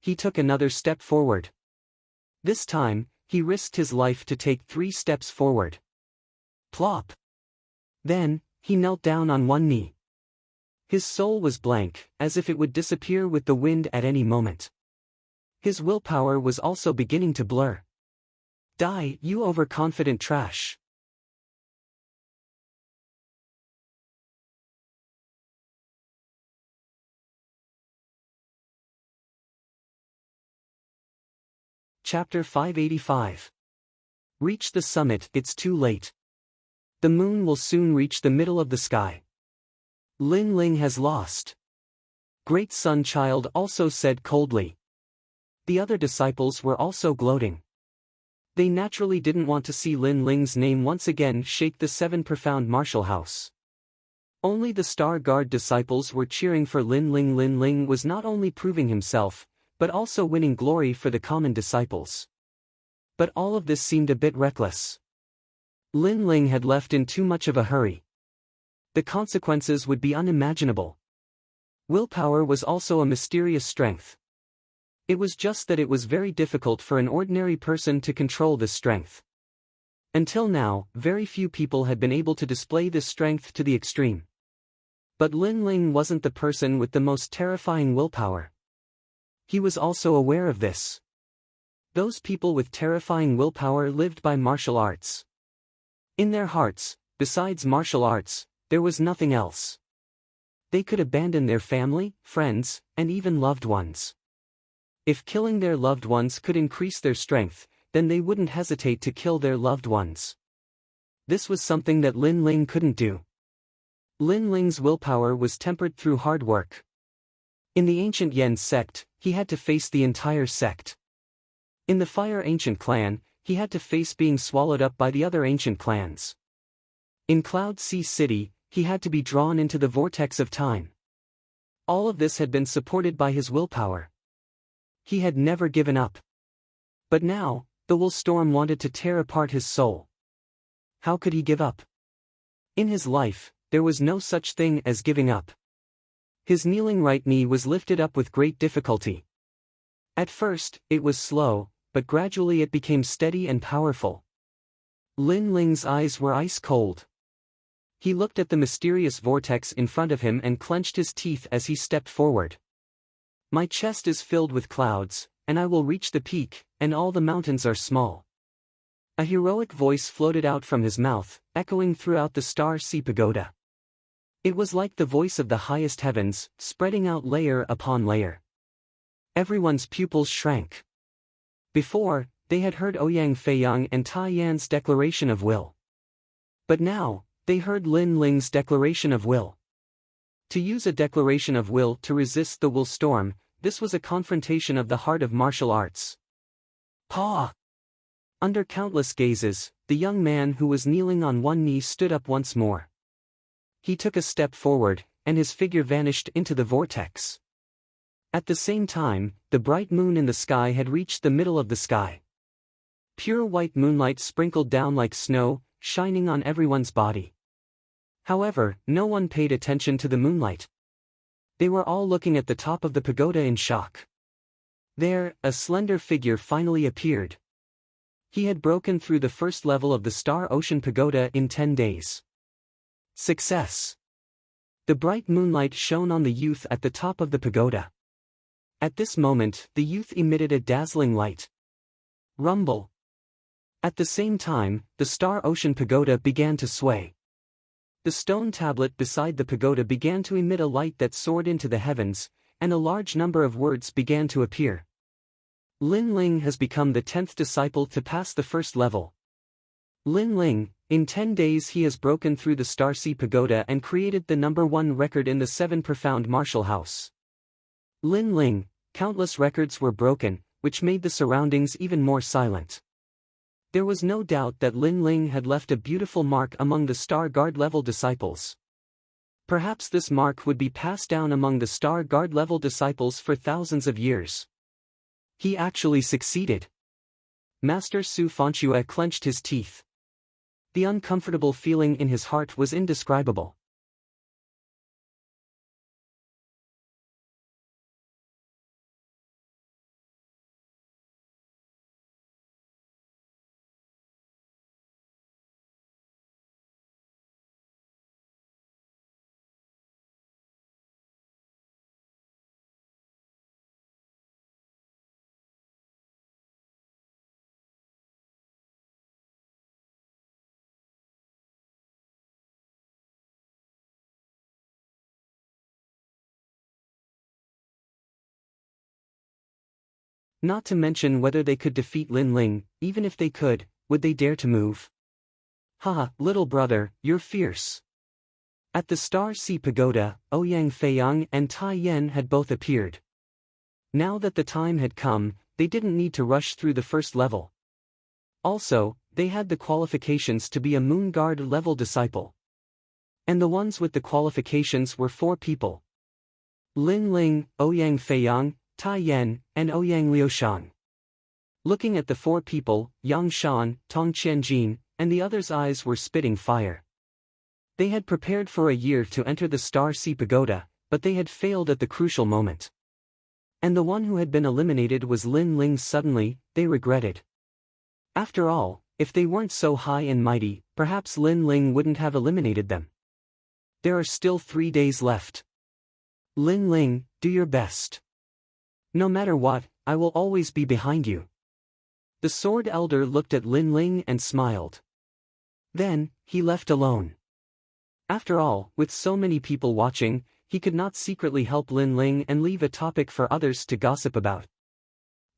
He took another step forward. This time, he risked his life to take 3 steps forward. Plop. Then, he knelt down on one knee. His soul was blank, as if it would disappear with the wind at any moment. His willpower was also beginning to blur. Die, you overconfident trash. Chapter 585. Reach the summit, it's too late. The moon will soon reach the middle of the sky. Lin Ling has lost. Great Sun Child also said coldly. The other disciples were also gloating. They naturally didn't want to see Lin Ling's name once again shake the 7 profound martial house. Only the Star Guard disciples were cheering for Lin Ling. Lin Ling was not only proving himself, but also winning glory for the common disciples. But all of this seemed a bit reckless. Lin Ling had left in too much of a hurry. The consequences would be unimaginable. Willpower was also a mysterious strength. It was just that it was very difficult for an ordinary person to control this strength. Until now, very few people had been able to display this strength to the extreme. But Lin Ling wasn't the person with the most terrifying willpower. He was also aware of this. Those people with terrifying willpower lived by martial arts. In their hearts, besides martial arts, there was nothing else. They could abandon their family, friends, and even loved ones. If killing their loved ones could increase their strength, then they wouldn't hesitate to kill their loved ones. This was something that Lin Ling couldn't do. Lin Ling's willpower was tempered through hard work. In the ancient Yen sect, he had to face the entire sect. In the Fire Ancient clan, he had to face being swallowed up by the other ancient clans. In Cloud Sea City, he had to be drawn into the vortex of time. All of this had been supported by his willpower. He had never given up. But now, the will storm wanted to tear apart his soul. How could he give up? In his life, there was no such thing as giving up. His kneeling right knee was lifted up with great difficulty. At first, it was slow, but gradually it became steady and powerful. Lin Ling's eyes were ice cold. He looked at the mysterious vortex in front of him and clenched his teeth as he stepped forward. My chest is filled with clouds, and I will reach the peak, and all the mountains are small. A heroic voice floated out from his mouth, echoing throughout the Star Sea Pagoda. It was like the voice of the highest heavens, spreading out layer upon layer. Everyone's pupils shrank. Before, they had heard Ouyang Feiyang and Tai Yan's declaration of will. But now, they heard Lin Ling's declaration of will. To use a declaration of will to resist the will storm, this was a confrontation of the heart of martial arts. Pa! Under countless gazes, the young man who was kneeling on one knee stood up once more. He took a step forward, and his figure vanished into the vortex. At the same time, the bright moon in the sky had reached the middle of the sky. Pure white moonlight sprinkled down like snow, shining on everyone's body. However, no one paid attention to the moonlight. They were all looking at the top of the pagoda in shock. There, a slender figure finally appeared. He had broken through the first level of the Star Ocean Pagoda in 10 days. Success! The bright moonlight shone on the youth at the top of the pagoda. At this moment, the youth emitted a dazzling light. Rumble! At the same time, the Star Ocean Pagoda began to sway. The stone tablet beside the pagoda began to emit a light that soared into the heavens, and a large number of words began to appear. Lin Ling has become the 10th disciple to pass the first level. Lin Ling, in 10 days he has broken through the Star Sea Pagoda and created the #1 record in the 7 Profound Martial House. Lin Ling, countless records were broken, which made the surroundings even more silent. There was no doubt that Lin Ling had left a beautiful mark among the Star Guard level disciples. Perhaps this mark would be passed down among the Star Guard level disciples for thousands of years. He actually succeeded. Master Su Fanchua clenched his teeth. The uncomfortable feeling in his heart was indescribable. Not to mention whether they could defeat Lin Ling. Even if they could, would they dare to move? Ha, little brother, you're fierce. At the Star Sea Pagoda, Ouyang Feiyang and Tai Yan had both appeared. Now that the time had come, they didn't need to rush through the first level. Also, they had the qualifications to be a Moon Guard level disciple. And the ones with the qualifications were 4 people: Lin Ling, Ouyang Feiyang, Tai Yan, and Ouyang Liushan. Looking at the 4 people, Yang Shan, Tong Qianjin, and the others' eyes were spitting fire. They had prepared for a year to enter the Star Sea Pagoda, but they had failed at the crucial moment. And the one who had been eliminated was Lin Ling. Suddenly, they regretted. After all, if they weren't so high and mighty, perhaps Lin Ling wouldn't have eliminated them. There are still 3 days left. Lin Ling, do your best. No matter what, I will always be behind you. The Sword Elder looked at Lin Ling and smiled. Then, he left alone. After all, with so many people watching, he could not secretly help Lin Ling and leave a topic for others to gossip about.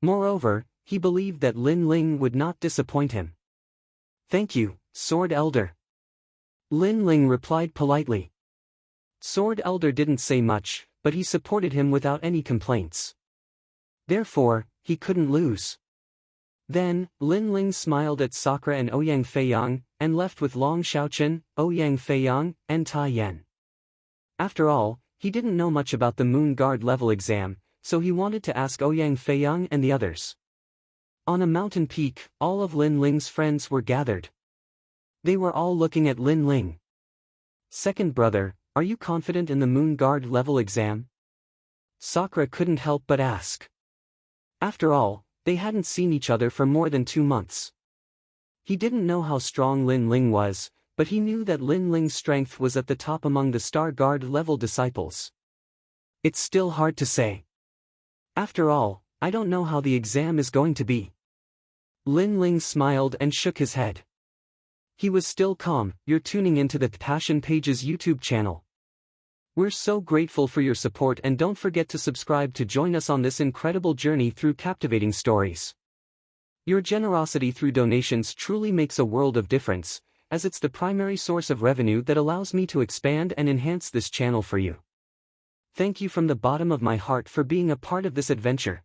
Moreover, he believed that Lin Ling would not disappoint him. Thank you, Sword Elder. Lin Ling replied politely. Sword Elder didn't say much, but he supported him without any complaints. Therefore, he couldn't lose. Then, Lin Ling smiled at Sakura and Ouyang Feiyang, and left with Long Xiaochen, Ouyang Feiyang, and Tai Yan. After all, he didn't know much about the Moon Guard level exam, so he wanted to ask Ouyang Feiyang and the others. On a mountain peak, all of Lin Ling's friends were gathered. They were all looking at Lin Ling. Second brother, are you confident in the Moon Guard level exam? Sakura couldn't help but ask. After all, they hadn't seen each other for more than 2 months. He didn't know how strong Lin Ling was, but he knew that Lin Ling's strength was at the top among the Star Guard level disciples. It's still hard to say. After all, I don't know how the exam is going to be. Lin Ling smiled and shook his head. He was still calm. You're tuning into the Passion Pages YouTube channel. We're so grateful for your support, and don't forget to subscribe to join us on this incredible journey through captivating stories. Your generosity through donations truly makes a world of difference, as it's the primary source of revenue that allows me to expand and enhance this channel for you. Thank you from the bottom of my heart for being a part of this adventure.